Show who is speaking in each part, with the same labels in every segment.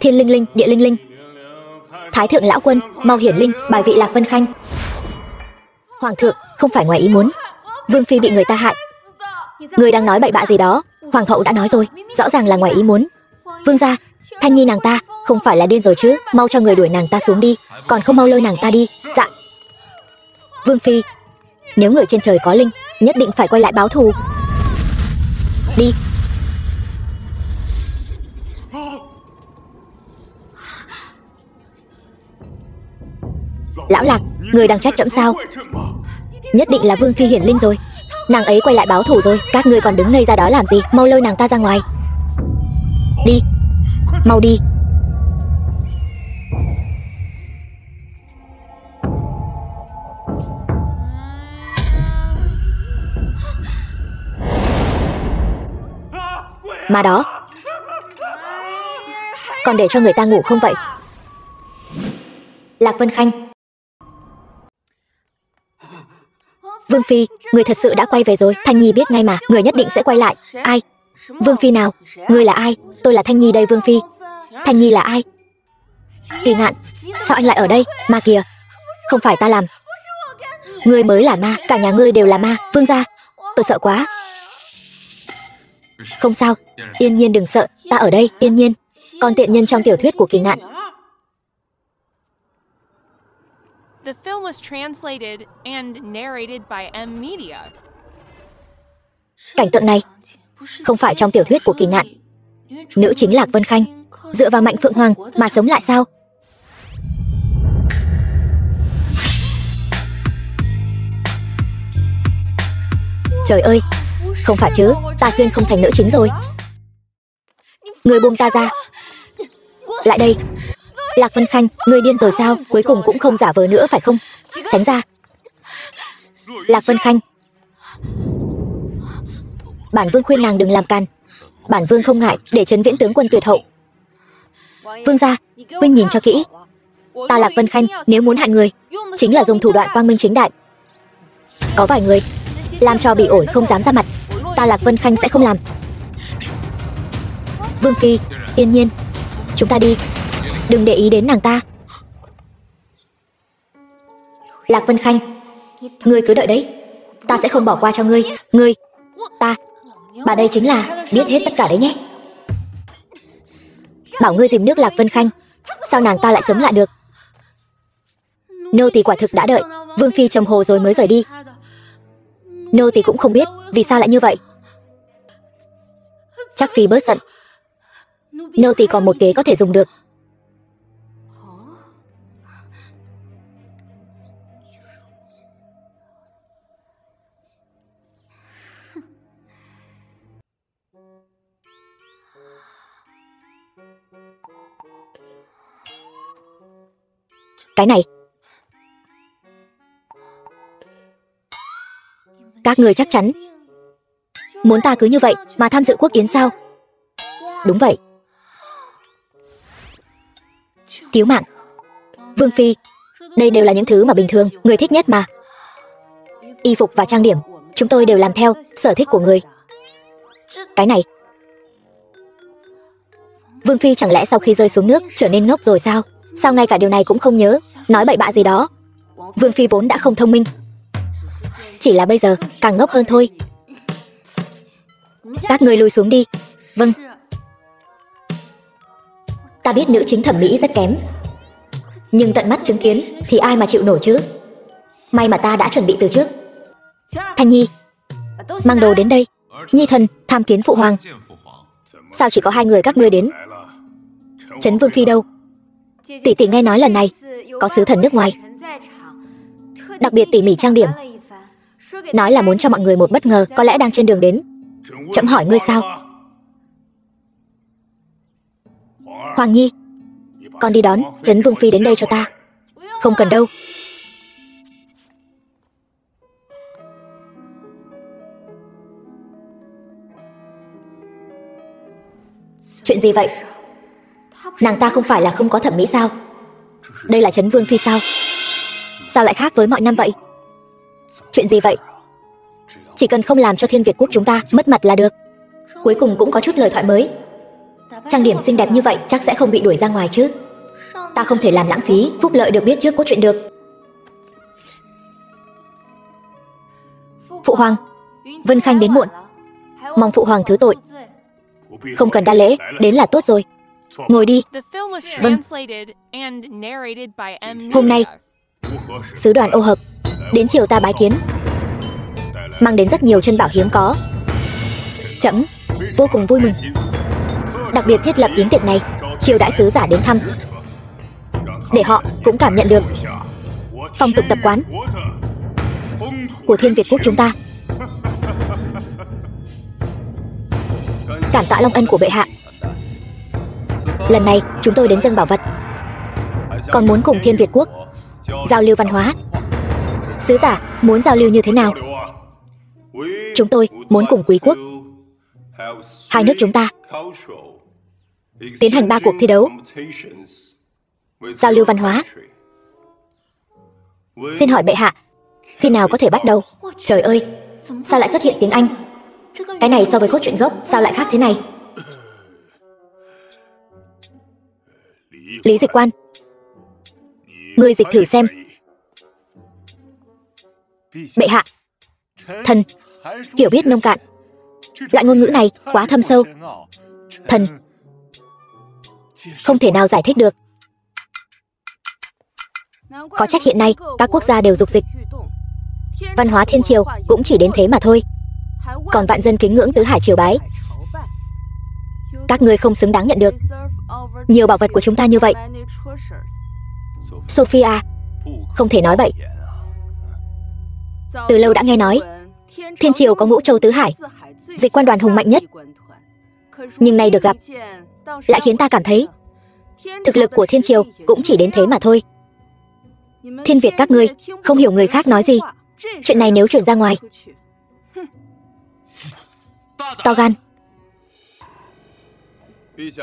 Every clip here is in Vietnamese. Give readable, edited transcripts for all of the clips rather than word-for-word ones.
Speaker 1: Thiên linh linh, địa linh linh. Thái thượng lão quân, mau hiển linh, bài vị Lạc Vân Khanh. Hoàng thượng, không phải ngoài ý muốn. Vương phi bị người ta hại. Người đang nói bậy bạ gì đó. Hoàng hậu đã nói rồi, rõ ràng là ngoài ý muốn. Vương gia, Thanh Nhi nàng ta không phải là điên rồi chứ? Mau cho người đuổi nàng ta xuống đi, còn không mau lôi nàng ta đi. Dạ. Vương phi, nếu người trên trời có linh, nhất định phải quay lại báo thù. Đi. Lão Lạc, người đang trách trẫm sao? Nhất định là Vương phi hiển linh rồi. Nàng ấy quay lại báo thù rồi. Các ngươi còn đứng ngây ra đó làm gì? Mau lôi nàng ta ra ngoài. Đi. Mau đi. Mà đó, còn để cho người ta ngủ không vậy? Lạc Vân Khanh. Vương phi, người thật sự đã quay về rồi. Thanh Nhi biết ngay mà, người nhất định sẽ quay lại. Ai? Vương phi nào? Người là ai? Tôi là Thanh Nhi đây Vương phi. Thanh Nhi là ai? Kỳ Ngạn, sao anh lại ở đây? Ma kìa, không phải ta làm. Ngươi mới là ma, cả nhà ngươi đều là ma. Vương gia, tôi sợ quá. Không sao, Yên Nhiên đừng sợ, ta ở đây. Yên Nhiên, con tiện nhân trong tiểu thuyết của Kỳ Ngạn.
Speaker 2: The film was translated and narrated by M Media.
Speaker 1: Cảnh tượng này không phải trong tiểu thuyết của Kỳ Ngạn. Nữ chính Lạc Vân Khanh dựa vào Mạnh Phượng Hoàng mà sống lại sao? Trời ơi, không phải chứ, ta xuyên không thành nữ chính rồi. Người buông ta ra. Lại đây. Lạc Vân Khanh, người điên rồi sao? Cuối cùng cũng không giả vờ nữa phải không? Tránh ra. Lạc Vân Khanh, bản vương khuyên nàng đừng làm càn. Bản vương không ngại để trấn Viễn tướng quân tuyệt hậu. Vương gia, huynh nhìn cho kỹ. Ta Lạc Vân Khanh nếu muốn hại người, chính là dùng thủ đoạn quang minh chính đại. Có vài người làm cho bị ổi không dám ra mặt, ta Lạc Vân Khanh sẽ không làm. Vương phi, Yên Nhiên, chúng ta đi. Đừng để ý đến nàng ta. Lạc Vân Khanh, ngươi cứ đợi đấy, ta sẽ không bỏ qua cho ngươi. Ngươi, ta, bà đây chính là biết hết tất cả đấy nhé. Bảo ngươi dìm nước Lạc Vân Khanh, sao nàng ta lại sống lại được? Nô tỳ quả thực đã đợi Vương phi trầm hồ rồi mới rời đi. Nô tỳ cũng không biết vì sao lại như vậy. Chắc phi bớt giận. Nô tỳ còn một kế có thể dùng được. Cái này, các người chắc chắn muốn ta cứ như vậy mà tham dự quốc yến sao? Đúng vậy. Cứu mạng. Vương phi, đây đều là những thứ mà bình thường người thích nhất mà. Y phục và trang điểm, chúng tôi đều làm theo sở thích của người. Cái này, Vương phi chẳng lẽ sau khi rơi xuống nước trở nên ngốc rồi sao? Sao ngay cả điều này cũng không nhớ? Nói bậy bạ gì đó. Vương phi vốn đã không thông minh, chỉ là bây giờ càng ngốc hơn thôi. Các người lùi xuống đi. Vâng. Ta biết nữ chính thẩm mỹ rất kém, nhưng tận mắt chứng kiến thì ai mà chịu nổi chứ? May mà ta đã chuẩn bị từ trước. Thanh Nhi, mang đồ đến đây. Nhi thần tham kiến phụ hoàng. Sao chỉ có hai người các ngươi đến? Trấn Vương phi đâu? Tỷ tỷ nghe nói lần này có sứ thần nước ngoài, đặc biệt tỉ mỉ trang điểm, nói là muốn cho mọi người một bất ngờ, có lẽ đang trên đường đến. Trẫm hỏi ngươi sao? Hoàng Nhi, con đi đón Trấn Vương phi đến đây cho ta. Không cần đâu. Chuyện gì vậy? Nàng ta không phải là không có thẩm mỹ sao? Đây là Trấn Vương phi sao? Sao lại khác với mọi năm vậy? Chuyện gì vậy? Chỉ cần không làm cho Thiên Việt quốc chúng ta mất mặt là được. Cuối cùng cũng có chút lời thoại mới. Trang điểm xinh đẹp như vậy chắc sẽ không bị đuổi ra ngoài chứ. Ta không thể làm lãng phí phúc lợi được biết trước cốt truyện được. Phụ hoàng, Vân Khanh đến muộn, mong phụ hoàng thứ tội. Không cần đa lễ, đến là tốt rồi. Ngồi đi. Vâng. Hôm nay sứ đoàn ô hợp đến triều ta bái kiến, mang đến rất nhiều chân bảo hiếm có. Trẫm vô cùng vui mừng, đặc biệt thiết lập yến tiệc này chiêu đãi sứ giả đến thăm, để họ cũng cảm nhận được phong tục tập quán của Thiên Việt quốc chúng ta. Cảm tạ long ân của bệ hạ. Lần này chúng tôi đến dâng bảo vật, còn muốn cùng Thiên Việt quốc giao lưu văn hóa. Sứ giả muốn giao lưu như thế nào? Chúng tôi muốn cùng Quý quốc, hai nước chúng ta tiến hành 3 cuộc thi đấu giao lưu văn hóa. Xin hỏi bệ hạ, khi nào có thể bắt đầu? Trời ơi, sao lại xuất hiện tiếng Anh? Cái này so với cốt truyện gốc sao lại khác thế này? Lý dịch quan, ngươi dịch thử xem. Bệ hạ, thần hiểu biết nông cạn, loại ngôn ngữ này quá thâm sâu, thần không thể nào giải thích được. Có trách hiện nay các quốc gia đều dục dịch, văn hóa thiên triều cũng chỉ đến thế mà thôi. Còn vạn dân kính ngưỡng tứ hải triều bái, các ngươi không xứng đáng nhận được nhiều bảo vật của chúng ta như vậy. Sophia, không thể nói bậy. Từ lâu đã nghe nói thiên triều có ngũ châu tứ hải, dịch quan đoàn hùng mạnh nhất, nhưng nay được gặp lại khiến ta cảm thấy thực lực của thiên triều cũng chỉ đến thế mà thôi. Thiên Việt các ngươi không hiểu người khác nói gì. Chuyện này nếu chuyển ra ngoài, to gan.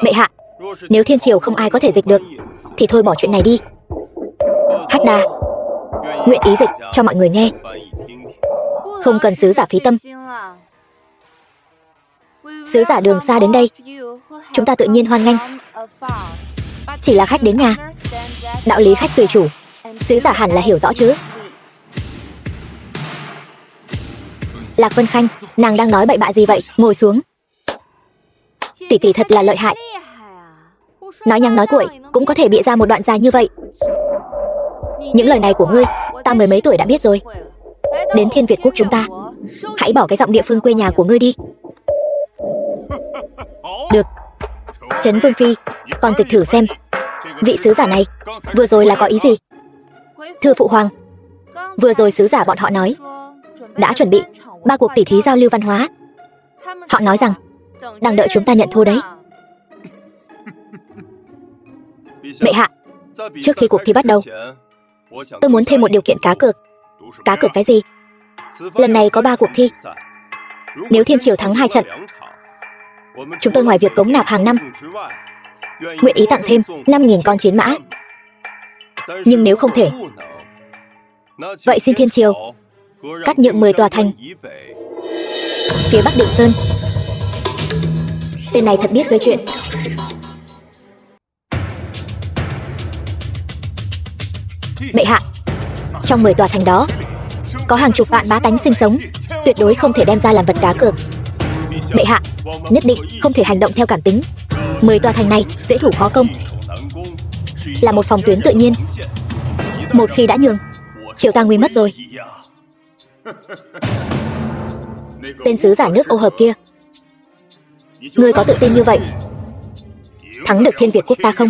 Speaker 1: Bệ hạ, nếu thiên triều không ai có thể dịch được thì thôi bỏ chuyện này đi. Hách Đa nguyện ý dịch cho mọi người nghe, không cần sứ giả phí tâm. Sứ giả đường xa đến đây, chúng ta tự nhiên hoan nghênh. Chỉ là khách đến nhà, đạo lý khách tùy chủ, sứ giả hẳn là hiểu rõ chứ. Lạc Vân Khanh, nàng đang nói bậy bạ gì vậy? Ngồi xuống. Tỷ tỷ thật là lợi hại, nói nhăng nói cuội cũng có thể bịa ra một đoạn dài như vậy. Những lời này của ngươi ta mười mấy tuổi đã biết rồi. Đến Thiên Việt quốc chúng ta, hãy bỏ cái giọng địa phương quê nhà của ngươi đi. Được. Trấn Vương Phi, con dịch thử xem, vị sứ giả này vừa rồi là có ý gì? Thưa phụ hoàng, vừa rồi sứ giả bọn họ nói đã chuẩn bị 3 cuộc tỉ thí giao lưu văn hóa. Họ nói rằng đang đợi chúng ta nhận thua đấy. Bệ hạ, trước khi cuộc thi bắt đầu, tôi muốn thêm một điều kiện cá cược. Cá cược cái gì? Lần này có 3 cuộc thi. Nếu thiên triều thắng 2 trận, chúng tôi ngoài việc cống nạp hàng năm, nguyện ý tặng thêm 5.000 con chiến mã. Nhưng nếu không thể, vậy xin thiên triều cắt nhượng 10 tòa thành phía Bắc Định Sơn. Tên này thật biết gây chuyện. Bệ hạ, trong 10 tòa thành đó có hàng chục vạn bá tánh sinh sống, tuyệt đối không thể đem ra làm vật cá cược. Bệ hạ, nhất định không thể hành động theo cảm tính. 10 tòa thành này dễ thủ khó công, là một phòng tuyến tự nhiên. Một khi đã nhường, triều ta nguy mất rồi. Tên sứ giả nước ô hợp kia, ngươi có tự tin như vậy thắng được Thiên Việt quốc ta không?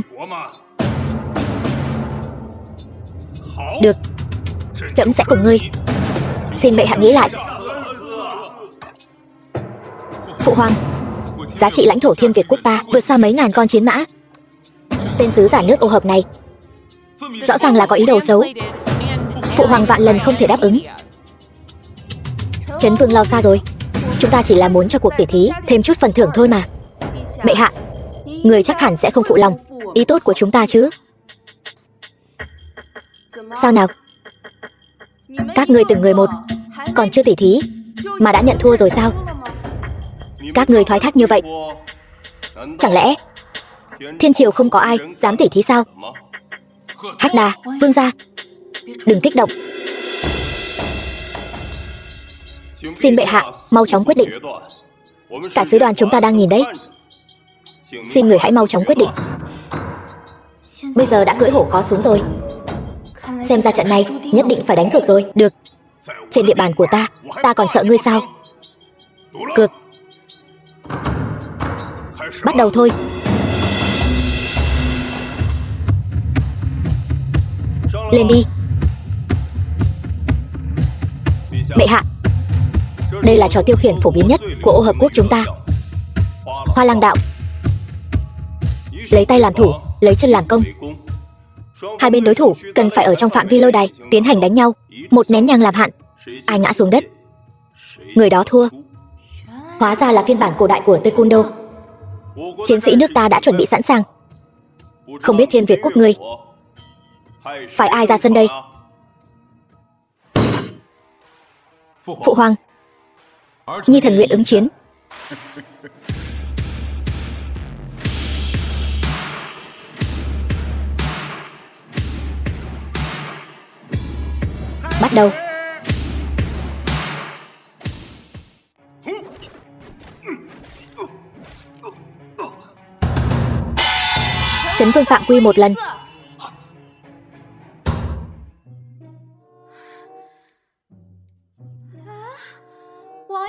Speaker 1: Được, trẫm sẽ cùng ngươi. Xin bệ hạ nghĩ lại. Phụ hoàng, giá trị lãnh thổ Thiên Việt quốc ta vượt xa mấy ngàn con chiến mã. Tên sứ giả nước ô hợp này rõ ràng là có ý đồ xấu. Phụ hoàng vạn lần không thể đáp ứng. Trấn Vương lo xa rồi, chúng ta chỉ là muốn cho cuộc tỉ thí thêm chút phần thưởng thôi mà. Bệ hạ, người chắc hẳn sẽ không phụ lòng ý tốt của chúng ta chứ? Sao nào? Các ngươi từng người một, còn chưa tỉ thí mà đã nhận thua rồi sao? Các ngươi thoái thác như vậy, chẳng lẽ Thiên triều không có ai dám tỉ thí sao? Hách Đà, vương gia, đừng kích động. Xin bệ hạ mau chóng quyết định. Cả sứ đoàn chúng ta đang nhìn đấy. Xin người hãy mau chóng quyết định. Bây giờ đã cưỡi hổ khó xuống rồi. Xem ra trận này nhất định phải đánh cược rồi. Được. Trên địa bàn của ta còn sợ ngươi sao? Cược. Bắt đầu thôi. Lên đi. Bệ hạ, đây là trò tiêu khiển phổ biến nhất của ô hợp quốc chúng ta. Hoa Lăng đạo. Lấy tay làm thủ, lấy chân làm công. Hai bên đối thủ cần phải ở trong phạm vi lôi đài tiến hành đánh nhau, 1 nén nhang làm hạn. Ai ngã xuống đất, người đó thua. Hóa ra là phiên bản cổ đại của Taekwondo. Chiến sĩ nước ta đã chuẩn bị sẵn sàng. Không biết Thiên Việt quốc ngươi phải ai ra sân đây? Phụ hoàng, Nhi thần nguyện ứng chiến. Bắt đầu. Chấn vương phạm quy 1 lần.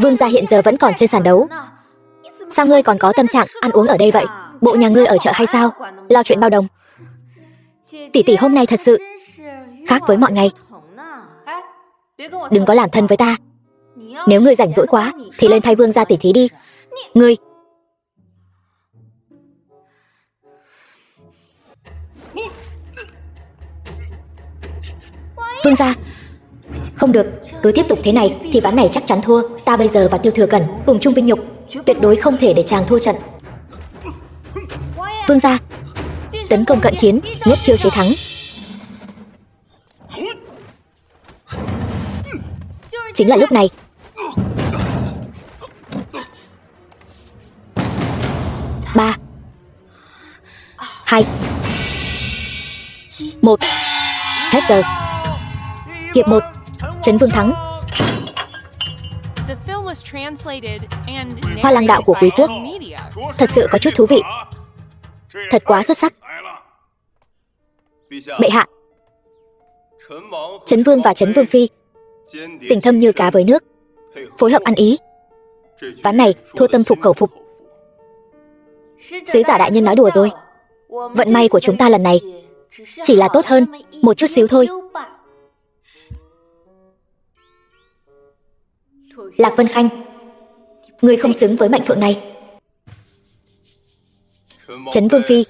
Speaker 1: Vương gia hiện giờ vẫn còn trên sàn đấu. Sao ngươi còn có tâm trạng ăn uống ở đây vậy? Bộ nhà ngươi ở chợ hay sao? Lo chuyện bao đồng. Tỷ tỷ hôm nay thật sự khác với mọi ngày. Đừng có làm thân với ta. Nếu ngươi rảnh rỗi quá thì lên thay vương gia tỉ thí đi. Ngươi. Vương gia. Không được, cứ tiếp tục thế này thì ván này chắc chắn thua. Ta bây giờ và Tiêu Thừa Cẩn cùng chung vinh nhục, tuyệt đối không thể để chàng thua trận. Vương gia. Tấn công cận chiến, nhất chiêu chế thắng. Chính là lúc này. 3 2 1. Hết giờ. Hiệp 1, Trấn Vương thắng. Hoa Lăng đạo của Quý quốc thật sự có chút thú vị. Thật quá xuất sắc. Bệ hạ, Trấn Vương và Trấn Vương Phi tình thâm như cá với nước, phối hợp ăn ý. Ván này thua tâm phục khẩu phục. Sứ giả đại nhân nói đùa rồi. Vận may của chúng ta lần này chỉ là tốt hơn một chút xíu thôi. Lạc Vân Khanh, ngươi không xứng với mệnh phượng này. Trấn Vương Phi,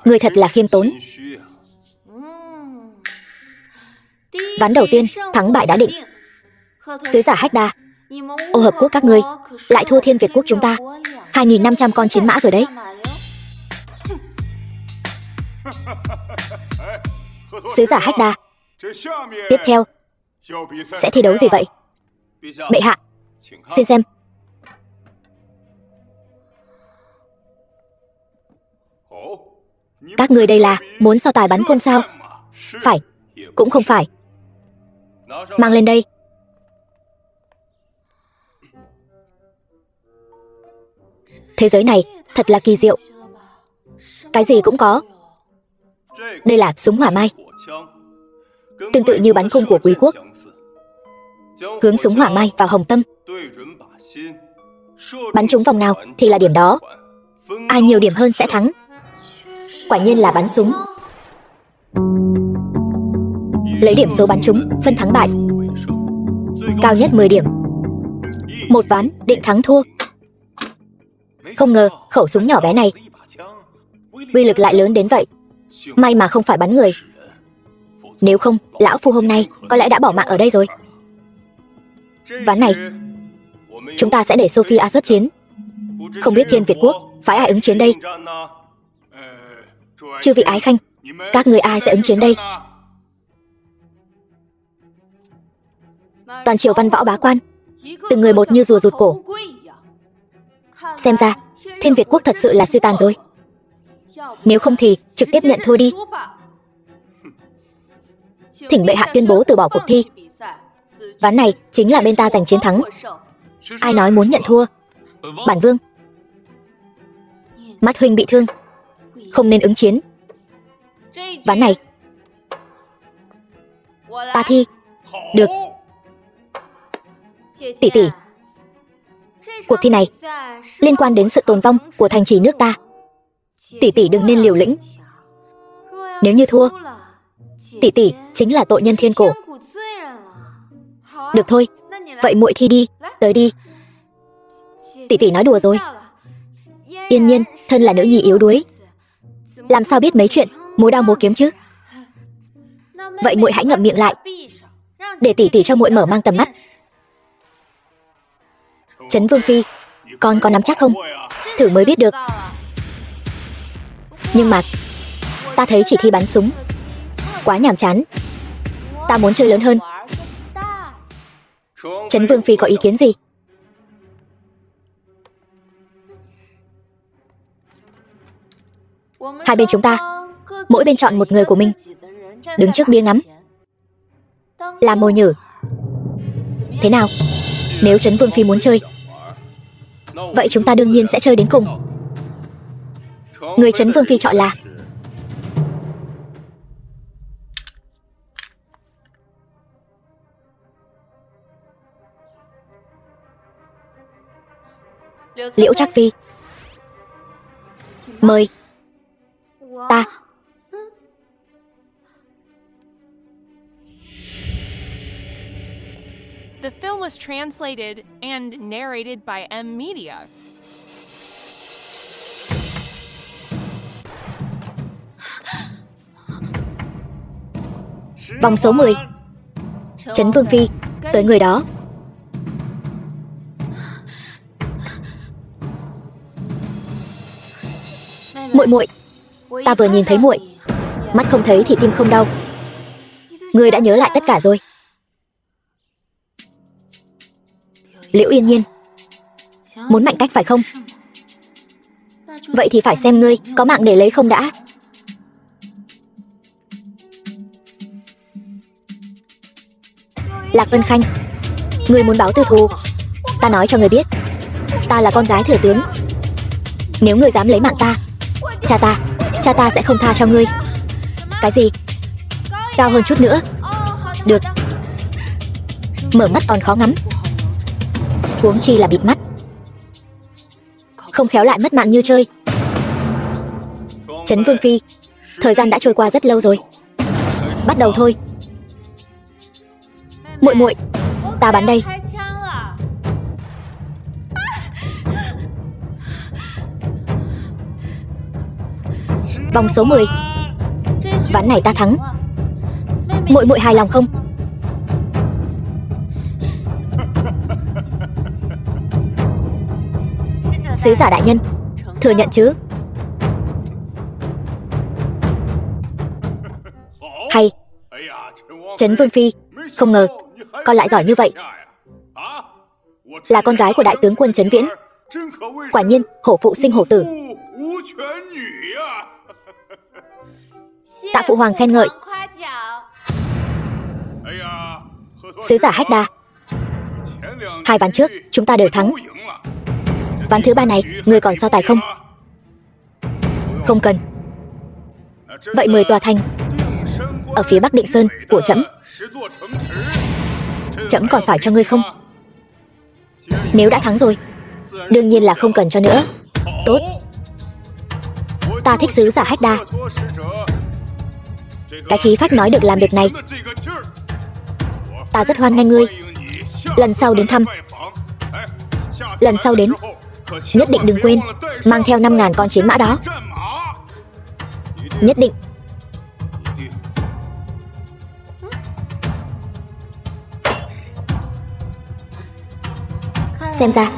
Speaker 1: ngươi thật là khiêm tốn. Ván đầu tiên, thắng bại đã định. Sứ giả Hách Đà, ô hợp quốc các ngươi lại thua Thiên Việt quốc chúng ta 2.500 con chiến mã rồi đấy. Sứ giả Hách Đà, tiếp theo sẽ thi đấu gì vậy? Bệ hạ, xin xem. Các ngươi đây là muốn so tài bắn cung sao? Phải, cũng không phải. Mang lên đây. Thế giới này thật là kỳ diệu. Cái gì cũng có. Đây là súng hỏa mai, tương tự như bắn cung của Quý quốc. Hướng súng hỏa mai vào hồng tâm, bắn trúng vòng nào thì là điểm đó. Ai nhiều điểm hơn sẽ thắng. Quả nhiên là bắn súng. Lấy điểm số bắn trúng phân thắng bại, cao nhất 10 điểm. Một ván định thắng thua. Không ngờ khẩu súng nhỏ bé này uy lực lại lớn đến vậy. May mà không phải bắn người. Nếu không, lão phu hôm nay có lẽ đã bỏ mạng ở đây rồi. Ván này chúng ta sẽ để Sophia xuất chiến. Không biết Thiên Việt quốc phái ai ứng chiến đây? Chư vị ái khanh, các người ai sẽ ứng chiến đây? Toàn triều văn võ bá quan, từng người một như rùa rụt cổ. Xem ra Thiên Việt quốc thật sự là suy tàn rồi. Nếu không thì trực tiếp nhận thua đi. Thỉnh bệ hạ tuyên bố từ bỏ cuộc thi. Ván này chính là bên ta giành chiến thắng. Ai nói muốn nhận thua? Bản vương. Mắt huynh bị thương, không nên ứng chiến. Ván này ta thi. Được. Tỷ tỷ, cuộc thi này liên quan đến sự tồn vong của thành trì nước ta. Tỷ tỷ đừng nên liều lĩnh. Nếu như thua, tỷ tỷ chính là tội nhân thiên cổ. Được thôi, vậy muội thi đi, tới đi. Tỷ tỷ nói đùa rồi. Yên Nhiên thân là nữ nhi yếu đuối, làm sao biết mấy chuyện múa đao múa kiếm chứ? Vậy muội hãy ngậm miệng lại, để tỷ tỷ cho muội mở mang tầm mắt. Trấn Vương phi, con có nắm chắc không? Thử mới biết được. Nhưng mà ta thấy chỉ thi bắn súng quá nhàm chán. Ta muốn chơi lớn hơn. Trấn Vương phi có ý kiến gì? Hai bên chúng ta, mỗi bên chọn một người của mình, đứng trước bia ngắm, làm mồi nhử. Thế nào? Nếu Trấn Vương phi muốn chơi, vậy chúng ta đương nhiên sẽ chơi đến cùng. Người Trấn Vương phi chọn là Liễu Trác Phi. Mời. Ta.
Speaker 2: The film was translated and narrated by M Media.
Speaker 1: Vòng số 10. Trấn Vương phi, tới người đó. Muội muội, ta vừa nhìn thấy muội, mắt không thấy thì tim không đau. Ngươi đã nhớ lại tất cả rồi. Liễu Yên Nhiên, muốn mạnh cách phải không? Vậy thì phải xem ngươi có mạng để lấy không đã. Lạc Vân Khanh, ngươi muốn báo tư thù. Ta nói cho ngươi biết, ta là con gái thừa tướng. Nếu ngươi dám lấy mạng ta, cha ta sẽ không tha cho ngươi. Cái gì? Cao hơn chút nữa. Được. Mở mắt còn khó ngắm, huống chi là bịt mắt. Không khéo lại mất mạng như chơi. Trấn Vương phi, thời gian đã trôi qua rất lâu rồi. Bắt đầu thôi. Muội muội, ta bắn đây. Vòng số 10. Ván này ta thắng. Muội muội hài lòng không? Sứ giả đại nhân, thừa nhận chứ? Hay. Trấn Vương phi, không ngờ con lại giỏi như vậy. Là con gái của đại tướng quân Trấn Viễn. Quả nhiên hổ phụ sinh hổ tử. Tạ phụ hoàng khen ngợi. Sứ giả Hách Đa, hai ván trước chúng ta đều thắng. Ván thứ ba này người còn so tài không? Không cần. Vậy 10 tòa thành ở phía Bắc Định Sơn của trẫm, trẫm còn phải cho ngươi không? Nếu đã thắng rồi, đương nhiên là không cần cho nữa. Tốt. Ta thích sứ giả Hách Đa. Cái khí phách nói được làm được này, ta rất hoan nghênh ngươi. Lần sau đến thăm, lần sau đến, nhất định đừng quên mang theo 5.000 con chiến mã đó. Nhất định. Xem ra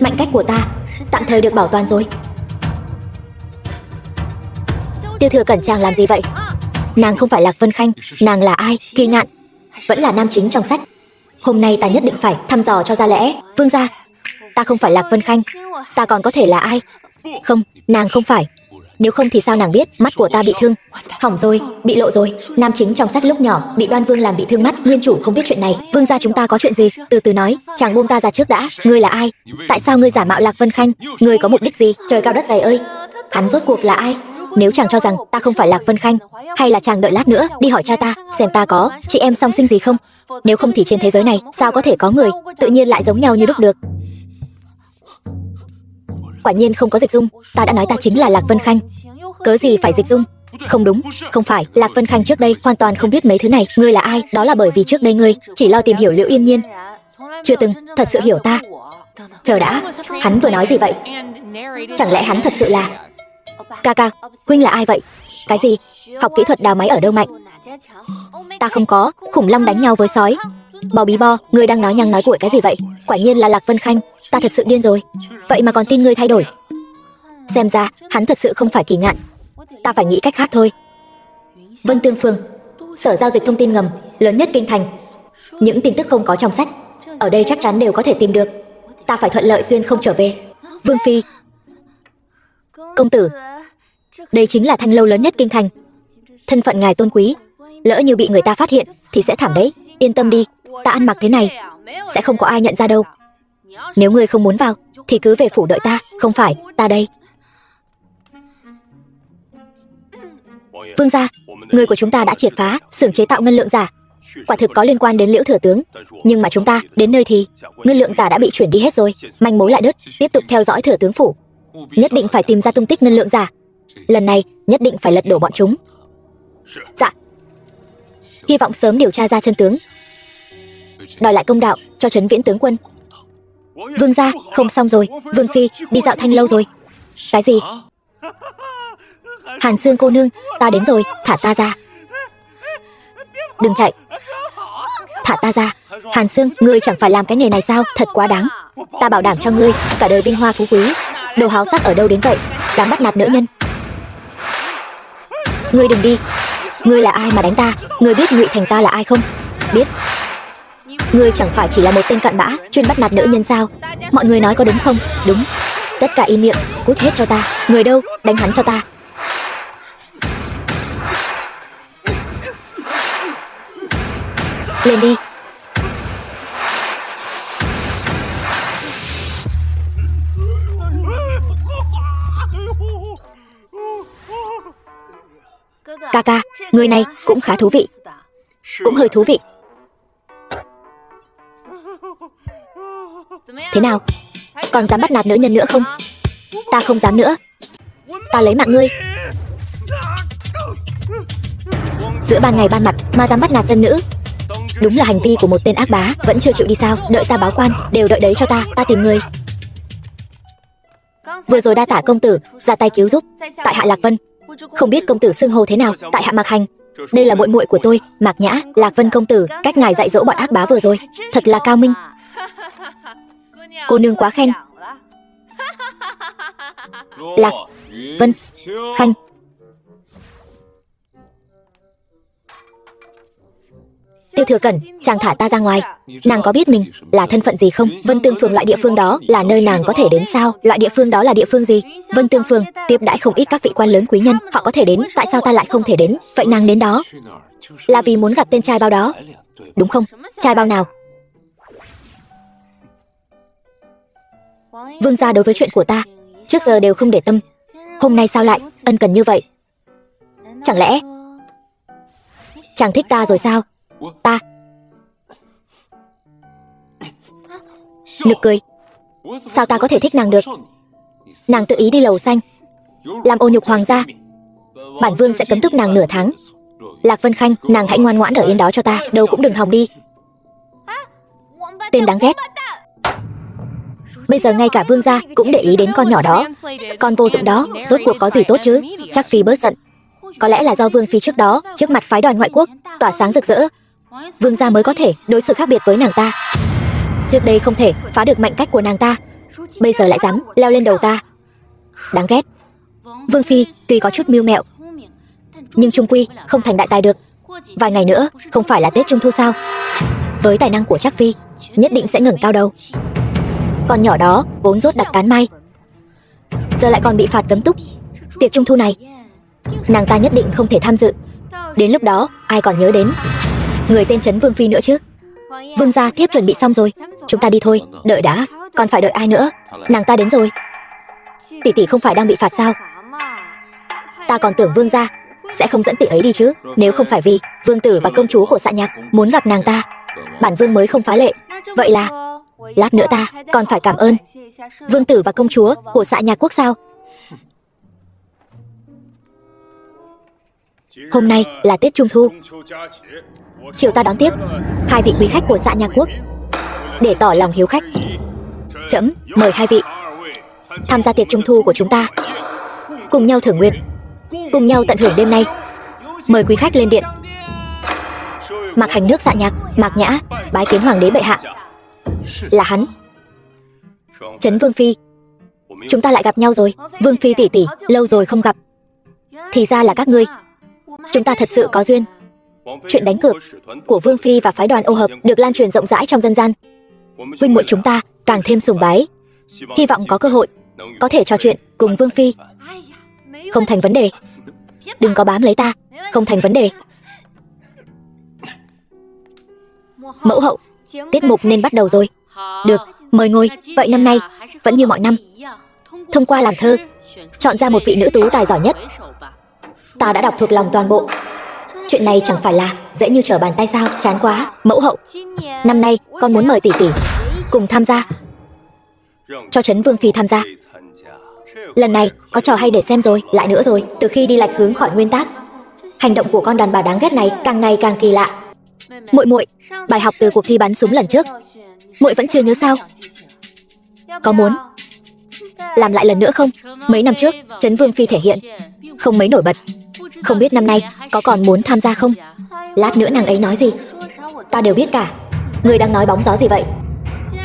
Speaker 1: mạnh cách của ta tạm thời được bảo toàn rồi. Tiêu Thừa Cẩn chàng làm gì vậy? Nàng không phải Lạc Vân Khanh. Nàng là ai? Kỳ Ngạn, vẫn là nam chính trong sách. Hôm nay ta nhất định phải thăm dò cho ra lẽ. Vương gia, ta không phải Lạc Vân Khanh. Ta còn có thể là ai? Không, nàng không phải. nếu không thì sao nàng biết mắt của ta bị thương? Hỏng rồi, bị lộ rồi. Nam chính trong sách lúc nhỏ bị Đoan Vương làm bị thương mắt, nguyên chủ không biết chuyện này. Vương gia chúng ta có chuyện gì? Từ từ nói, chàng buông ta ra trước đã. Ngươi là ai? Tại sao ngươi giả mạo Lạc Vân Khanh? Ngươi có mục đích gì? Trời cao đất dày ơi, hắn rốt cuộc là ai? Nếu chàng cho rằng ta không phải Lạc Vân Khanh, hay là chàng đợi lát nữa đi hỏi cha ta xem ta có chị em song sinh gì không? Nếu không thì trên thế giới này sao có thể có người tự nhiên lại giống nhau như đúc được? Quả nhiên không có dịch dung, ta đã nói ta chính là Lạc Vân Khanh. Cớ gì phải dịch dung? Không đúng, không phải. Lạc Vân Khanh trước đây hoàn toàn không biết mấy thứ này. Ngươi là ai? Đó là bởi vì trước đây ngươi chỉ lo tìm hiểu Liễu Yên Nhiên, chưa từng thật sự hiểu ta. Chờ đã, hắn vừa nói gì vậy? Chẳng lẽ hắn thật sự là... Ca, huynh là ai vậy? Cái gì? Học kỹ thuật đào máy ở đâu mạnh? Ta không có, khủng long đánh nhau với sói. Bò bí bo, ngươi đang nói nhăng nói cuội cái gì vậy? Quả nhiên là Lạc Vân Khanh, ta thật sự điên rồi. Vậy mà còn tin ngươi thay đổi. Xem ra, hắn thật sự không phải Kỳ Ngạn. Ta phải nghĩ cách khác thôi. Vân Tương Phường, sở giao dịch thông tin ngầm lớn nhất kinh thành. Những tin tức không có trong sách, ở đây chắc chắn đều có thể tìm được. Ta phải thuận lợi xuyên không trở về. Vương Phi, công tử, đây chính là thanh lâu lớn nhất kinh thành. Thân phận ngài tôn quý, lỡ như bị người ta phát hiện thì sẽ thảm đấy. Yên tâm đi, ta ăn mặc thế này sẽ không có ai nhận ra đâu. Nếu ngươi không muốn vào thì cứ về phủ đợi ta. Không phải, ta đây. Vương gia, người của chúng ta đã triệt phá xưởng chế tạo ngân lượng giả, quả thực có liên quan đến Liễu thừa tướng. Nhưng mà chúng ta đến nơi thì ngân lượng giả đã bị chuyển đi hết rồi, manh mối lại đứt. Tiếp tục theo dõi thừa tướng phủ, nhất định phải tìm ra tung tích ngân lượng giả. Lần này nhất định phải lật đổ bọn chúng. Dạ. Hy vọng sớm điều tra ra chân tướng, đòi lại công đạo cho Trấn Viễn tướng quân. Vương gia, không xong rồi. Vương Phi đi dạo thanh lâu rồi. Cái gì? Hàn Sương cô nương, ta đến rồi, thả ta ra. Đừng chạy, thả ta ra. Hàn Sương, ngươi chẳng phải làm cái nghề này sao? Thật quá đáng. Ta bảo đảm cho ngươi cả đời vinh hoa phú quý. Đồ háo sắc ở đâu đến vậy, dám bắt nạt nữ nhân. Ngươi đừng đi. Ngươi là ai mà đánh ta? Ngươi biết Ngụy Thành ta là ai không? Biết. Ngươi chẳng phải chỉ là một tên cặn bã chuyên bắt nạt nữ nhân sao? Mọi người nói có đúng không? Đúng. Tất cả im miệng, cút hết cho ta. Người đâu? Đánh hắn cho ta. Lên đi. Ca, người này cũng khá thú vị. Cũng hơi thú vị. Thế nào? Còn dám bắt nạt nữ nhân nữa không? Ta không dám nữa. Ta lấy mạng ngươi. Giữa ban ngày ban mặt mà dám bắt nạt dân nữ, đúng là hành vi của một tên ác bá. Vẫn chưa chịu đi sao? Đợi ta báo quan. Đều đợi đấy cho ta. Ta tìm người. Vừa rồi đa tả công tử ra tay cứu giúp tại hạ Lạc Vân. Không biết công tử xưng hô thế nào? Tại hạ Mạc Hành. Đây là muội muội của tôi, Mạc Nhã. Lạc Vân công tử, cách ngài dạy dỗ bọn ác bá vừa rồi thật là cao minh. Cô nương quá khen. Lạc Vân Khanh. Tiêu Thừa Cẩn, chàng thả ta ra ngoài. Nàng có biết mình là thân phận gì không? Vân Tương Phường, loại địa phương đó là nơi nàng có thể đến sao? Loại địa phương đó là địa phương gì? Vân Tương Phường tiếp đãi không ít các vị quan lớn quý nhân, họ có thể đến, tại sao ta lại không thể đến? Vậy nàng đến đó là vì muốn gặp tên trai bao đó, đúng không? Trai bao nào? Vương gia đối với chuyện của ta trước giờ đều không để tâm, hôm nay sao lại ân cần như vậy? Chẳng lẽ chàng thích ta rồi sao? Ta nực cười. Sao ta có thể thích nàng được? Nàng tự ý đi lầu xanh, làm ô nhục hoàng gia. Bản vương sẽ cấm túc nàng nửa tháng. Lạc Vân Khanh, nàng hãy ngoan ngoãn ở yên đó cho ta, đâu cũng đừng hòng đi. Tên đáng ghét. Bây giờ ngay cả vương gia cũng để ý đến con nhỏ đó. Con vô dụng đó, rốt cuộc có gì tốt chứ? Chắc Phi bớt giận. Có lẽ là do Vương Phi trước đó trước mặt phái đoàn ngoại quốc tỏa sáng rực rỡ, vương gia mới có thể đối xử khác biệt với nàng ta. Trước đây không thể phá được mệnh cách của nàng ta, bây giờ lại dám leo lên đầu ta. Đáng ghét. Vương Phi tuy có chút mưu mẹo, nhưng chung quy không thành đại tài được. Vài ngày nữa không phải là Tết Trung Thu sao? Với tài năng của Trác Phi, nhất định sẽ ngẩng cao đầu. Con nhỏ đó vốn rốt đặc cán mai, giờ lại còn bị phạt cấm túc. Tiệc trung thu này, nàng ta nhất định không thể tham dự. Đến lúc đó, ai còn nhớ đến người tên Trấn Vương Phi nữa chứ? Vương gia, thiếp chuẩn bị xong rồi, chúng ta đi thôi. Đợi đã, còn phải đợi ai nữa? Nàng ta đến rồi. Tỷ tỷ không phải đang bị phạt sao? Ta còn tưởng vương gia sẽ không dẫn tỷ ấy đi chứ. Nếu không phải vì vương tử và công chúa của Xạ Nhạc muốn gặp nàng ta, bản vương mới không phá lệ. Vậy là lát nữa ta còn phải cảm ơn vương tử và công chúa của Xạ Nhạc quốc sao? Hôm nay là Tết Trung Thu, chiều ta đón tiếp hai vị quý khách của Xạ Nhạc quốc. Để tỏ lòng hiếu khách, trẫm mời hai vị tham gia tiệc Trung Thu của chúng ta, cùng nhau thưởng nguyệt, cùng nhau tận hưởng đêm nay. Mời quý khách lên điện. Mạc Hành nước Xạ Nhạc, Mạc Nhã bái kiến hoàng đế bệ hạ. Là hắn. Trấn Vương Phi, chúng ta lại gặp nhau rồi. Vương Phi tỷ tỷ, lâu rồi không gặp. Thì ra là các ngươi. Chúng ta thật sự có duyên. Chuyện đánh cược của Vương Phi và phái đoàn ô hợp được lan truyền rộng rãi trong dân gian. Huynh muội chúng ta càng thêm sùng bái, hy vọng có cơ hội có thể trò chuyện cùng Vương Phi. Không thành vấn đề. Đừng có bám lấy ta. Không thành vấn đề. Mẫu hậu, tiết mục nên bắt đầu rồi. Được, mời ngồi. Vậy năm nay vẫn như mọi năm, thông qua làm thơ chọn ra một vị nữ tú tài giỏi nhất. Ta đã đọc thuộc lòng toàn bộ. Chuyện này chẳng phải là dễ như trở bàn tay sao? Chán quá. Mẫu hậu, năm nay con muốn mời tỷ tỷ cùng tham gia, cho Trấn Vương Phi tham gia. Lần này có trò hay để xem rồi. Lại nữa rồi, từ khi đi lệch hướng khỏi nguyên tắc, hành động của con đàn bà đáng ghét này càng ngày càng kỳ lạ. Muội muội, bài học từ cuộc thi bắn súng lần trước, muội vẫn chưa nhớ sao? Có muốn làm lại lần nữa không? Mấy năm trước, Trấn Vương Phi thể hiện không mấy nổi bật. Không biết năm nay có còn muốn tham gia không? Lát nữa nàng ấy nói gì ta đều biết cả. Người đang nói bóng gió gì vậy?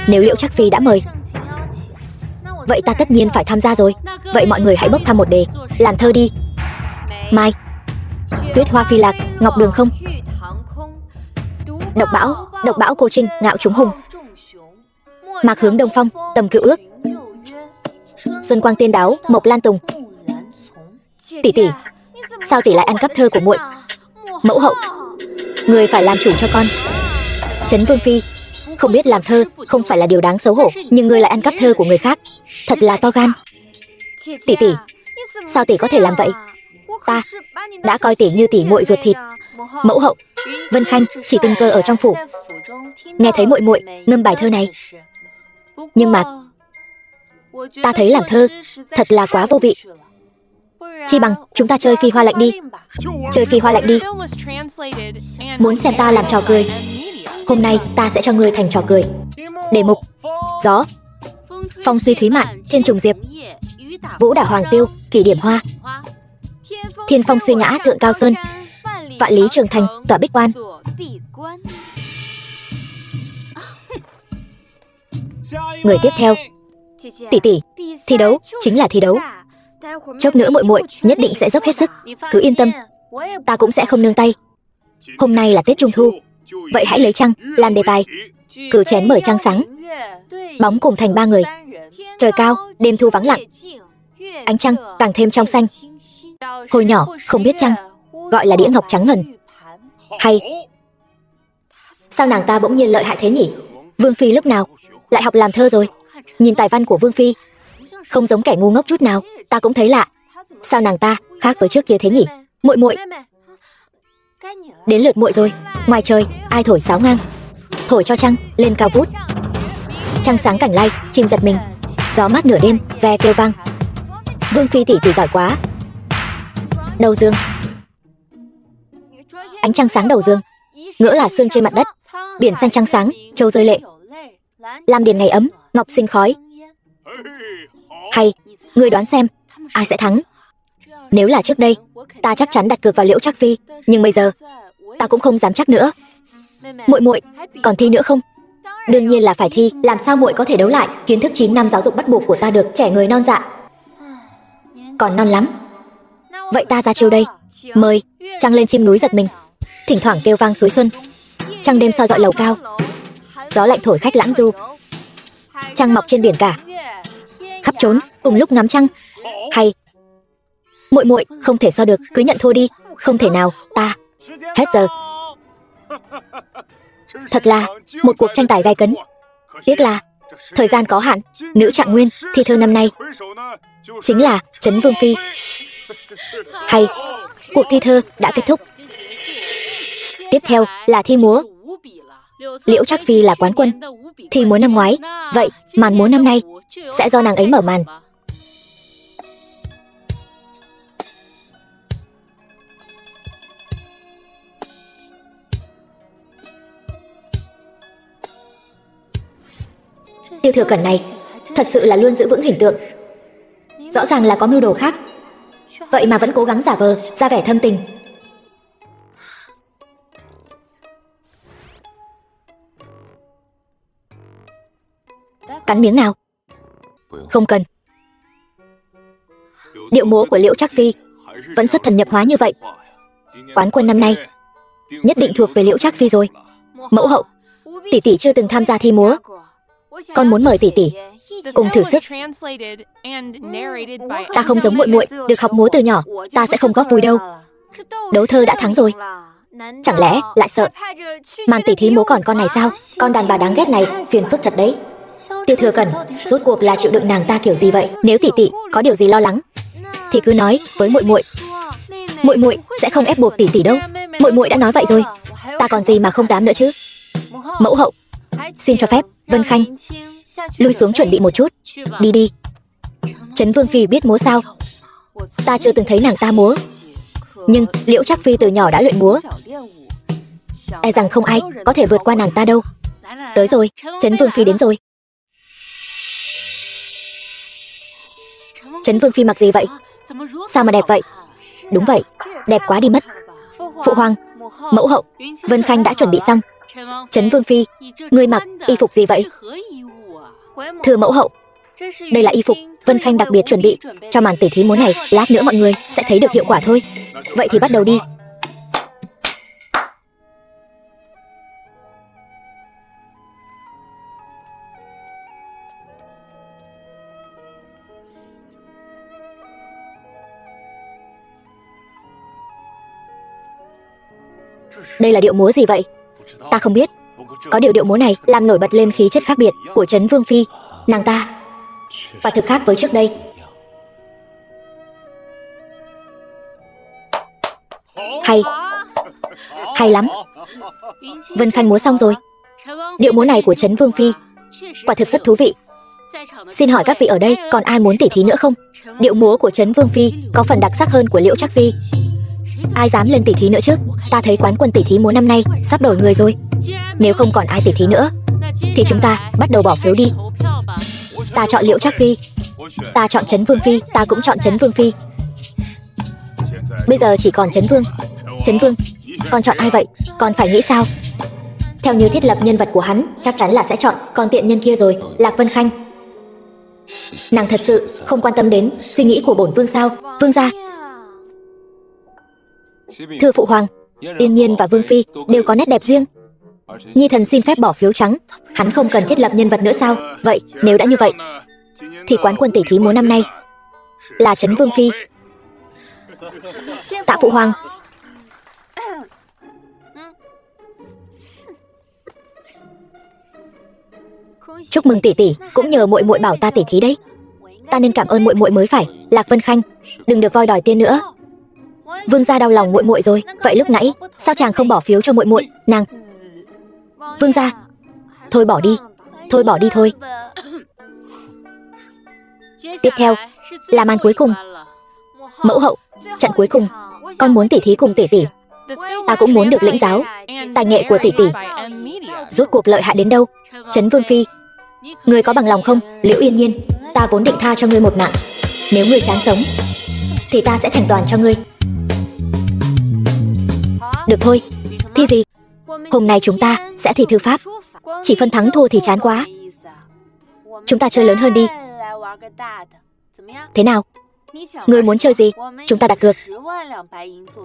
Speaker 1: Nếu Liễu Trác Phi đã mời, vậy ta tất nhiên phải tham gia rồi. Vậy mọi người hãy bốc thăm một đề, làm thơ đi. Mai, tuyết hoa phi lạc, ngọc đường không. Độc bão cô trinh, ngạo chúng hùng. Mạc hướng đông phong, tầm cựu ước. Xuân quang tiên đáo, mộc lan tùng. Tỷ tỷ, sao tỷ lại ăn cắp thơ của muội? Mẫu hậu, người phải làm chủ cho con. Trấn Vương Phi, không biết làm thơ không phải là điều đáng xấu hổ, nhưng ngươi lại ăn cắp thơ của người khác, thật là to gan. Tỷ tỷ, sao tỷ có thể làm vậy? Ta đã coi tỷ như tỷ muội ruột thịt. Mẫu hậu, Vân Khanh chỉ tình cờ ở trong phủ nghe thấy muội muội ngâm bài thơ này, nhưng mà ta thấy làm thơ thật là quá vô vị. Chi bằng chúng ta chơi phi hoa lệnh đi. Chơi phi hoa lệnh đi. Muốn xem ta làm trò cười? Hôm nay ta sẽ cho ngươi thành trò cười. Đề mục: gió, phong suy thúy mạn, thiên trùng diệp, vũ đả hoàng tiêu, kỷ điểm hoa. Thiên phong suy ngã thượng cao sơn, vạn lý trường thành tỏa bích quan. Người tiếp theo. Tỷ tỷ, thi đấu chính là thi đấu. Chốc nữa muội muội nhất định sẽ dốc hết sức. Cứ yên tâm, ta cũng sẽ không nương tay. Hôm nay là Tết Trung Thu, vậy hãy lấy trăng làm đề tài. Cứ chén mời trăng sáng, bóng cùng thành ba người. Trời cao, đêm thu vắng lặng, ánh trăng càng thêm trong xanh. Hồi nhỏ không biết trăng gọi là đĩa ngọc trắng ngần. Hay sao nàng ta bỗng nhiên lợi hại thế nhỉ? Vương Phi lúc nào lại học làm thơ rồi? Nhìn tài văn của Vương Phi không giống kẻ ngu ngốc chút nào. Ta cũng thấy lạ, sao nàng ta khác với trước kia thế nhỉ? Muội muội, đến lượt muội rồi. Ngoài trời ai thổi sáo ngang, thổi cho trăng lên cao vút. Trăng sáng cảnh lai, chim giật mình, gió mát nửa đêm ve kêu vang. Vương Phi tỷ tỷ giỏi quá. Đầu dương, ánh trăng sáng đầu dương, ngỡ là sương trên mặt đất. Biển xanh trăng sáng, châu rơi lệ. Lam điền ngày ấm, ngọc sinh khói. Hay, ngươi đoán xem ai sẽ thắng? Nếu là trước đây, ta chắc chắn đặt cược vào Liễu Trác Phi, nhưng bây giờ ta cũng không dám chắc nữa. Muội muội, còn thi nữa không? Đương nhiên là phải thi, làm sao muội có thể đấu lại kiến thức 9 năm giáo dục bắt buộc của ta được? Trẻ người non dạ, còn non lắm. Vậy ta ra chiêu đây. Mời. Trăng lên chim núi giật mình, thỉnh thoảng kêu vang suối xuân. Trăng đêm soi dọi lầu cao, gió lạnh thổi khách lãng du. Trăng mọc trên biển cả, khắp trốn cùng lúc ngắm trăng. Hay, Muội muội, không thể so được, cứ nhận thua đi. Không thể nào, ta. Hết giờ. Thật là một cuộc tranh tài gay cấn. Tiếc là thời gian có hạn. Nữ trạng nguyên thi thơ năm nay chính là Trấn Vương Phi. Hay, cuộc thi thơ đã kết thúc. Tiếp theo là thi múa. Liễu Trác Phi là quán quân thi múa năm ngoái, vậy màn múa năm nay sẽ do nàng ấy mở màn. Tiêu Thừa Cẩn này thật sự là luôn giữ vững hình tượng. Rõ ràng là có mưu đồ khác, vậy mà vẫn cố gắng giả vờ ra vẻ thâm tình. Cắn miếng nào? Không cần. Điệu múa của Liễu Trác Phi vẫn xuất thần nhập hóa như vậy. Quán quân năm nay nhất định thuộc về Liễu Trác Phi rồi. Mẫu hậu, tỷ tỷ chưa từng tham gia thi múa, con muốn mời tỷ tỷ cùng thử sức. Ta không giống muội muội, được học múa từ nhỏ, ta sẽ không góp vui đâu. Đấu thơ đã thắng rồi, chẳng lẽ lại sợ màn tỉ thí múa còn con này sao? Con đàn bà đáng ghét này phiền phức thật đấy. Tiêu Thừa Cẩn rốt cuộc là chịu đựng nàng ta kiểu gì vậy? Nếu tỷ tỷ có điều gì lo lắng thì cứ nói với muội muội. Muội muội sẽ không ép buộc tỷ tỷ đâu. Muội muội đã nói vậy rồi, ta còn gì mà không dám nữa chứ. Mẫu hậu, xin cho phép Vân Khanh lui xuống chuẩn bị một chút. Đi đi. Trấn Vương Phi biết múa sao? Ta chưa từng thấy nàng ta múa, nhưng Liễu Trác Phi từ nhỏ đã luyện múa, e rằng không ai có thể vượt qua nàng ta đâu. Tới rồi, Trấn Vương Phi đến rồi. Trấn Vương Phi mặc gì vậy? Sao mà đẹp vậy? Đúng vậy, đẹp quá đi mất. Phụ hoàng, mẫu hậu, Vân Khanh đã chuẩn bị xong. Trấn Vương Phi, ngươi mặc y phục gì vậy? Thưa mẫu hậu, đây là y phục Vân Khanh đặc biệt chuẩn bị cho màn tỉ thí múa này. Lát nữa mọi người sẽ thấy được hiệu quả thôi. Vậy thì bắt đầu đi. Đây là điệu múa gì vậy? Ta không biết. Có điều điệu múa này làm nổi bật lên khí chất khác biệt của Trấn Vương Phi. Nàng ta và thực khác với trước đây. Hay, hay lắm. Vân Khanh múa xong rồi. Điệu múa này của Trấn Vương Phi quả thực rất thú vị. Xin hỏi các vị ở đây còn ai muốn tỉ thí nữa không? Điệu múa của Trấn Vương Phi có phần đặc sắc hơn của Liễu Trác Phi. Ai dám lên tỉ thí nữa chứ? Ta thấy quán quân tỉ thí múa năm nay sắp đổi người rồi. Nếu không còn ai tỉ thí nữa thì chúng ta bắt đầu bỏ phiếu đi. Ta chọn Liễu Trác Phi. Ta chọn Trấn Vương Phi. Ta cũng chọn Trấn Vương Phi. Bây giờ chỉ còn Trấn Vương. Trấn Vương, con chọn ai vậy? Con phải nghĩ sao? Theo như thiết lập nhân vật của hắn, chắc chắn là sẽ chọn con tiện nhân kia rồi, Lạc Vân Khanh. Nàng thật sự không quan tâm đến suy nghĩ của bổn vương sao? Vương gia. Thưa phụ hoàng, Yên Nhiên và Vương Phi đều có nét đẹp riêng. Nhi thần xin phép bỏ phiếu trắng. Hắn không cần thiết lập nhân vật nữa sao? Vậy nếu đã như vậy thì quán quân tỉ thí múa năm nay là Trấn Vương Phi. Tạ phụ hoàng. Chúc mừng tỷ tỷ, cũng nhờ muội muội bảo ta tỉ thí đấy. Ta nên cảm ơn muội muội mới phải. Lạc Vân Khanh, đừng được voi đòi tiên nữa. Vương gia đau lòng muội muội rồi. Vậy lúc nãy sao chàng không bỏ phiếu cho muội muội? Nàng. Vương gia, thôi bỏ đi. Thôi bỏ đi thôi. Tiếp theo là màn cuối cùng. Mẫu hậu, trận cuối cùng, con muốn tỉ thí cùng tỷ tỷ. Ta cũng muốn được lĩnh giáo tài nghệ của tỷ tỷ. Rốt cuộc lợi hại đến đâu? Trấn Vương Phi, ngươi có bằng lòng không? Liễu Yên Nhiên, ta vốn định tha cho ngươi một mạng. Nếu ngươi chán sống thì ta sẽ thành toàn cho ngươi. Được thôi, thi gì? Hôm nay chúng ta sẽ thi thư pháp. Chỉ phân thắng thua thì chán quá. Chúng ta chơi lớn hơn đi. Thế nào? Ngươi muốn chơi gì? Chúng ta đặt cược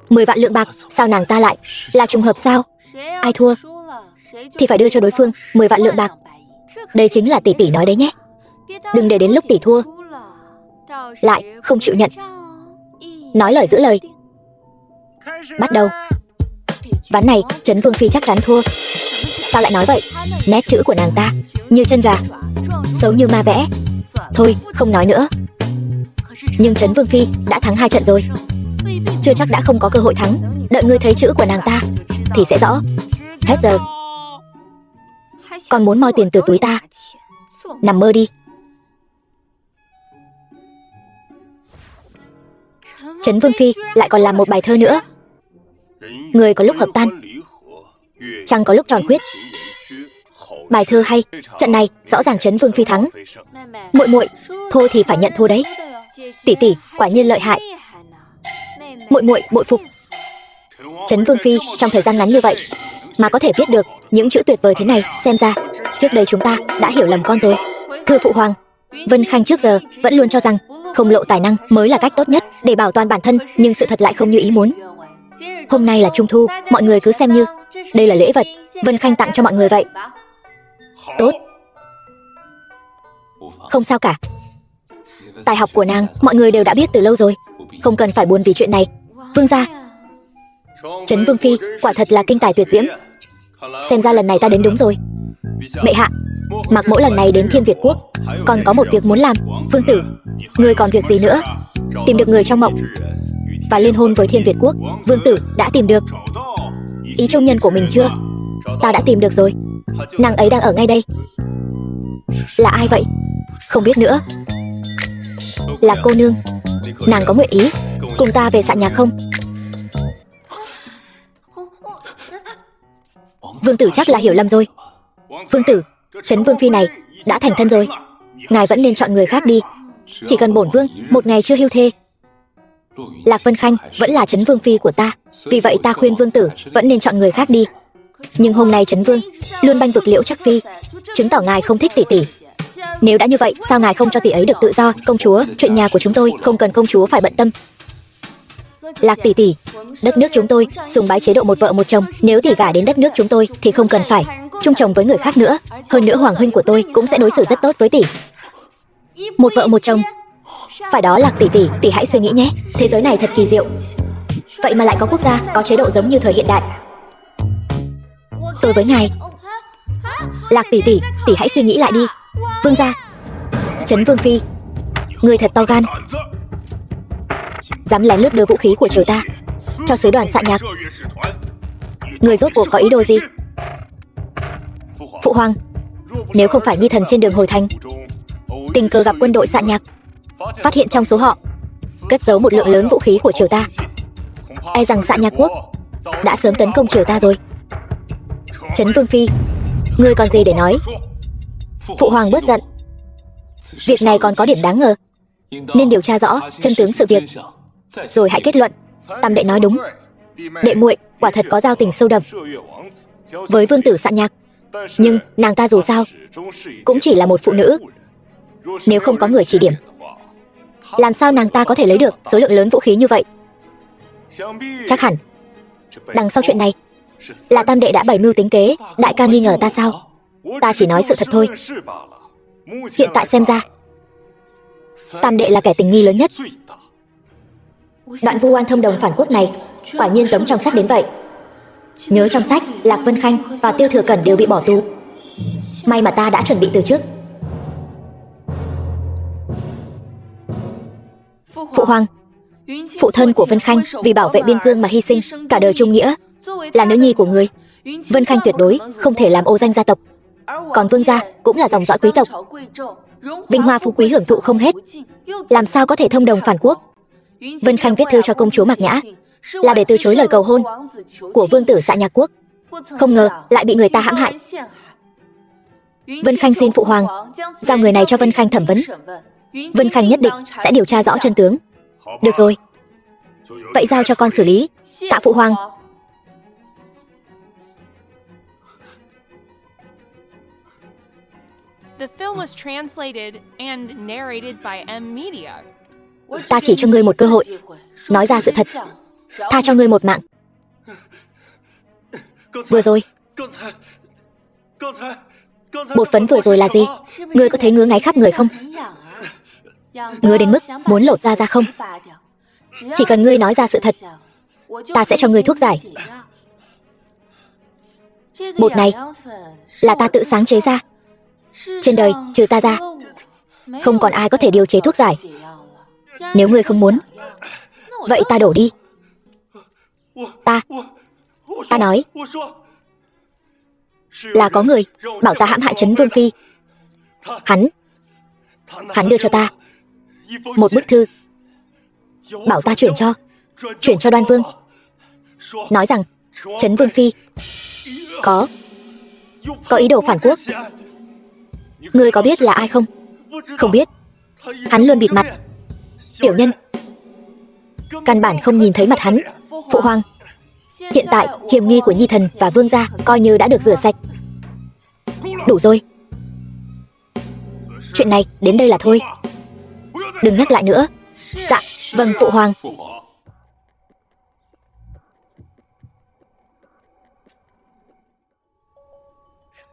Speaker 1: 10 vạn lượng bạc. Sao nàng ta lại là trùng hợp sao? Ai thua thì phải đưa cho đối phương 10 vạn lượng bạc. Đây chính là tỷ tỷ nói đấy nhé. Đừng để đến lúc tỷ thua lại không chịu nhận. nói lời giữ lời. Bắt đầu. Ván này Trấn Vương Phi chắc chắn thua. Sao lại nói vậy? Nét chữ của nàng ta như chân gà, xấu như ma vẽ. Thôi không nói nữa. Nhưng Trấn Vương Phi đã thắng 2 trận rồi, chưa chắc đã không có cơ hội thắng. Đợi ngươi thấy chữ của nàng ta thì sẽ rõ. Hết giờ. Còn muốn moi tiền từ túi ta? Nằm mơ đi. Trấn Vương Phi lại còn làm một bài thơ nữa. Người có lúc hợp tan, chẳng có lúc tròn khuyết. Bài thơ hay. Trận này rõ ràng Trấn Vương Phi thắng. Muội muội, thôi thì phải nhận thua đấy. Tỷ tỷ quả nhiên lợi hại. Muội muội bội phục. Trấn Vương Phi trong thời gian ngắn như vậy mà có thể viết được những chữ tuyệt vời thế này, xem ra trước đây chúng ta đã hiểu lầm con rồi. Thưa phụ hoàng, Vân Khanh trước giờ vẫn luôn cho rằng không lộ tài năng mới là cách tốt nhất để bảo toàn bản thân, nhưng sự thật lại không như ý muốn. Hôm nay là Trung thu, mọi người cứ xem như đây là lễ vật Vân Khanh tặng cho mọi người vậy. Tốt. Không sao cả. Tài học của nàng mọi người đều đã biết từ lâu rồi, không cần phải buồn vì chuyện này. Vương gia, Trấn Vương Phi quả thật là kinh tài tuyệt diễm. Xem ra lần này ta đến đúng rồi. Bệ hạ, Mạc Mỗ lần này đến Thiên Việt Quốc còn có một việc muốn làm. Vương tử, người còn việc gì nữa? Tìm được người trong mộng và liên hôn với Thiên Việt Quốc. Vương tử đã tìm được ý trung nhân của mình chưa? Ta đã tìm được rồi. Nàng ấy đang ở ngay đây. Là ai vậy? Không biết nữa. Là cô nương. Nàng có nguyện ý cùng ta về Xạ Nhạc không? Vương tử chắc là hiểu lầm rồi. Vương tử, Trấn Vương Phi này đã thành thân rồi, ngài vẫn nên chọn người khác đi. Chỉ cần bổn vương một ngày chưa hưu thê, Lạc Vân Khanh vẫn là Trấn Vương Phi của ta. Vì vậy ta khuyên vương tử vẫn nên chọn người khác đi. Nhưng hôm nay Trấn Vương luôn banh vực Liễu Trắc Phi, chứng tỏ ngài không thích tỷ tỷ. Nếu đã như vậy, sao ngài không cho tỷ ấy được tự do? Công chúa, chuyện nhà của chúng tôi không cần công chúa phải bận tâm. Lạc tỷ tỷ, đất nước chúng tôi sùng bái chế độ một vợ một chồng. Nếu tỷ gả đến đất nước chúng tôi thì không cần phải chung chồng với người khác nữa. Hơn nữa hoàng huynh của tôi cũng sẽ đối xử rất tốt với tỷ. Một vợ một chồng. Phải đó Lạc tỷ tỷ, tỷ hãy suy nghĩ nhé. Thế giới này thật kỳ diệu. Vậy mà lại có quốc gia có chế độ giống như thời hiện đại. Tôi với ngài. Lạc tỷ tỷ, tỷ hãy suy nghĩ lại đi. Vương gia, Trấn Vương Phi, người thật to gan, dám lén lút đưa vũ khí của triều ta cho sứ đoàn Xạ Nhạc. Người rốt cuộc có ý đồ gì? Phụ hoàng, nếu không phải nhi thần trên đường hồi thành tình cờ gặp quân đội Xạ Nhạc, phát hiện trong số họ cất giấu một lượng lớn vũ khí của triều ta, e rằng Xạ Nhạc quốc đã sớm tấn công triều ta rồi. Trấn Vương Phi, ngươi còn gì để nói? Phụ hoàng bớt giận. Việc này còn có điểm đáng ngờ, nên điều tra rõ chân tướng sự việc rồi hãy kết luận. Tam đệ nói đúng. Đệ muội quả thật có giao tình sâu đậm với vương tử Xạ Nhạc, nhưng nàng ta dù sao cũng chỉ là một phụ nữ. Nếu không có người chỉ điểm, làm sao nàng ta có thể lấy được số lượng lớn vũ khí như vậy? Chắc hẳn đằng sau chuyện này là tam đệ đã bày mưu tính kế. Đại ca nghi ngờ ta sao? Ta chỉ nói sự thật thôi. Hiện tại xem ra tam đệ là kẻ tình nghi lớn nhất. Đoạn vu oan thông đồng phản quốc này quả nhiên giống trong sách đến vậy. Nhớ trong sách Lạc Vân Khanh và Tiêu Thừa Cẩn đều bị bỏ tù. May mà ta đã chuẩn bị từ trước. Phụ hoàng, phụ thân của Vân Khanh vì bảo vệ biên cương mà hy sinh cả đời trung nghĩa. Là nữ nhi của người, Vân Khanh tuyệt đối không thể làm ô danh gia tộc. Còn vương gia cũng là dòng dõi quý tộc, vinh hoa phú quý hưởng thụ không hết, làm sao có thể thông đồng phản quốc? Vân Khanh viết thư cho công chúa Mạc Nhã là để từ chối lời cầu hôn của vương tử Xạ Nhạc quốc, không ngờ lại bị người ta hãm hại. Vân Khanh xin phụ hoàng giao người này cho Vân Khanh thẩm vấn. Vân Khanh nhất định sẽ điều tra rõ chân tướng. Được rồi, vậy giao cho con xử lý. Tạ phụ hoàng.
Speaker 2: The film was translated and narrated by M Media.
Speaker 1: Ta chỉ cho ngươi một cơ hội nói ra sự thật, tha cho ngươi một mạng. Vừa rồi, bột phấn vừa rồi là gì? Ngươi có thấy ngứa ngáy khắp người không? Ngứa đến mức muốn lột da ra không? Chỉ cần ngươi nói ra sự thật, ta sẽ cho ngươi thuốc giải. Bột này là ta tự sáng chế ra. Trên đời trừ ta ra, không còn ai có thể điều chế thuốc giải. Nếu ngươi không muốn, vậy ta đổ đi. Ta nói là có người bảo ta hãm hại Trấn Vương Phi. Hắn đưa cho ta một bức thư, bảo ta chuyển cho Đoan Vương, nói rằng Trấn Vương Phi có ý đồ phản quốc. Ngươi có biết là ai không? Không biết. Hắn luôn bịt mặt. Tiểu nhân căn bản không nhìn thấy mặt hắn. Phụ hoàng, hiện tại hiểm nghi của Nhi thần và Vương gia coi như đã được rửa sạch. Đủ rồi. Chuyện này đến đây là thôi. Đừng nhắc lại nữa. Dạ, vâng phụ hoàng.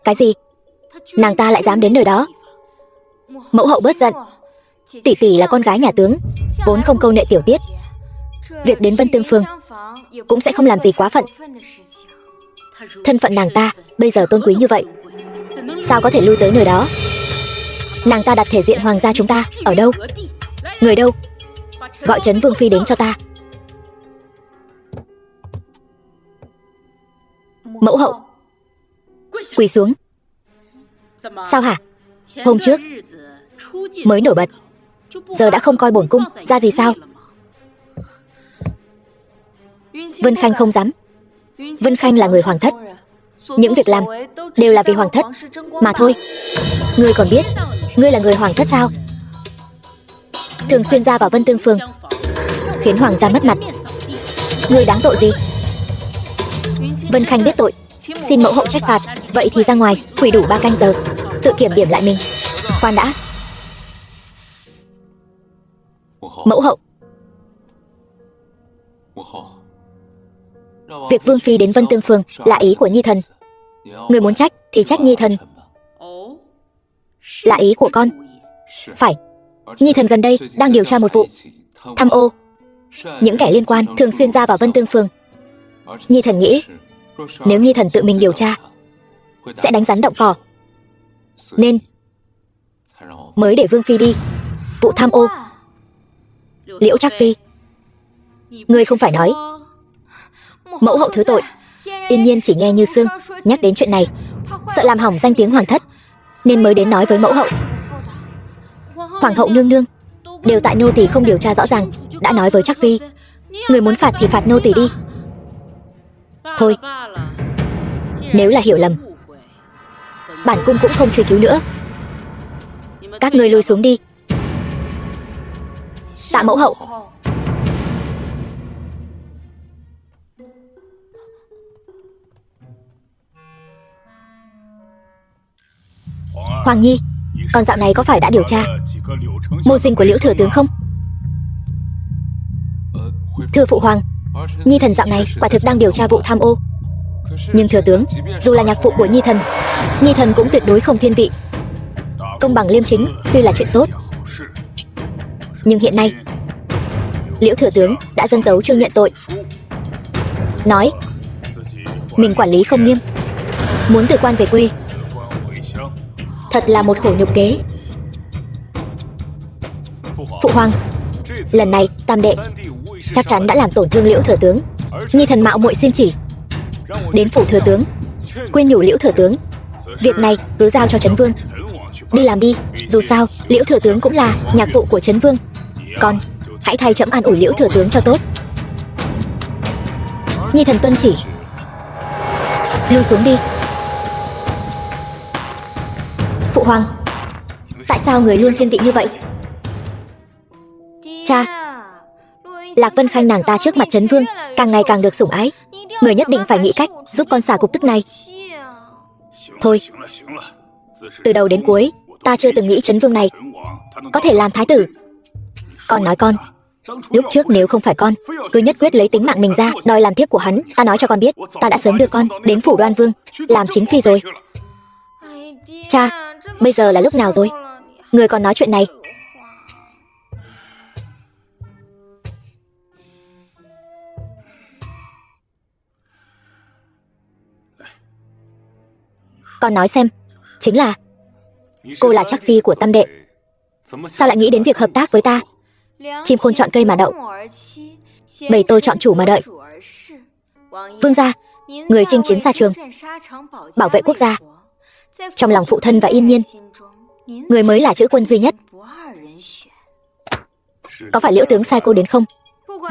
Speaker 1: Cái gì? Nàng ta lại dám đến nơi đó? Mẫu hậu bớt giận. Tỷ tỷ là con gái nhà tướng, vốn không câu nệ tiểu tiết. Việc đến Vân Tương Phương cũng sẽ không làm gì quá phận. Thân phận nàng ta bây giờ tôn quý như vậy, sao có thể lui tới nơi đó? Nàng ta đặt thể diện hoàng gia chúng ta ở đâu? Người đâu? Gọi Trấn Vương Phi đến cho ta. Mẫu hậu quỳ xuống. Sao hả? Hôm trước mới nổi bật, giờ đã không coi bổn cung ra gì sao? Vân Khanh không dám. Vân Khanh là người hoàng thất, những việc làm đều là vì hoàng thất mà thôi. Ngươi còn biết ngươi là người hoàng thất sao? Thường xuyên ra vào Vân Tương Phường, khiến hoàng gia mất mặt. Ngươi đáng tội gì? Vân Khanh biết tội, xin mẫu hậu trách phạt. Vậy thì ra ngoài quỳ đủ 3 canh giờ, tự kiểm điểm lại mình. Khoan đã. Mẫu hậu, việc Vương Phi đến Vân Tương Phường là ý của Nhi thần. Người muốn trách thì trách Nhi thần. Là ý của con. Phải. Nhi thần gần đây đang điều tra một vụ tham ô. Những kẻ liên quan thường xuyên ra vào Vân Tương Phường. Nhi thần nghĩ nếu Nhi thần tự mình điều tra sẽ đánh rắn động cỏ, nên mới để Vương Phi đi. Vụ tham ô, Liễu Trác Phi, ngươi không phải nói. Mẫu hậu thứ tội. Yên Nhiên chỉ nghe như sương nhắc đến chuyện này, sợ làm hỏng danh tiếng hoàng thất, nên mới đến nói với mẫu hậu. Hoàng hậu nương nương, đều tại nô tỳ không điều tra rõ ràng, đã nói với Trác Phi. Người muốn phạt thì phạt nô tỳ đi. Thôi, nếu là hiểu lầm, bản cung cũng không truy cứu nữa. Các ngươi lui xuống đi. Tạ mẫu hậu. Hoàng Nhi, con dạo này có phải đã điều tra mưu sinh của Liễu thừa tướng không? Thưa phụ hoàng, Nhi thần dạo này quả thực đang điều tra vụ tham ô. Nhưng thừa tướng, dù là nhạc phụ của Nhi thần cũng tuyệt đối không thiên vị. Công bằng liêm chính tuy là chuyện tốt, nhưng hiện nay Liễu thừa tướng đã dâng tấu chương nhận tội, nói mình quản lý không nghiêm, muốn từ quan về quê. Thật là một khổ nhục kế. Phụ hoàng, lần này tam đệ chắc chắn đã làm tổn thương Liễu thừa tướng. Nhi thần mạo muội xin chỉ đến phủ thừa tướng khuyên nhủ Liễu thừa tướng, việc này cứ giao cho Trấn Vương đi làm đi. Dù sao Liễu thừa tướng cũng là nhạc vụ của Trấn Vương. Con hãy thay trẫm an ủi Liễu thừa tướng cho tốt. Nhi thần tuân chỉ. Lui xuống đi. Phụ hoàng, tại sao người luôn thiên vị như vậy? Cha, Lạc Vân Khanh nàng ta trước mặt Trấn Vương càng ngày càng được sủng ái. Người nhất định phải nghĩ cách giúp con xả cục tức này. Thôi, từ đầu đến cuối ta chưa từng nghĩ Trấn Vương này có thể làm thái tử. Con nói con, lúc trước nếu không phải con cứ nhất quyết lấy tính mạng mình ra đòi làm thiếp của hắn, ta nói cho con biết, ta đã sớm đưa con đến phủ Đoan Vương làm chính phi rồi. Cha, bây giờ là lúc nào rồi? Người còn nói chuyện này? Con nói xem, chính là cô là trắc phi của Tam đệ, sao lại nghĩ đến việc hợp tác với ta? Chim khôn chọn cây mà đậu, bầy tôi chọn chủ mà đợi. Vương gia, người chinh chiến xa trường, bảo vệ quốc gia, trong lòng phụ thân và Yên Nhiên, người mới là chữ quân duy nhất. Có phải Liễu tướng sai cô đến không?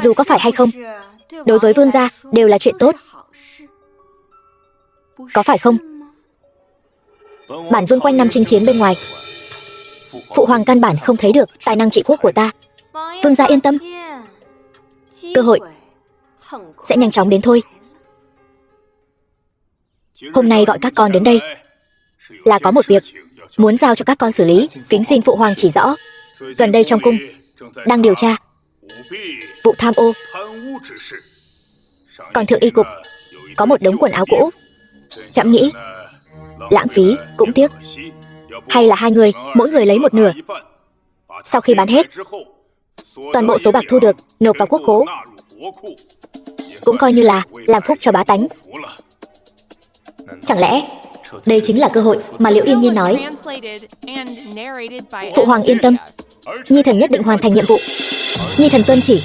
Speaker 1: Dù có phải hay không, đối với vương gia đều là chuyện tốt, có phải không? Bản vương quanh năm chinh chiến bên ngoài, phụ hoàng căn bản không thấy được tài năng trị quốc của ta. Vương gia yên tâm, cơ hội sẽ nhanh chóng đến thôi. Hôm nay gọi các con đến đây là có một việc muốn giao cho các con xử lý, kính xin phụ hoàng chỉ rõ. Gần đây trong cung đang điều tra vụ tham ô, còn thượng y cục có một đống quần áo cũ, chậm nghĩ lãng phí cũng tiếc, hay là hai người mỗi người lấy một nửa, sau khi bán hết toàn bộ số bạc thu được nộp vào quốc khố, cũng coi như là làm phúc cho bá tánh. Chẳng lẽ đây chính là cơ hội mà Liễu Yên Nhiên nói? Phụ hoàng yên tâm, nhi thần nhất định hoàn thành nhiệm vụ. Nhi thần tuân chỉ.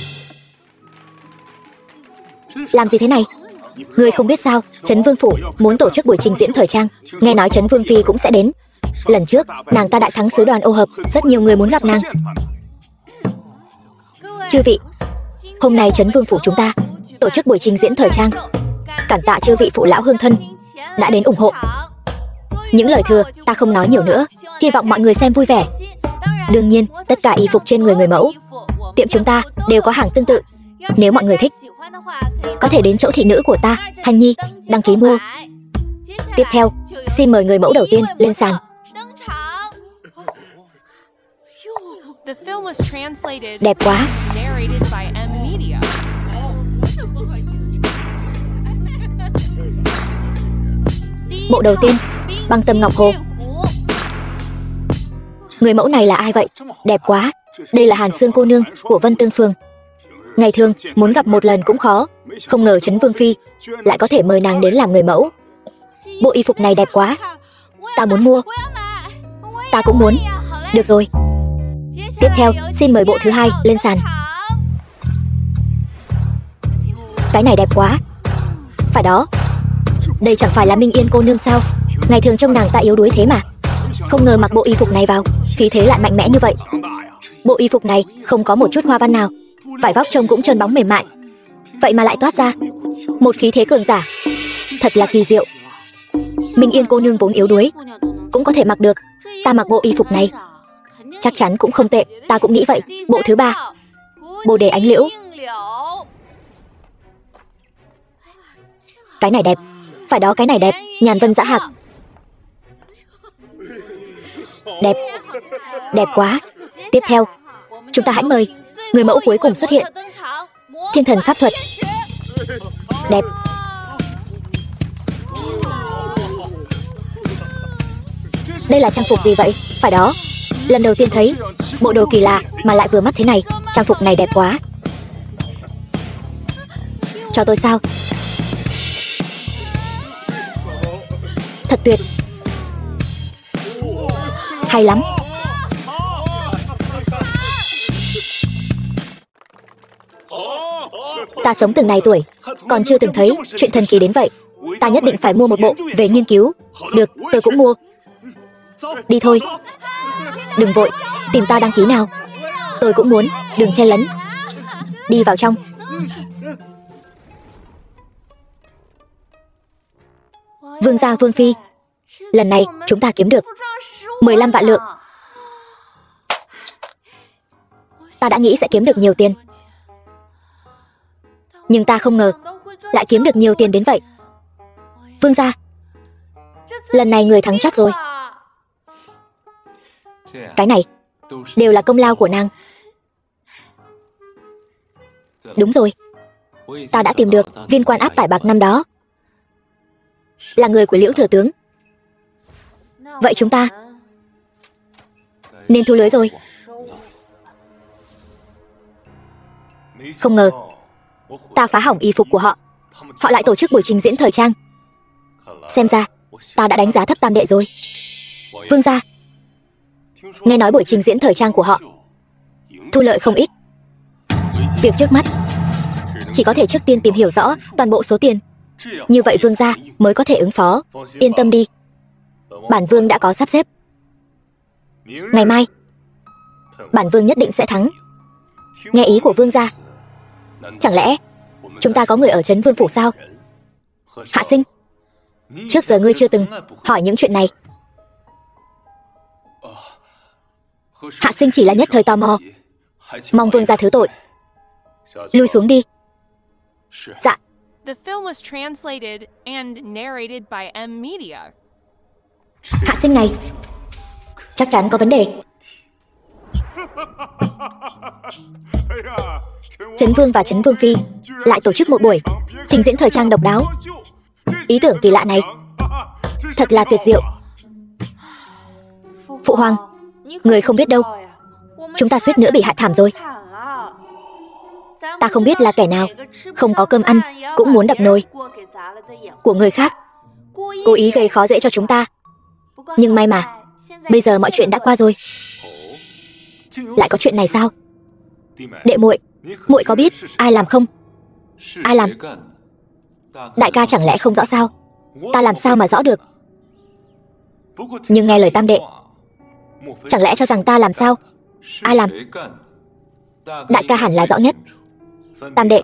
Speaker 1: Làm gì thế này? Ngươi không biết sao, Trấn Vương phủ muốn tổ chức buổi trình diễn thời trang, nghe nói Trấn Vương phi cũng sẽ đến. Lần trước nàng ta đại thắng sứ đoàn ô hợp, rất nhiều người muốn gặp nàng. Chư vị, hôm nay Trấn Vương phủ chúng ta tổ chức buổi trình diễn thời trang, cảm tạ chư vị phụ lão hương thân đã đến ủng hộ. Những lời thừa ta không nói nhiều nữa, hy vọng mọi người xem vui vẻ. Đương nhiên, tất cả y phục trên người mẫu tiệm chúng ta đều có hàng tương tự. Nếu mọi người thích, có thể đến chỗ thị nữ của ta, Thanh Nhi, đăng ký mua. Tiếp theo, xin mời người mẫu đầu tiên lên sàn. Đẹp quá. Bộ đầu tiên, Băng Tâm Ngọc Hồ. Người mẫu này là ai vậy? Đẹp quá. Đây là Hàn Sương cô nương của Vân Tương Phường. Ngày thường muốn gặp một lần cũng khó, không ngờ Trấn Vương phi lại có thể mời nàng đến làm người mẫu. Bộ y phục này đẹp quá, ta muốn mua. Ta cũng muốn. Được rồi. Tiếp theo, xin mời bộ thứ hai lên sàn. Cái này đẹp quá. Phải đó, đây chẳng phải là Minh Yên cô nương sao? Ngày thường trông nàng ta yếu đuối thế mà, không ngờ mặc bộ y phục này vào, khí thế lại mạnh mẽ như vậy. Bộ y phục này không có một chút hoa văn nào, vải vóc trông cũng trơn bóng mềm mại, vậy mà lại toát ra một khí thế cường giả, thật là kỳ diệu. Minh Yên cô nương vốn yếu đuối cũng có thể mặc được, ta mặc bộ y phục này chắc chắn cũng không tệ, ta cũng nghĩ vậy. Bộ thứ ba, Bồ đề ánh liễu. Cái này đẹp. Phải đó, cái này đẹp. Nhàn vân dã hạc. Đẹp. Đẹp quá. Tiếp theo, chúng ta hãy mời người mẫu cuối cùng xuất hiện. Thiên thần pháp thuật. Đẹp. Đây là trang phục gì vậy? Phải đó, lần đầu tiên thấy bộ đồ kỳ lạ mà lại vừa mắt thế này. Trang phục này đẹp quá. Cho tôi sao? Thật tuyệt. Hay lắm. Ta sống từng này tuổi, còn chưa từng thấy chuyện thần kỳ đến vậy. Ta nhất định phải mua một bộ về nghiên cứu. Được, tôi cũng mua. Đi thôi. Đừng vội, tìm ta đăng ký nào. Tôi cũng muốn, đừng chen lấn. Đi vào trong. Vương gia, Vương phi, lần này chúng ta kiếm được 15 vạn lượng. Ta đã nghĩ sẽ kiếm được nhiều tiền, nhưng ta không ngờ lại kiếm được nhiều tiền đến vậy. Vương gia, lần này người thắng chắc rồi. Cái này đều là công lao của nàng. Đúng rồi, ta đã tìm được viên quan áp tải bạc năm đó, là người của Liễu thừa tướng. Vậy chúng ta nên thu lưới rồi. Không ngờ ta phá hỏng y phục của họ, họ lại tổ chức buổi trình diễn thời trang. Xem ra Ta đã đánh giá thấp Tam đệ rồi. Vương gia, nghe nói buổi trình diễn thời trang của họ thu lợi không ít. Việc trước mắt chỉ có thể trước tiên tìm hiểu rõ toàn bộ số tiền. Như vậy vương gia mới có thể ứng phó. Yên tâm đi, bản vương đã có sắp xếp. Ngày mai bản vương nhất định sẽ thắng. Nghe ý của vương gia. Chẳng lẽ chúng ta có người ở Trấn Vương phủ sao? Hạ Sinh, trước giờ ngươi chưa từng hỏi những chuyện này. Hạ Sinh chỉ là nhất thời tò mò, mong vương gia thứ tội. Lui xuống đi. Dạ.
Speaker 2: The film was translated and narrated by M Media.
Speaker 1: Hạ Sinh này chắc chắn có vấn đề. Trấn Vương và Trấn Vương Phi lại tổ chức một buổi trình diễn thời trang độc đáo. Ý tưởng kỳ lạ này thật là tuyệt diệu. Phụ hoàng, người không biết đâu, chúng ta suýt nữa bị hại thảm rồi. Ta không biết là kẻ nào không có cơm ăn cũng muốn đập nồi của người khác, cố ý gây khó dễ cho chúng ta. Nhưng may mà bây giờ mọi chuyện đã qua rồi. Lại có chuyện này sao? Đệ muội, muội có biết ai làm không? Ai làm? Đại ca chẳng lẽ không rõ sao? Ta làm sao mà rõ được? Nhưng nghe lời Tam đệ, chẳng lẽ cho rằng ta làm sao? Ai làm? Đại ca hẳn là rõ nhất. Tam đệ,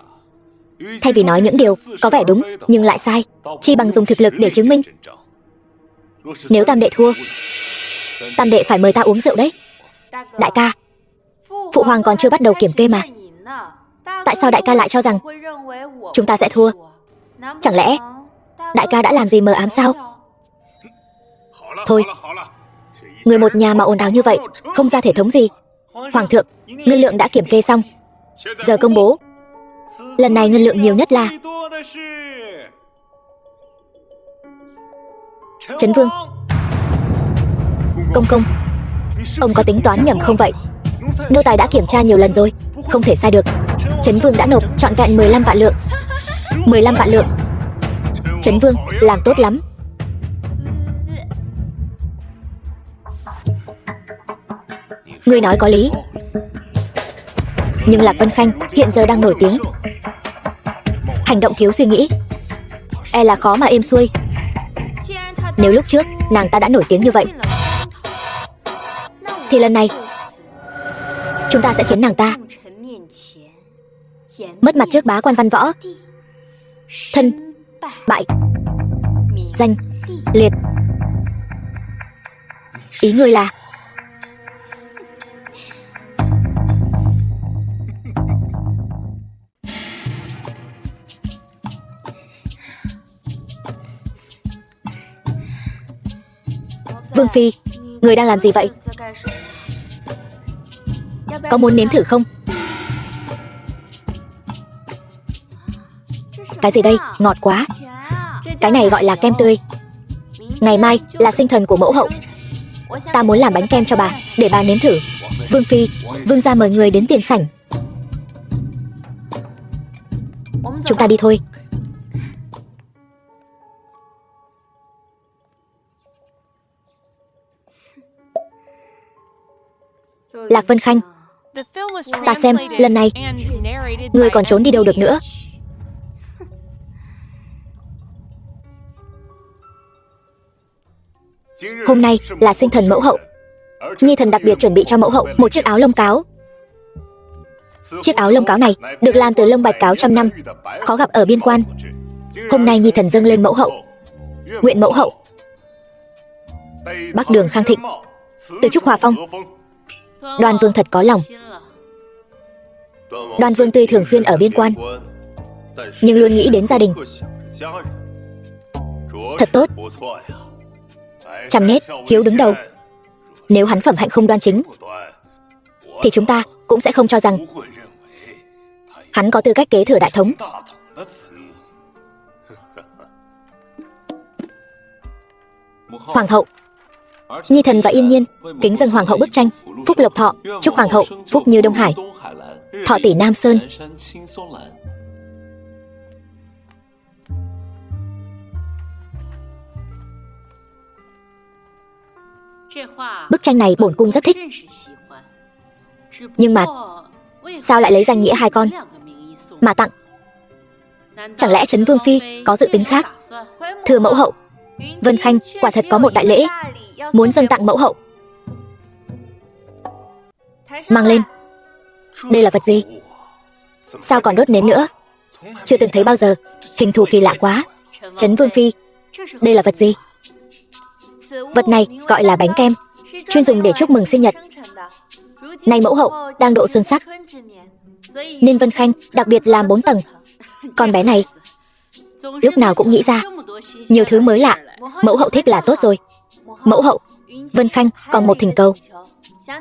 Speaker 1: thay vì nói những điều có vẻ đúng nhưng lại sai, chi bằng dùng thực lực để chứng minh. Nếu Tam đệ thua, Tam đệ phải mời ta uống rượu đấy. Đại ca, phụ hoàng còn chưa bắt đầu kiểm kê mà. Tại sao đại ca lại cho rằng chúng ta sẽ thua? Chẳng lẽ đại ca đã làm gì mờ ám sao? Thôi, người một nhà mà ồn ào như vậy, không ra thể thống gì. Hoàng thượng, ngân lượng đã kiểm kê xong, giờ công bố. Lần này ngân lượng nhiều nhất là Trấn Vương. Công công, ông có tính toán nhầm không vậy? Nô tài đã kiểm tra nhiều lần rồi, không thể sai được. Trấn Vương đã nộp trọn vẹn 15 vạn lượng. 15 vạn lượng. Trấn Vương làm tốt lắm. Ngươi nói có lý. Nhưng Lạc Vân Khanh hiện giờ đang nổi tiếng, hành động thiếu suy nghĩ, e là khó mà êm xuôi. Nếu lúc trước nàng ta đã nổi tiếng như vậy, thì lần này chúng ta sẽ khiến nàng ta mất mặt trước bá quan văn võ, thân bại danh liệt. Ý ngươi là Vương Phi, người đang làm gì vậy? Có muốn nếm thử không? Cái gì đây? Ngọt quá. Cái này gọi là kem tươi. Ngày mai là sinh thần của mẫu hậu. Ta muốn làm bánh kem cho bà, để bà nếm thử. Vương Phi, vương gia mời người đến tiền sảnh. Chúng ta đi thôi. Lạc Vân Khanh, ta xem lần này ngươi còn trốn đi đâu được nữa. Hôm nay là sinh thần mẫu hậu, nhi thần đặc biệt chuẩn bị cho mẫu hậu một chiếc áo lông cáo. Chiếc áo lông cáo này được làm từ lông bạch cáo trăm năm, khó gặp ở biên quan. Hôm nay nhi thần dâng lên mẫu hậu, nguyện mẫu hậu Bắc Đường khang thịnh, từ Trúc Hòa Phong. Đoan Vương thật có lòng. Đoan Vương tuy thường xuyên ở biên quan, nhưng luôn nghĩ đến gia đình. Thật tốt. Trăm nét, hiếu đứng đầu. Nếu hắn phẩm hạnh không đoan chính, thì chúng ta cũng sẽ không cho rằng hắn có tư cách kế thừa đại thống. Hoàng hậu, nhi thần và Yên Nhiên kính dâng hoàng hậu bức tranh Phúc Lộc Thọ, chúc hoàng hậu phúc như Đông Hải, thọ tỷ Nam Sơn. Bức tranh này bổn cung rất thích. Nhưng mà sao lại lấy danh nghĩa hai con mà tặng? Chẳng lẽ Trấn Vương Phi có dự tính khác? Thưa mẫu hậu, Vân Khanh quả thật có một đại lễ muốn dâng tặng mẫu hậu. Mang lên. Đây là vật gì? Sao còn đốt nến nữa? Chưa từng thấy bao giờ. Hình thù kỳ lạ quá. Trấn Vương Phi, đây là vật gì? Vật này gọi là bánh kem, chuyên dùng để chúc mừng sinh nhật. Nay mẫu hậu đang độ xuân sắc, nên Vân Khanh đặc biệt làm 4 tầng. Con bé này lúc nào cũng nghĩ ra nhiều thứ mới lạ. Mẫu hậu thích là tốt rồi. Mẫu hậu, Vân Khanh còn một thỉnh cầu,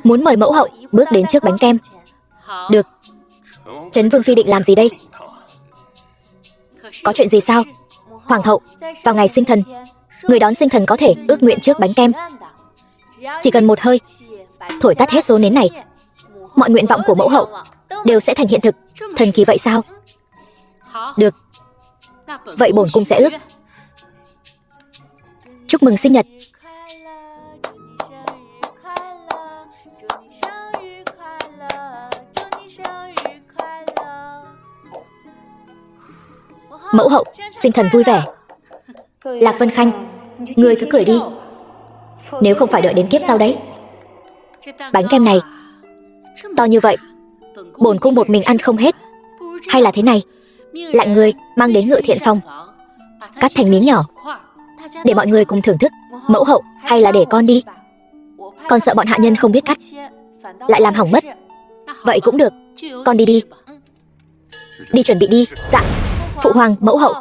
Speaker 1: muốn mời mẫu hậu bước đến trước bánh kem. Được. Trấn Vương Phi định làm gì đây? Có chuyện gì sao? Hoàng hậu, vào ngày sinh thần, người đón sinh thần có thể ước nguyện trước bánh kem. Chỉ cần một hơi thổi tắt hết số nến này, mọi nguyện vọng của mẫu hậu đều sẽ thành hiện thực. Thần kỳ vậy sao? Được. Vậy bổn cung sẽ ước. Chúc mừng sinh nhật. Mẫu hậu, sinh thần vui vẻ. Lạc Vân Khanh, ngươi cứ cười đi, nếu không phải đợi đến kiếp sau đấy. Bánh kem này to như vậy, bổn cung một mình ăn không hết. Hay là thế này, lạnh người mang đến Ngự Thiện phòng, cắt thành miếng nhỏ để mọi người cùng thưởng thức. Mẫu hậu, hay là để con đi, con sợ bọn hạ nhân không biết cắt lại làm hỏng mất. Vậy cũng được, con đi đi. Đi chuẩn bị đi. Dạ. Phụ hoàng, mẫu hậu,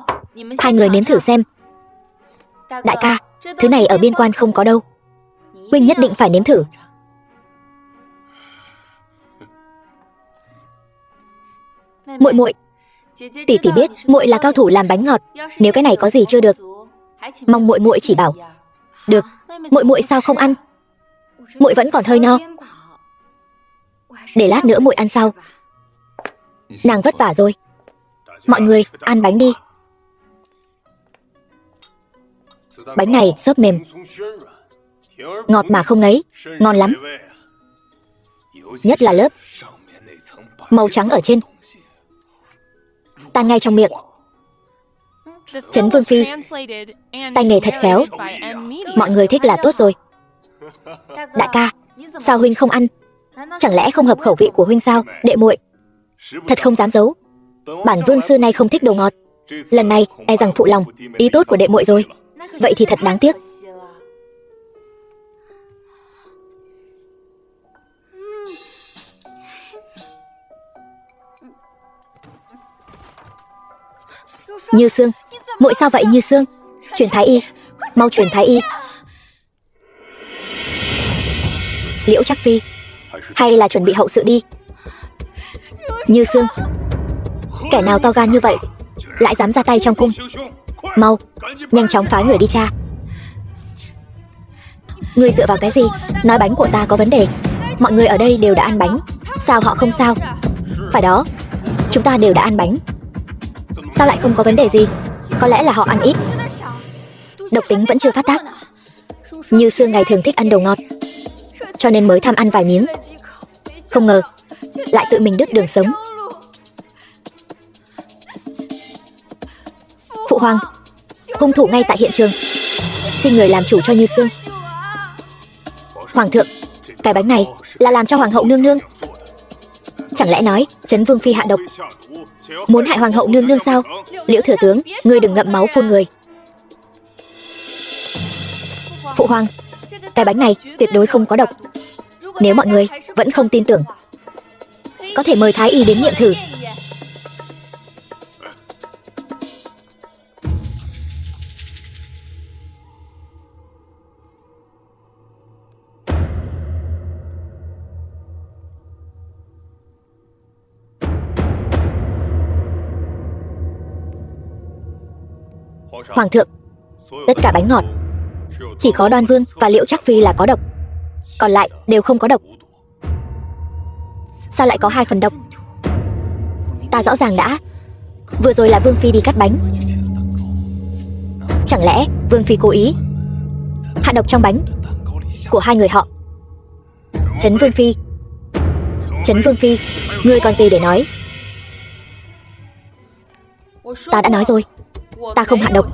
Speaker 1: hai người nếm thử xem. Đại ca, thứ này ở biên quan không có đâu, huynh nhất định phải nếm thử. Muội muội, tỷ tỷ biết muội là cao thủ làm bánh ngọt, nếu cái này có gì chưa được, mong muội muội chỉ bảo. Được. Muội muội sao không ăn? Muội vẫn còn hơi no, để lát nữa muội ăn sau. Nàng vất vả rồi. Mọi người ăn bánh đi. Bánh này xốp mềm, ngọt mà không ngấy, ngon lắm. Nhất là lớp màu trắng ở trên, tan ngay trong miệng. Trấn Vương Phi, tay nghề thật khéo. Mọi người thích là tốt rồi. Đại ca, sao huynh không ăn? Chẳng lẽ không hợp khẩu vị của huynh sao? Đệ muội thật không dám giấu, bản vương xưa nay không thích đồ ngọt. Lần này e rằng phụ lòng ý tốt của đệ muội rồi. Vậy thì thật đáng tiếc. Như Sương, muội sao vậy Như Sương? Truyền thái y, mau truyền thái y. Liễu Trác Phi, hay là chuẩn bị hậu sự đi. Như Sương, kẻ nào to gan như vậy lại dám ra tay trong cung? Mau, nhanh chóng phái người đi tra. Ngươi dựa vào cái gì nói bánh của ta có vấn đề? Mọi người ở đây đều đã ăn bánh, sao họ không sao? Phải đó, chúng ta đều đã ăn bánh, sao lại không có vấn đề gì? Có lẽ là họ ăn ít, độc tính vẫn chưa phát tác. Như Sương ngày thường thích ăn đồ ngọt, cho nên mới tham ăn vài miếng, không ngờ lại tự mình đứt đường sống. Phụ hoàng, hung thủ ngay tại hiện trường, xin người làm chủ cho Như Sương. Hoàng thượng, cái bánh này là làm cho hoàng hậu nương nương. Chẳng lẽ nói Trấn Vương Phi hạ độc muốn hại hoàng hậu nương nương sao? Liễu thừa tướng, ngươi đừng ngậm máu phun người. Phụ hoàng, cái bánh này tuyệt đối không có độc. Nếu mọi người vẫn không tin tưởng, có thể mời thái y đến nghiệm thử. Hoàng thượng, tất cả bánh ngọt chỉ có Đoan Vương và Liễu Trác Phi là có độc, còn lại đều không có độc. Sao lại có 2 phần độc? Ta rõ ràng đã. Vừa rồi là Vương Phi đi cắt bánh, chẳng lẽ Vương Phi cố ý hạ độc trong bánh? của hai người họ. Trấn Vương Phi, Trấn Vương Phi, ngươi còn gì để nói? Ta đã nói rồi, ta không hạ độc.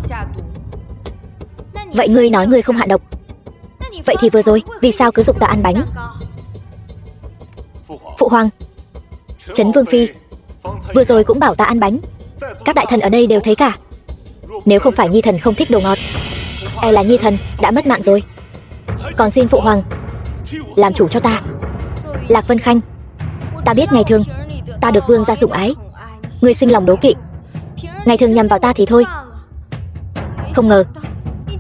Speaker 1: Vậy ngươi nói ngươi không hạ độc, vậy thì vừa rồi vì sao cứ giục ta ăn bánh? Phụ hoàng, Trấn Vương Phi vừa rồi cũng bảo ta ăn bánh. Các đại thần ở đây đều thấy cả. Nếu không phải Nhi thần không thích đồ ngọt, e là Nhi thần đã mất mạng rồi. Còn xin phụ hoàng làm chủ cho ta. Lạc Vân Khanh, ta biết ngày thường ta được vương gia sủng ái, ngươi sinh lòng đố kỵ, ngày thường nhằm vào ta thì thôi, không ngờ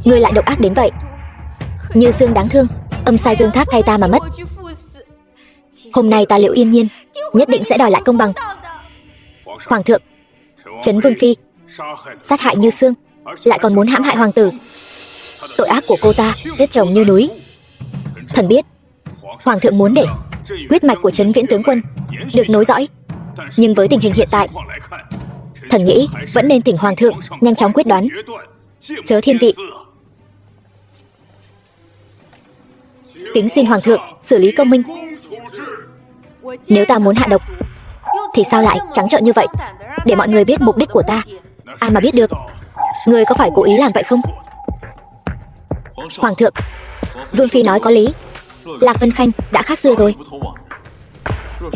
Speaker 1: ngươi lại độc ác đến vậy. Như Sương đáng thương, âm sai Dương Thác thay ta mà mất. Hôm nay ta Liễu Yên Nhiên nhất định sẽ đòi lại công bằng. Hoàng thượng, Trấn Vương Phi sát hại Như Sương, lại còn muốn hãm hại hoàng tử. Tội ác của cô ta giết chồng như núi. Thần biết hoàng thượng muốn để huyết mạch của Trấn Viễn tướng quân được nối dõi, nhưng với tình hình hiện tại, thần nghĩ vẫn nên thỉnh hoàng thượng nhanh chóng quyết đoán, chớ thiên vị. Kính xin hoàng thượng xử lý công minh. Nếu ta muốn hạ độc thì sao lại trắng trợn như vậy, để mọi người biết mục đích của ta? Ai mà biết được, ngươi có phải cố ý làm vậy không? Hoàng thượng, Vương Phi nói có lý. Lạc Vân Khanh đã khác xưa rồi.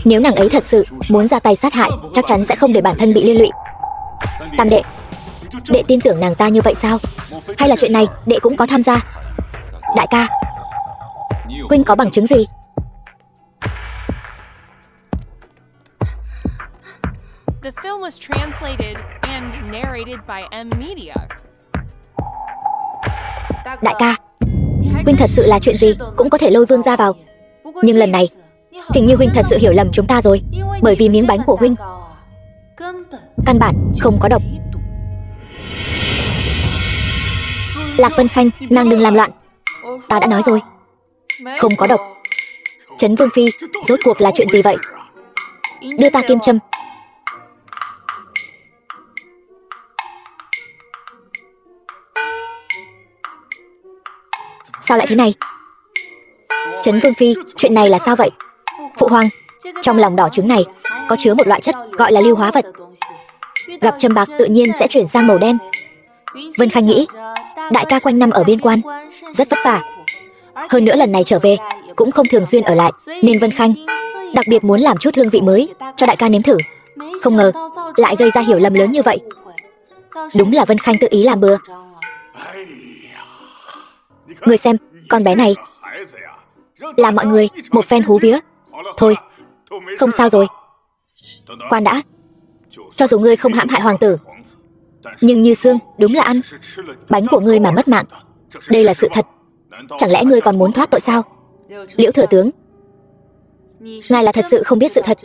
Speaker 1: Nếu nàng ấy thật sự muốn ra tay sát hại, chắc chắn sẽ không để bản thân bị liên lụy. Tam đệ, đệ tin tưởng nàng ta như vậy sao? Hay là chuyện này đệ cũng có tham gia? Đại ca, huynh có bằng chứng gì?
Speaker 2: The film was translated and narrated by M Media.
Speaker 1: Đại ca, huynh thật sự là chuyện gì cũng có thể lôi vương ra vào. Nhưng lần này hình như huynh thật sự hiểu lầm chúng ta rồi, bởi vì miếng bánh của huynh căn bản không có độc. Lạc Vân Khanh, nàng đừng làm loạn. Ta đã nói rồi, không có độc. Trấn Vương Phi, rốt cuộc là chuyện gì vậy? Đưa ta kim châm. Sao lại thế này? Trấn Vương Phi, chuyện này là sao vậy? Phụ hoàng, trong lòng đỏ trứng này có chứa một loại chất gọi là lưu hóa vật. Gặp châm bạc tự nhiên sẽ chuyển sang màu đen. Vân Khanh nghĩ đại ca quanh năm ở biên quan rất vất vả, hơn nữa lần này trở về cũng không thường xuyên ở lại, nên Vân Khanh đặc biệt muốn làm chút hương vị mới cho đại ca nếm thử. Không ngờ lại gây ra hiểu lầm lớn như vậy. Đúng là Vân Khanh tự ý làm bừa. Người xem, con bé này làm mọi người một phen hú vía. Thôi, không sao rồi. Khoan đã, cho dù ngươi không hãm hại hoàng tử, nhưng Như Sương đúng là ăn bánh của ngươi mà mất mạng. Đây là sự thật. Chẳng lẽ ngươi còn muốn thoát tội sao? Liễu thừa tướng, ngài là thật sự không biết sự thật,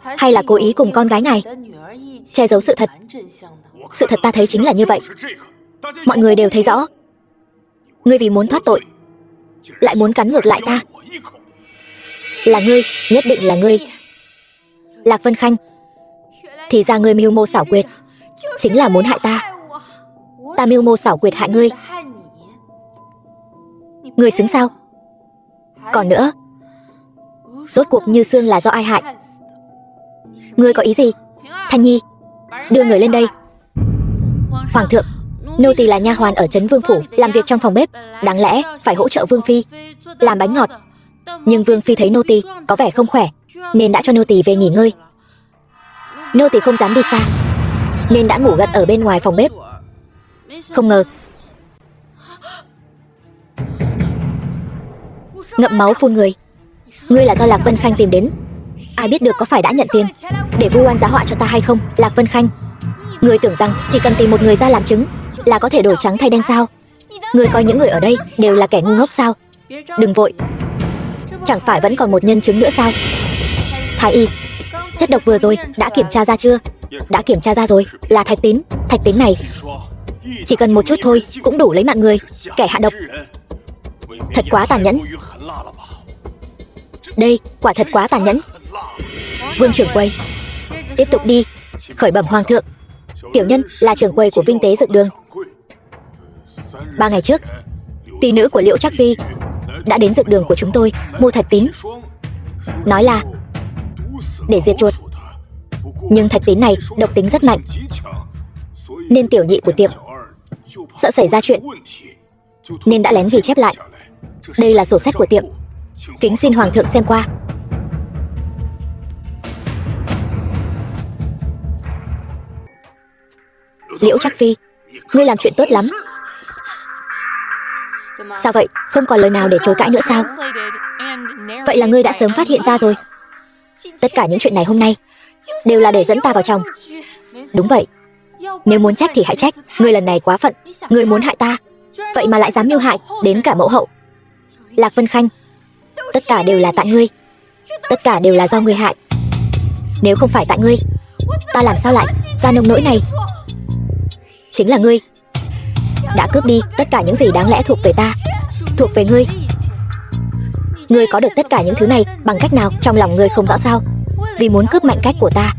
Speaker 1: hay là cố ý cùng con gái ngài che giấu sự thật? Sự thật ta thấy chính là như vậy. Mọi người đều thấy rõ. Ngươi vì muốn thoát tội lại muốn cắn ngược lại ta. Là ngươi, nhất định là ngươi. Lạc Vân Khanh, thì ra ngươi mưu mô xảo quyệt, chính là muốn hại ta. Ta mưu mô xảo quyệt hại ngươi. Ngươi xứng sao? Còn nữa, rốt cuộc Như Sương là do ai hại? Ngươi có ý gì? Thanh Nhi, đưa người lên đây. Hoàng thượng, nô tỳ là nha hoàn ở Trấn Vương phủ, làm việc trong phòng bếp, đáng lẽ phải hỗ trợ Vương Phi làm bánh ngọt. Nhưng Vương Phi thấy nô tỳ có vẻ không khỏe, nên đã cho nô tỳ về nghỉ ngơi. Nô tỳ không dám đi xa, nên đã ngủ gật ở bên ngoài phòng bếp. Không ngờ ngậm máu phun người. Ngươi là do Lạc Vân Khanh tìm đến. Ai biết được có phải đã nhận tiền để vu oan giá họa cho ta hay không? Lạc Vân Khanh, ngươi tưởng rằng chỉ cần tìm một người ra làm chứng là có thể đổi trắng thay đen sao? Ngươi coi những người ở đây đều là kẻ ngu ngốc sao? Đừng vội, chẳng phải vẫn còn một nhân chứng nữa sao? Thái y, chất độc vừa rồi đã kiểm tra ra chưa? Đã kiểm tra ra rồi, là thạch tín. Thạch tín này chỉ cần một chút thôi cũng đủ lấy mạng người. Kẻ hạ độc thật quá tàn nhẫn. Đây quả thật quá tàn nhẫn. Vương trưởng quầy, tiếp tục đi. Khởi bẩm hoàng thượng, tiểu nhân là trưởng quầy của Vinh Tế Dược Đường. 3 ngày trước, tỷ nữ của Liễu Trác Phi đã đến dược đường của chúng tôi mua thạch tín, nói là để diệt chuột. Nhưng thạch tín này độc tính rất mạnh, nên tiểu nhị của tiệm sợ xảy ra chuyện nên đã lén ghi chép lại. Đây là sổ sách của tiệm, kính xin hoàng thượng xem qua. Liễu Trác Phi, ngươi làm chuyện tốt lắm. Sao vậy, không còn lời nào để chối cãi nữa sao? Vậy là ngươi đã sớm phát hiện ra rồi. Tất cả những chuyện này hôm nay đều là để dẫn ta vào chồng. Đúng vậy. Nếu muốn trách thì hãy trách. Ngươi lần này quá phận. Ngươi muốn hại ta, vậy mà lại dám mưu hại đến cả mẫu hậu Lạc Vân Khanh. Tất cả đều là tại ngươi. Tất cả đều là do ngươi hại. Nếu không phải tại ngươi, ta làm sao lại ra nông nỗi này? Chính là ngươi đã cướp đi tất cả những gì đáng lẽ thuộc về ta, thuộc về ngươi. Ngươi có được tất cả những thứ này bằng cách nào trong lòng ngươi không rõ sao? Vì muốn cướp mệnh cách của ta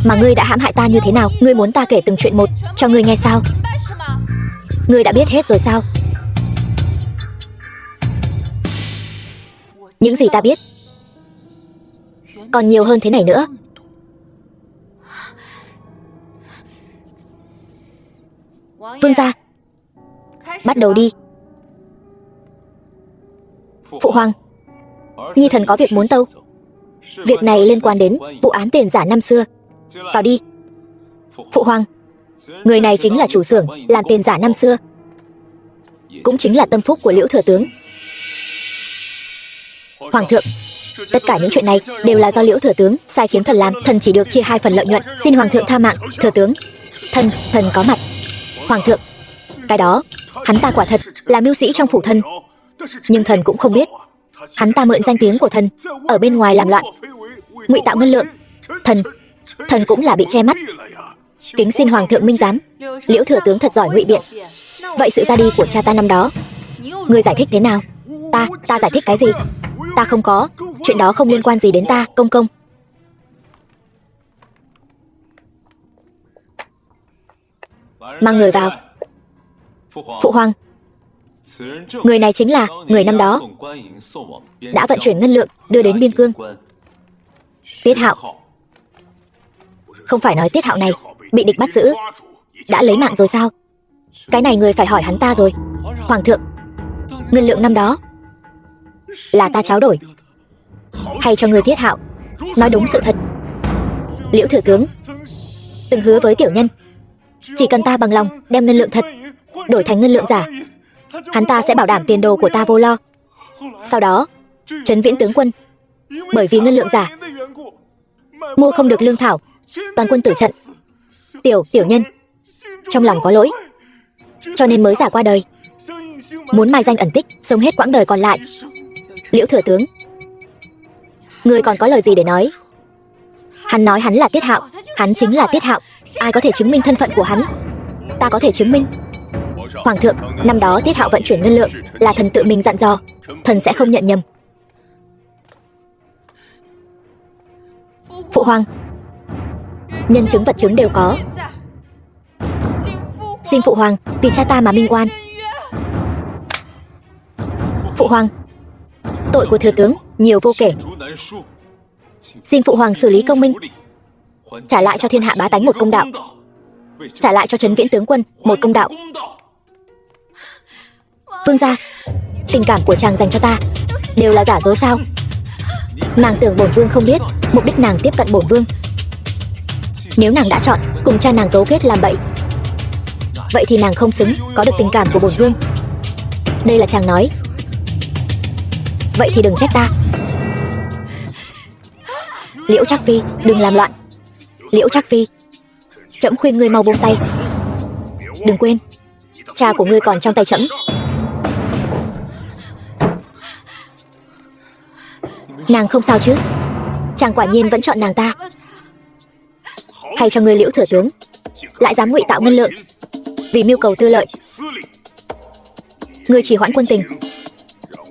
Speaker 1: mà ngươi đã hãm hại ta như thế nào? Ngươi muốn ta kể từng chuyện một cho ngươi nghe sao? Ngươi đã biết hết rồi sao? Những gì ta biết còn nhiều hơn thế này nữa. Vương gia, bắt đầu đi. Phụ hoàng, nhi thần có việc muốn tâu. Việc này liên quan đến vụ án tiền giả năm xưa. Vào đi. Phụ hoàng, người này chính là chủ xưởng làm tiền giả năm xưa, cũng chính là tâm phúc của Liễu thừa tướng. Hoàng thượng, tất cả những chuyện này đều là do Liễu thừa tướng sai khiến thần làm. Thần chỉ được chia 2 phần lợi nhuận. Xin hoàng thượng tha mạng. Thừa tướng, thần có mặt. Hoàng thượng, cái đó, hắn ta quả thật là mưu sĩ trong phủ thần, nhưng thần cũng không biết hắn ta mượn danh tiếng của thần ở bên ngoài làm loạn, ngụy tạo ngân lượng. Thần cũng là bị che mắt. Kính xin hoàng thượng minh giám. Liễu thừa tướng thật giỏi ngụy biện. Vậy sự ra đi của cha ta năm đó, ngươi giải thích thế nào? Ta giải thích cái gì? Ta không có, chuyện đó không liên quan gì đến ta, công công. Mang người vào. Phụ hoàng, người này chính là người năm đó đã vận chuyển ngân lượng đưa đến biên cương. Tiết Hạo. Không phải nói Tiết Hạo này bị địch bắt giữ đã lấy mạng rồi sao? Cái này người phải hỏi hắn ta rồi. Hoàng thượng, ngân lượng năm đó là ta tráo đổi, hay cho người Tiết Hạo nói đúng sự thật? Liễu thừa tướng từng hứa với tiểu nhân, chỉ cần ta bằng lòng đem ngân lượng thật đổi thành ngân lượng giả, hắn ta sẽ bảo đảm tiền đồ của ta vô lo. Sau đó Trấn Viễn tướng quân bởi vì ngân lượng giả mua không được lương thảo, toàn quân tử trận. Tiểu nhân trong lòng có lỗi, cho nên mới giả qua đời, muốn mai danh ẩn tích, sống hết quãng đời còn lại. Liễu thừa tướng, người còn có lời gì để nói? Hắn nói hắn là Tiết Hạo, hắn chính là Tiết Hạo. Ai có thể chứng minh thân phận của hắn? Ta có thể chứng minh. Hoàng thượng, năm đó Tiết Hạo vận chuyển ngân lượng là thần tự mình dặn dò, thần sẽ không nhận nhầm. Phụ hoàng, nhân chứng vật chứng đều có. Xin phụ hoàng vì cha ta mà minh oan. Phụ hoàng, tội của thừa tướng nhiều vô kể, xin phụ hoàng xử lý công minh, trả lại cho thiên hạ bá tánh một công đạo, trả lại cho Trấn Viễn tướng quân một công đạo. Vương gia, tình cảm của chàng dành cho ta đều là giả dối sao? Nàng tưởng bổn vương không biết mục đích nàng tiếp cận bổn vương. Nếu nàng đã chọn cùng cha nàng cấu kết làm bậy, vậy thì nàng không xứng có được tình cảm của bổn vương. Đây là chàng nói, vậy thì đừng trách ta. Liễu Trác Phi, đừng làm loạn. Liễu Trác Phi, trẫm khuyên ngươi mau buông tay. Đừng quên, cha của ngươi còn trong tay trẫm. Nàng không sao chứ? Chàng quả nhiên vẫn chọn nàng ta. Hay cho ngươi Liễu thừa tướng lại dám ngụy tạo ngân lượng vì mưu cầu tư lợi. Ngươi trì hoãn quân tình,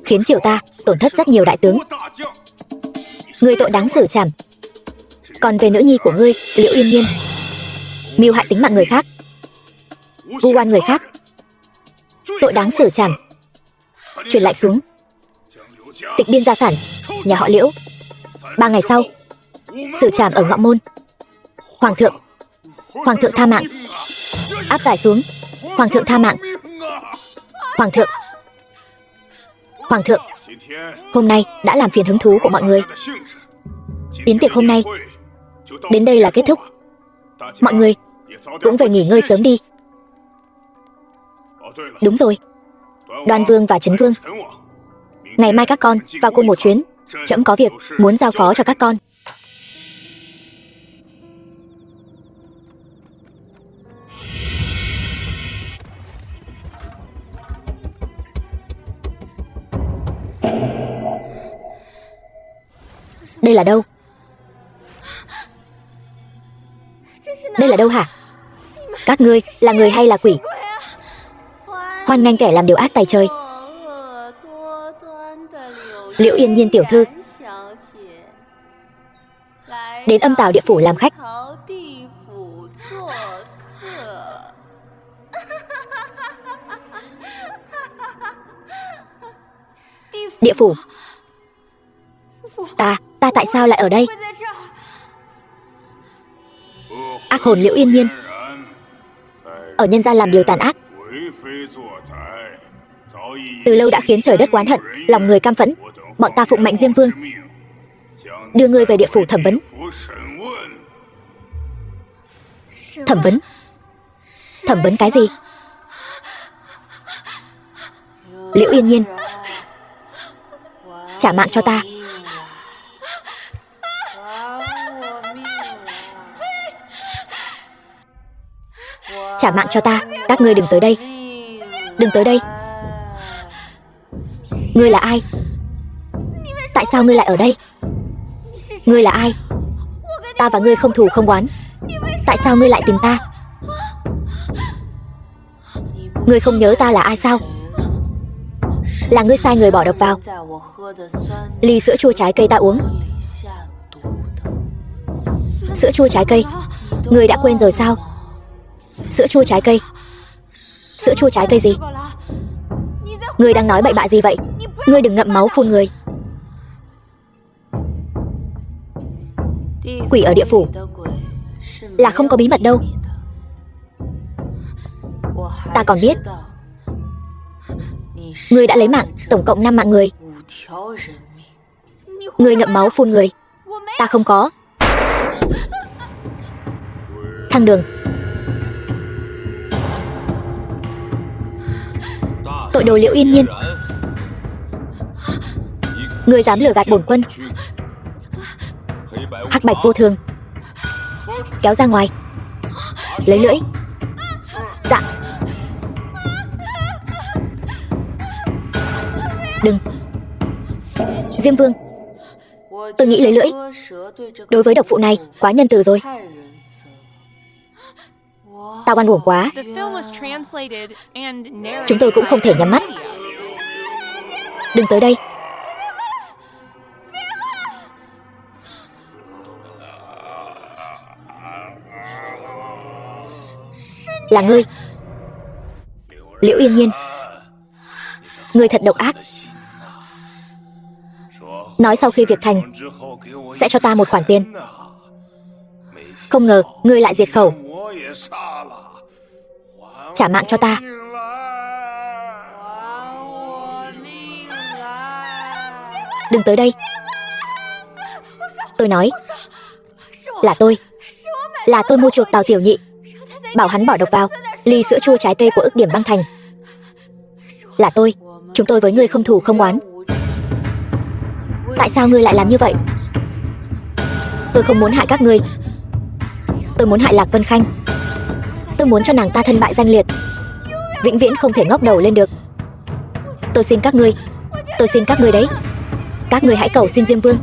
Speaker 1: khiến triều ta tổn thất rất nhiều đại tướng. Ngươi tội đáng xử trảm. Còn về nữ nhi của ngươi Liễu Yên Nhiên, mưu hại tính mạng người khác, vu oan người khác, tội đáng xử trảm. Truyền lại xuống, tịch biên gia sản nhà họ Liễu. 3 ngày sau, xử trảm ở Ngọ Môn. Hoàng thượng tha mạng. Áp giải xuống. Hoàng thượng tha mạng. Hoàng thượng, hôm nay đã làm phiền hứng thú của mọi người. Yến tiệc hôm nay đến đây là kết thúc. Mọi người cũng về nghỉ ngơi sớm đi. Đúng rồi, Đoan Vương và Trấn Vương, ngày mai các con vào cung một chuyến. Trẫm có việc muốn giao phó cho các con. Đây là đâu? Đây là đâu hả? Các ngươi là người hay là quỷ? Hoan nghênh kẻ làm điều ác tày trời. Liễu Yên Nhiên tiểu thư đến Âm Tào địa phủ làm khách. Địa phủ? Ta tại sao lại ở đây? Ác hồn Liễu Yên Nhiên ở nhân gian làm điều tàn ác, từ lâu đã khiến trời đất oán hận, lòng người căm phẫn. Bọn ta phụng mệnh Diêm Vương đưa ngươi về địa phủ thẩm vấn. Thẩm vấn? Thẩm vấn cái gì? Liễu Yên Nhiên, trả mạng cho ta. Trả mạng cho ta. Các ngươi đừng tới đây. Đừng tới đây. Ngươi là ai? Tại sao ngươi lại ở đây? Ngươi là ai? Ta và ngươi không thù không oán. Tại sao ngươi lại tìm ta? Ngươi không nhớ ta là ai sao? Là ngươi sai người bỏ độc vào ly sữa chua trái cây ta uống. Sữa chua trái cây? Ngươi đã quên rồi sao? Sữa chua trái cây? Sữa chua trái cây gì? Ngươi đang nói bậy bạ gì vậy? Ngươi đừng ngậm máu phun người. Quỷ ở địa phủ là không có bí mật đâu. Ta còn biết ngươi đã lấy mạng tổng cộng 5 mạng người. Ngươi ngậm máu phun người. Ta không có. Thăng Đường, tội đồ Liễu Yên Nhiên, ngươi dám lừa gạt bổn quân. Hắc bạch vô thường, kéo ra ngoài. Lấy lưỡi. Dạ. Đừng. Diêm Vương, tôi nghĩ lấy lưỡi đối với độc phụ này quá nhân từ rồi. Tao oan uổng quá. Chúng tôi cũng không thể nhắm mắt. Đừng tới đây. Là ngươi, Liễu Yên Nhiên. Ngươi thật độc ác. Nói sau khi việc thành sẽ cho ta một khoản tiền. Không ngờ ngươi lại diệt khẩu. Trả mạng cho ta. Đừng tới đây. Tôi nói là tôi mua chuộc Tào Tiểu Nhị, bảo hắn bỏ độc vào ly sữa chua trái cây của Ức Điểm Băng Thành. Là tôi. Chúng tôi với ngươi không thù không oán. Tại sao ngươi lại làm như vậy? Tôi không muốn hại các ngươi. Tôi muốn hại Lạc Vân Khanh. Tôi muốn cho nàng ta thân bại danh liệt, vĩnh viễn không thể ngóc đầu lên được. Tôi xin các ngươi. Tôi xin các ngươi đấy. Các ngươi hãy cầu xin Diêm Vương.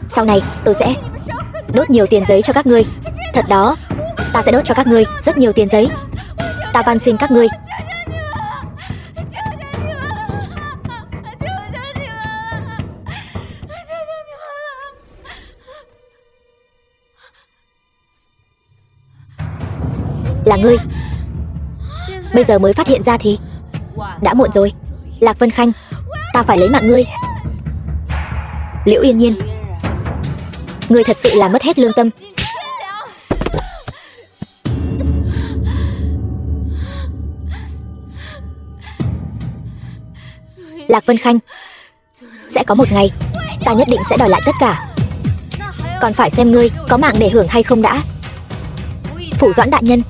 Speaker 1: Sau này tôi sẽ đốt nhiều tiền giấy cho các ngươi. Thật đó, ta sẽ đốt cho các ngươi rất nhiều tiền giấy. Ta van xin các ngươi. Là ngươi. Bây giờ mới phát hiện ra thì đã muộn rồi. Lạc Vân Khanh, Ta phải lấy mạng ngươi. Liễu Yên Nhiên, ngươi thật sự là mất hết lương tâm. Lạc Vân Khanh, sẽ có một ngày ta nhất định sẽ đòi lại tất cả. Còn phải xem ngươi có mạng để hưởng hay không đã. Phủ Doãn đại nhân,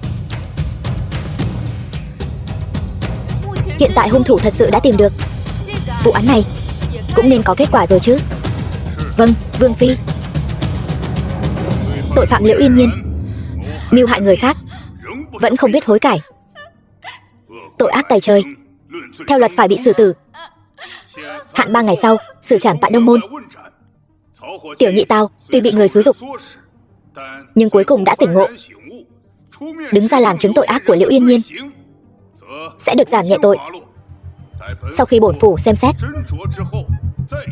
Speaker 1: hiện tại hung thủ thật sự đã tìm được. Vụ án này cũng nên có kết quả rồi chứ. Vâng, Vương Phi. Tội phạm Liễu Yên Nhiên mưu hại người khác, vẫn không biết hối cải, tội ác tày trời, theo luật phải bị xử tử. Hạn 3 ngày sau xử trảm tại Đông Môn. Tiểu nhị Tào tuy bị người xúi giục, nhưng cuối cùng đã tỉnh ngộ, đứng ra làm chứng tội ác của Liễu Yên Nhiên, sẽ được giảm nhẹ tội. Sau khi bổn phủ xem xét,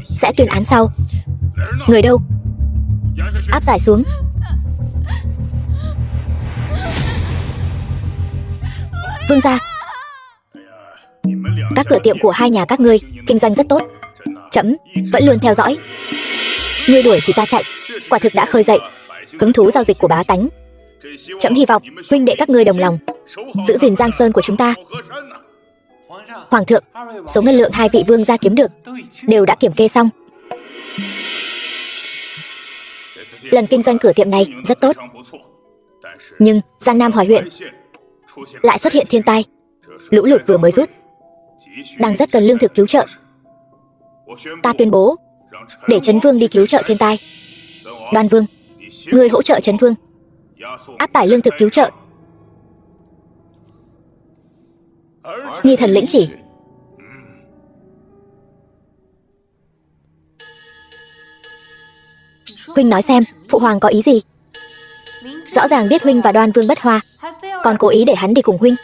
Speaker 1: sẽ tuyên án sau. Người đâu? Áp giải xuống. Vương gia, các cửa tiệm của hai nhà các ngươi kinh doanh rất tốt, trẫm vẫn luôn theo dõi. Ngươi đuổi thì ta chạy, quả thực đã khơi dậy hứng thú giao dịch của bá tánh. Trẫm hy vọng huynh đệ các ngươi đồng lòng giữ gìn Giang Sơn của chúng ta. Hoàng thượng, số ngân lượng hai vị vương gia kiếm được đều đã kiểm kê xong. Lần kinh doanh cửa tiệm này rất tốt, nhưng Giang Nam Hoài huyện lại xuất hiện thiên tai, lũ lụt vừa mới rút, đang rất cần lương thực cứu trợ. Ta tuyên bố để Trấn Vương đi cứu trợ thiên tai. Đoan Vương, ngươi hỗ trợ Trấn Vương áp tải lương thực cứu trợ. Nhi thần lĩnh chỉ. Huynh nói xem, phụ hoàng có ý gì? Rõ ràng biết huynh và Đoan Vương bất hòa, còn cố ý để hắn đi cùng huynh.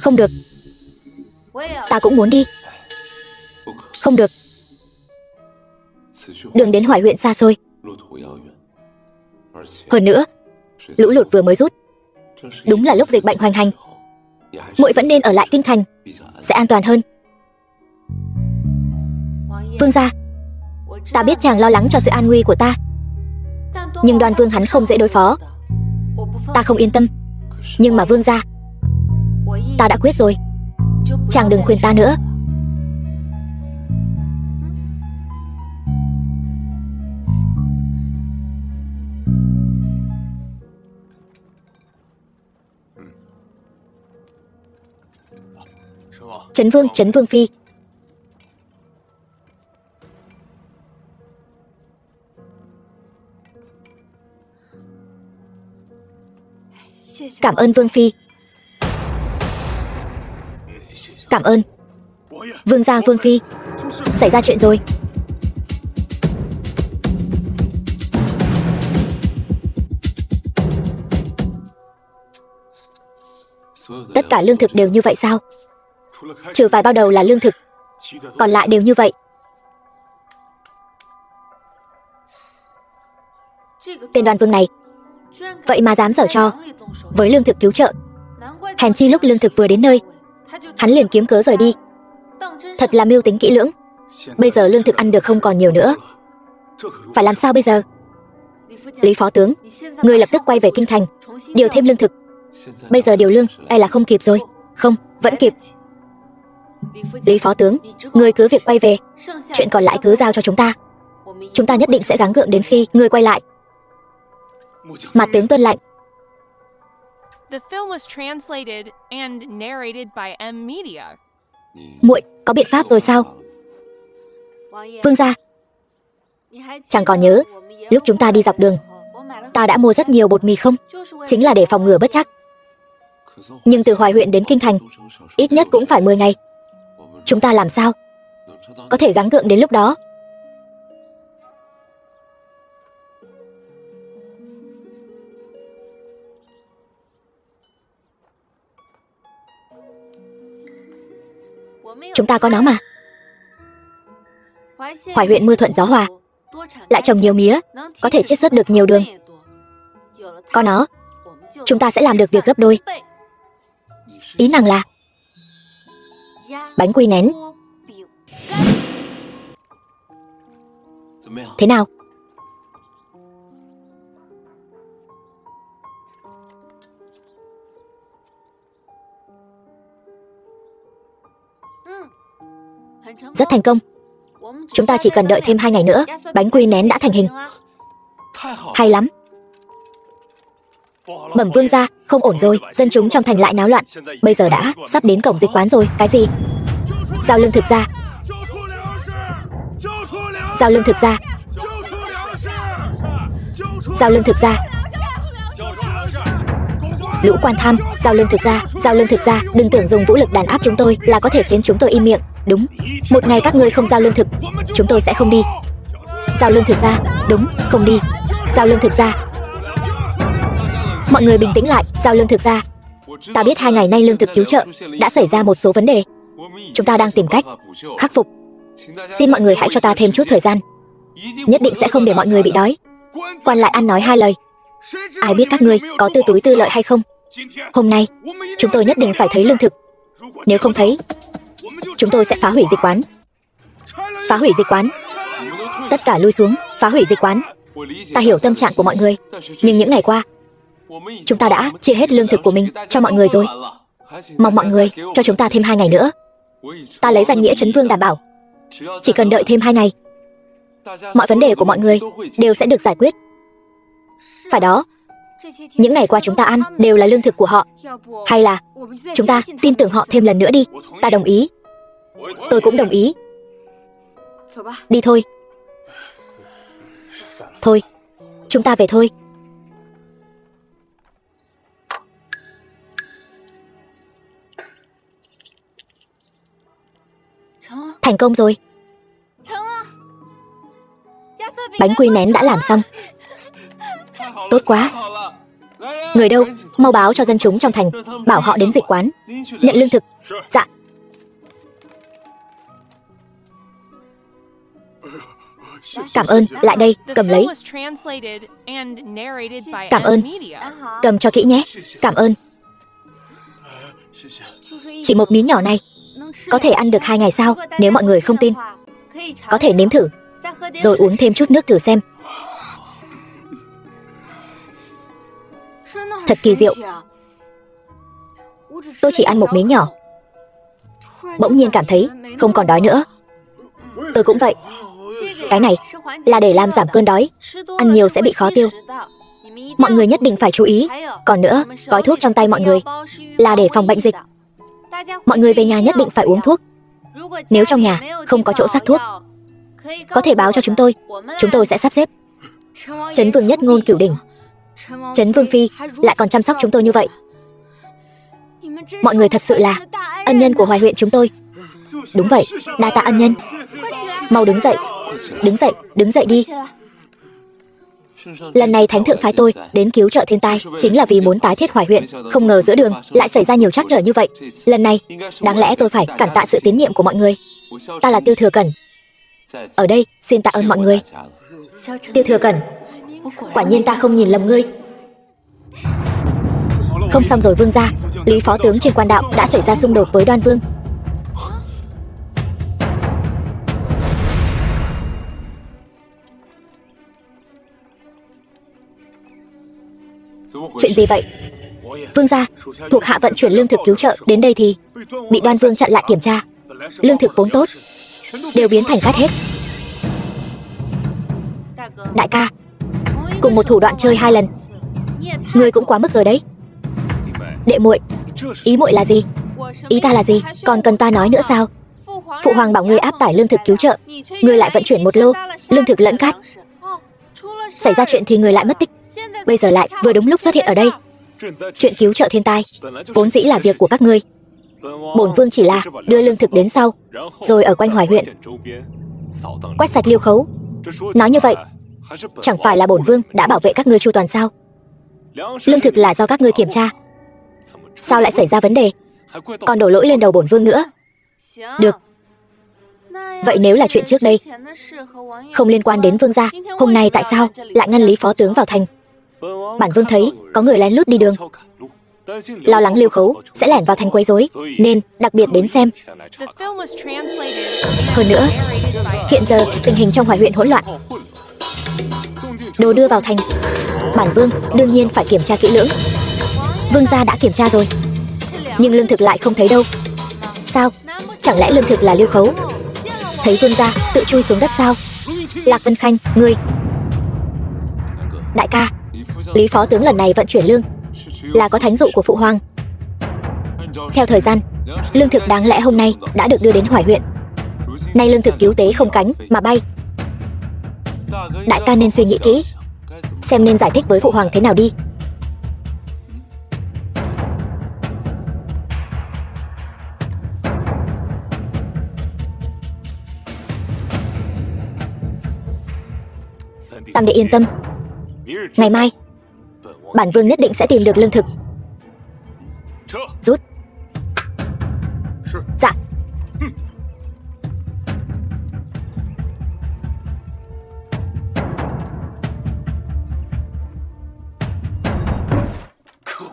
Speaker 1: Không được. Ta cũng muốn đi. Không được. Đường đến Hoài huyện xa xôi. Hơn nữa, lũ lụt vừa mới rút, đúng là lúc dịch bệnh hoành hành. Muội vẫn nên ở lại kinh thành, sẽ an toàn hơn. Vương gia, ta biết chàng lo lắng cho sự an nguy của ta, nhưng Đoan Vương hắn không dễ đối phó. Ta không yên tâm. Nhưng mà vương gia, ta đã quyết rồi, chàng đừng khuyên ta nữa. Trấn Vương, Trấn Vương Phi. Cảm ơn Vương Phi. Cảm ơn. Vương gia, Vương Phi, xảy ra chuyện rồi. Tất cả lương thực đều như vậy sao? Trừ vài bao đầu là lương thực, còn lại đều như vậy. Tên Đoan Vương này vậy mà dám giở trò với lương thực cứu trợ. Hèn chi lúc lương thực vừa đến nơi, hắn liền kiếm cớ rời đi. Thật là mưu tính kỹ lưỡng. Bây giờ lương thực ăn được không còn nhiều nữa, phải làm sao bây giờ? Lý phó tướng, người lập tức quay về kinh thành, điều thêm lương thực. Bây giờ điều lương e là không kịp rồi. Không, vẫn kịp. Lý phó tướng, người cứ việc quay về, chuyện còn lại cứ giao cho chúng ta. Chúng ta nhất định sẽ gắng gượng đến khi người quay lại. Mặt tướng tuân lệnh.
Speaker 2: The film was translated and narrated by M Media.
Speaker 1: Muội có biện pháp rồi sao? Vương gia, chẳng còn nhớ lúc chúng ta đi dọc đường, ta đã mua rất nhiều bột mì không? Chính là để phòng ngừa bất trắc. Nhưng từ Hoài huyện đến kinh thành ít nhất cũng phải 10 ngày. Chúng ta làm sao có thể gắng gượng đến lúc đó? Chúng ta có nó mà. Hoài huyện mưa thuận gió hòa, lại trồng nhiều mía, có thể chiết xuất được nhiều đường. Có nó, chúng ta sẽ làm được việc gấp đôi. Ý nàng là bánh quy nén Thế nào? Rất thành công. Chúng ta chỉ cần đợi thêm 2 ngày nữa, bánh quy nén đã thành hình. Hay lắm. Bẩm vương gia, không ổn rồi, dân chúng trong thành lại náo loạn. Bây giờ đã sắp đến cổng dịch quán rồi. Cái gì? Giao lương thực ra. Giao lương thực ra. Giao lương thực ra. Lũ quan tham, giao lương thực ra, giao lương thực ra. Đừng tưởng dùng vũ lực đàn áp chúng tôi là có thể khiến chúng tôi im miệng. Đúng, một ngày các ngươi không giao lương thực, chúng tôi sẽ không đi. Giao lương thực ra. Đúng, không đi. Giao lương thực ra. Mọi người bình tĩnh lại. Giao lương thực ra. Ta biết 2 ngày nay lương thực cứu trợ đã xảy ra một số vấn đề. Chúng ta đang tìm cách khắc phục. Xin mọi người hãy cho ta thêm chút thời gian. Nhất định sẽ không để mọi người bị đói. Quan lại ăn nói 2 lời. Ai biết các ngươi có tư túi tư lợi hay không? Hôm nay chúng tôi nhất định phải thấy lương thực. Nếu không thấy, chúng tôi sẽ phá hủy dịch quán. Phá hủy dịch quán. Tất cả lui xuống, phá hủy dịch quán. Ta hiểu tâm trạng của mọi người, nhưng những ngày qua chúng ta đã chia hết lương thực của mình cho mọi người rồi. Mong mọi người cho chúng ta thêm 2 ngày nữa. Ta lấy danh nghĩa Trấn Vương đảm bảo, chỉ cần đợi thêm 2 ngày, mọi vấn đề của mọi người đều sẽ được giải quyết. Phải đó, những ngày qua chúng ta ăn đều là lương thực của họ. Hay là chúng ta tin tưởng họ thêm lần nữa đi. Ta đồng ý. Tôi cũng đồng ý. Đi thôi. Thôi, chúng ta về thôi. Thành công rồi. Bánh quy nén đã làm xong. Tốt quá. Người đâu, mau báo cho dân chúng trong thành, bảo họ đến dịch quán nhận lương thực. Dạ. Cảm ơn, lại đây, cầm lấy. Cảm ơn. Cầm cho kỹ nhé. Cảm ơn. Chỉ một miếng nhỏ này có thể ăn được 2 ngày sao? Nếu mọi người không tin, có thể nếm thử, rồi uống thêm chút nước thử xem. Thật kỳ diệu. Tôi chỉ ăn một miếng nhỏ, bỗng nhiên cảm thấy không còn đói nữa. Tôi cũng vậy. Cái này là để làm giảm cơn đói. Ăn nhiều sẽ bị khó tiêu. Mọi người nhất định phải chú ý. Còn nữa, gói thuốc trong tay mọi người là để phòng bệnh dịch. Mọi người về nhà nhất định phải uống thuốc. Nếu trong nhà không có chỗ sắc thuốc, có thể báo cho chúng tôi sẽ sắp xếp. Trấn Vương nhất ngôn cửu đỉnh, Trấn Vương phi lại còn chăm sóc chúng tôi như vậy. Mọi người thật sự là ân nhân của Hoài huyện chúng tôi. Đúng vậy, đa tạ ân nhân. Mau đứng dậy. Đứng dậy, đứng dậy đi. Lần này Thánh thượng phái tôi đến cứu trợ thiên tai chính là vì muốn tái thiết Hoài huyện. Không ngờ giữa đường lại xảy ra nhiều trắc trở như vậy. Lần này đáng lẽ tôi phải cẩn tạ sự tín nhiệm của mọi người. Ta là Tiêu Thừa Cẩn. Ở đây xin tạ ơn mọi người. Tiêu Thừa Cẩn, quả nhiên ta không nhìn lầm ngươi. Không xong rồi vương gia, Lý phó tướng trên quan đạo đã xảy ra xung đột với Đoan Vương. Chuyện gì vậy? Vương gia, thuộc hạ vận chuyển lương thực cứu trợ đến đây thì bị Đoan Vương chặn lại kiểm tra. Lương thực vốn tốt đều biến thành cát hết. Đại ca, cùng một thủ đoạn chơi 2 lần, ngươi cũng quá mức rồi đấy. Đệ muội, ý muội là gì? Ý ta là gì? Còn cần ta nói nữa sao? Phụ hoàng bảo ngươi áp tải lương thực cứu trợ, ngươi lại vận chuyển 1 lô lương thực lẫn cát. Xảy ra chuyện thì người lại mất tích. Bây giờ lại vừa đúng lúc xuất hiện ở đây. Chuyện cứu trợ thiên tai vốn dĩ là việc của các ngươi. Bổn vương chỉ là đưa lương thực đến sau, rồi ở quanh Hoài huyện quét sạch Liêu Khấu. Nói như vậy, chẳng phải là bổn vương đã bảo vệ các ngươi chu toàn sao? Lương thực là do các ngươi kiểm tra, sao lại xảy ra vấn đề, còn đổ lỗi lên đầu bổn vương nữa? Được. Vậy nếu là chuyện trước đây, không liên quan đến vương gia, hôm nay tại sao lại ngăn Lý phó tướng vào thành? Bản vương thấy có người lén lút đi đường, lo lắng Liêu Khấu sẽ lẻn vào thành quấy rối, nên đặc biệt đến xem. Hơn nữa, hiện giờ tình hình trong Hoài huyện hỗn loạn, Đồ đưa vào thành. Bản vương đương nhiên phải kiểm tra kỹ lưỡng. Vương gia đã kiểm tra rồi, nhưng lương thực lại không thấy đâu. Sao? Chẳng lẽ lương thực là Lưu Khấu? Thấy vương gia tự chui xuống đất sao? Lạc Vân Khanh, ngươi. Đại ca, Lý phó tướng lần này vận chuyển lương là có thánh dụ của phụ hoàng. Theo thời gian, lương thực đáng lẽ hôm nay đã được đưa đến Hoài huyện. Nay lương thực cứu tế không cánh mà bay. Đại ca nên suy nghĩ kỹ, xem nên giải thích với phụ hoàng thế nào đi. Tam đệ yên tâm, ngày mai bản vương nhất định sẽ tìm được lương thực. Rút. Dạ.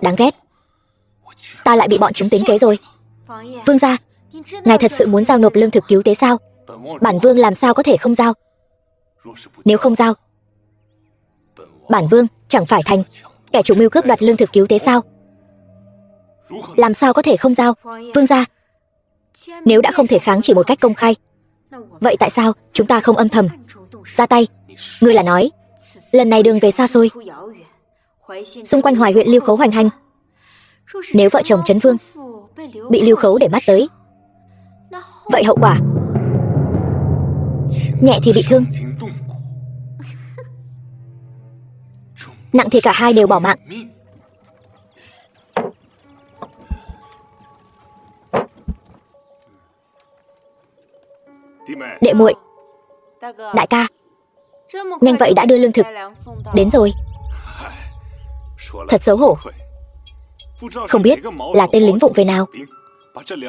Speaker 1: Đáng ghét, ta lại bị bọn chúng tính kế rồi. Vương gia, ngài thật sự muốn giao nộp lương thực cứu tế sao? Bản vương làm sao có thể không giao? Nếu không giao, bản vương chẳng phải thành kẻ chủ mưu cướp đoạt lương thực cứu tế sao? Làm sao có thể không giao? Vương gia, nếu đã không thể kháng chỉ một cách công khai, vậy tại sao chúng ta không âm thầm ra tay? Ngươi là nói lần này đường về xa xôi, xung quanh Hoài huyện Lưu Khấu hoành hành. Nếu vợ chồng Trấn Vương bị Lưu Khấu để mắt tới, vậy hậu quả nhẹ thì bị thương, nặng thì cả hai đều bỏ mạng. Đệ muội, đại ca, nhanh vậy đã đưa lương thực đến rồi. Thật xấu hổ, không biết là tên lính vụng về nào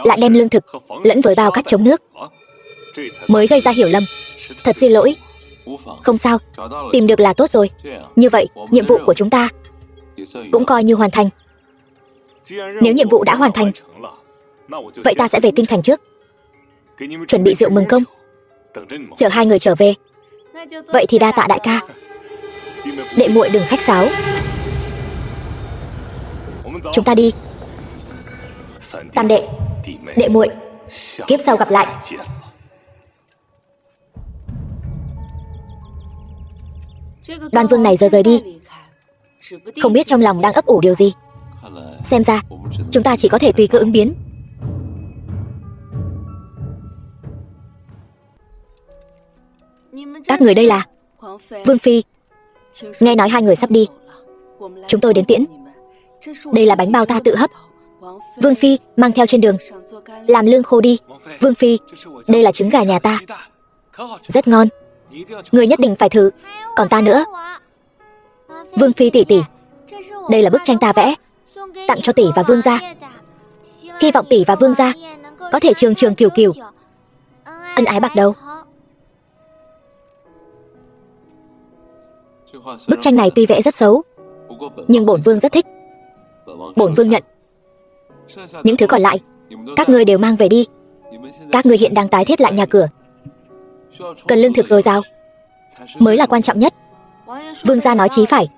Speaker 1: lại đem lương thực lẫn với bao cát chống nước, mới gây ra hiểu lầm. Thật xin lỗi. Không sao, tìm được là tốt rồi. Như vậy nhiệm vụ của chúng ta cũng coi như hoàn thành. Nếu nhiệm vụ đã hoàn thành, vậy ta sẽ về kinh thành trước, chuẩn bị rượu mừng công, chờ hai người trở về. Vậy thì đa tạ đại ca. Đệ muội đừng khách sáo. Chúng ta đi. Tam đệ, đệ muội, kiếp sau gặp lại. Đoan Vương này giờ rời đi, không biết trong lòng đang ấp ủ điều gì. Xem ra chúng ta chỉ có thể tùy cơ ứng biến. Các người đây là? Vương phi, nghe nói hai người sắp đi, chúng tôi đến tiễn. Đây là bánh bao ta tự hấp, Vương phi mang theo trên đường làm lương khô đi. Vương phi, đây là trứng gà nhà ta, rất ngon, người nhất định phải thử. Còn ta nữa. Vương phi tỷ tỷ, đây là bức tranh ta vẽ, tặng cho tỷ và vương gia. Hy vọng tỷ và vương gia có thể trường trường kiều kiều, ân ái bạc đầu. Bức tranh này tuy vẽ rất xấu, nhưng bổn vương rất thích. Bổn vương nhận. Những thứ còn lại các ngươi đều mang về đi. Các ngươi hiện đang tái thiết lại nhà cửa, cần lương thực dồi dào mới là quan trọng nhất. Vương gia nói chí phải.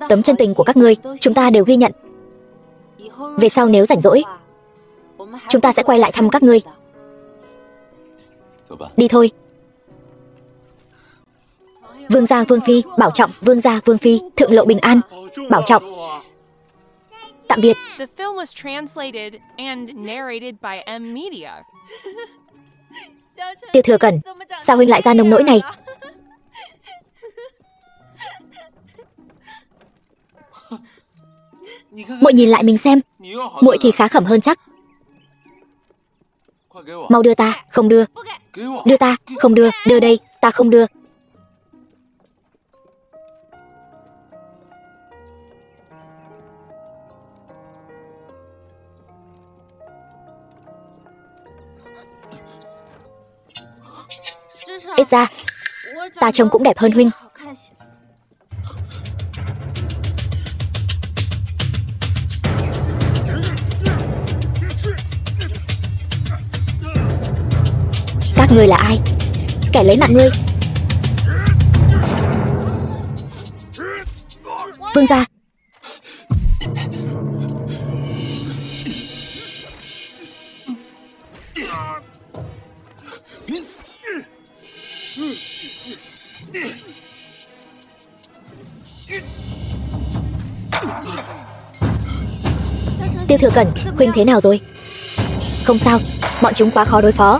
Speaker 1: Tấm chân tình của các ngươi chúng ta đều ghi nhận. Về sau nếu rảnh rỗi, chúng ta sẽ quay lại thăm các ngươi. Đi thôi. Vương gia vương phi bảo trọng. Vương gia vương phi thượng lộ bình an, bảo trọng. Tạm biệt.
Speaker 2: The film was translated and narrated by M Media.
Speaker 1: Tiêu Thừa Cẩn, sao huynh lại ra nông nỗi này? Muội nhìn lại mình xem, muội thì khá khẩm hơn chắc. Mau đưa ta. Không đưa. Đưa ta. Không đưa. Đưa đây. Ta không đưa. Ít ra ta trông cũng đẹp hơn huynh. Các ngươi là ai? Kẻ lấy mạng ngươi. Vương gia. Tiêu Thừa Cẩn, huynh thế nào rồi? Không sao, bọn chúng quá khó đối phó.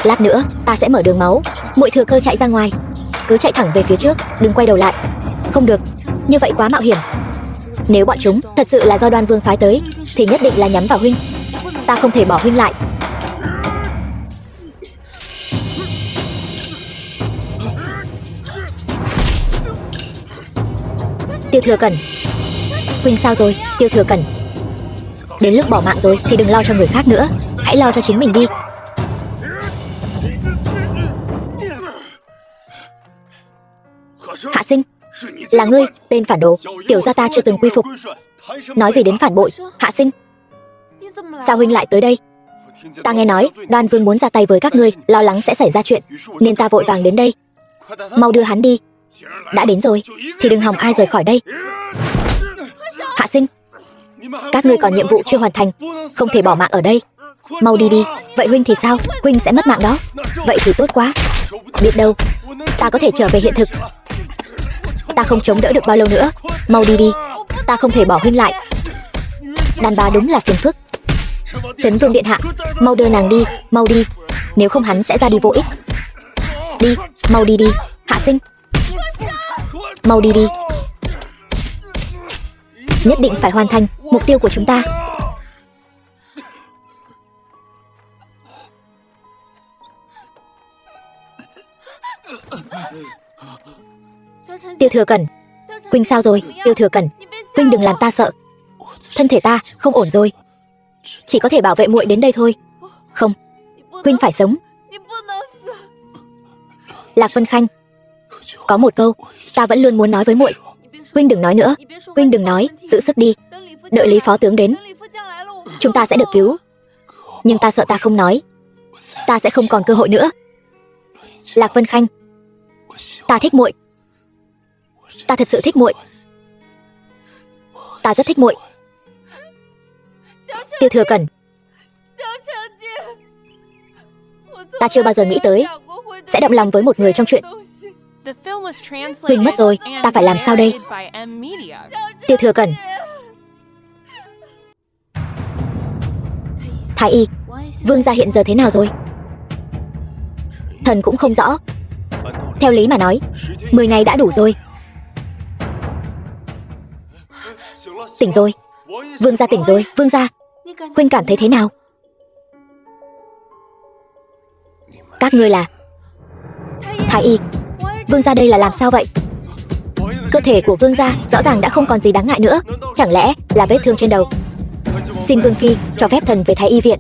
Speaker 1: Lát nữa ta sẽ mở đường máu, muội thừa cơ chạy ra ngoài. Cứ chạy thẳng về phía trước, đừng quay đầu lại. Không được, như vậy quá mạo hiểm. Nếu bọn chúng thật sự là do Đoan Vương phái tới thì nhất định là nhắm vào huynh. Ta không thể bỏ huynh lại. Tiêu Thừa Cẩn, huynh sao rồi? Tiêu Thừa Cẩn, đến lúc bỏ mạng rồi thì đừng lo cho người khác nữa, hãy lo cho chính mình đi. Hạ Sinh, là ngươi, tên phản đồ, tiểu gia ta chưa từng quy phục. Nói gì đến phản bội? Hạ Sinh, sao huynh lại tới đây? Ta nghe nói Đoan Vương muốn ra tay với các ngươi, lo lắng sẽ xảy ra chuyện, nên ta vội vàng đến đây. Mau đưa hắn đi. Đã đến rồi thì đừng hòng ai rời khỏi đây. Hạ Sinh, các ngươi còn nhiệm vụ chưa hoàn thành, không thể bỏ mạng ở đây. Mau đi đi. Vậy huynh thì sao? Huynh sẽ mất mạng đó. Vậy thì tốt quá. Biết đâu ta có thể trở về hiện thực. Ta không chống đỡ được bao lâu nữa. Mau đi đi. Ta không thể bỏ huynh lại. Đàn bà đúng là phiền phức. Trấn Vương điện hạ, mau đưa nàng đi. Mau đi, nếu không hắn sẽ ra đi vô ích. Đi, mau đi đi. Hạ Sinh, mau đi đi. Nhất định phải hoàn thành mục tiêu của chúng ta. Tiêu Thừa Cẩn, huynh sao rồi? Tiêu Thừa Cẩn, huynh đừng làm ta sợ. Thân thể ta không ổn rồi, chỉ có thể bảo vệ muội đến đây thôi. Không, huynh phải sống. Lạc Vân Khanh, có một câu ta vẫn luôn muốn nói với muội. Huynh đừng nói nữa. Huynh đừng nói, giữ sức đi. Đợi Lý phó tướng đến, chúng ta sẽ được cứu. Nhưng ta sợ ta không nói, ta sẽ không còn cơ hội nữa. Lạc Vân Khanh, ta thích muội. Ta thật sự thích muội. Ta rất thích muội. Tiêu Thừa Cẩn, ta chưa bao giờ nghĩ tới sẽ động lòng với một người trong chuyện. Huynh mất rồi, ta phải làm sao đây? Tiêu Thừa Cẩn. Thái y, Vương gia hiện giờ thế nào rồi? Thần cũng không rõ. Theo lý mà nói 10 ngày đã đủ rồi. Tỉnh rồi. Vương gia tỉnh rồi. Vương gia, huynh cảm thấy thế nào? Các ngươi là? Thái y, Vương gia đây là làm sao vậy? Cơ thể của Vương gia rõ ràng đã không còn gì đáng ngại nữa. Chẳng lẽ là vết thương trên đầu? Xin Vương phi cho phép thần về Thái y viện.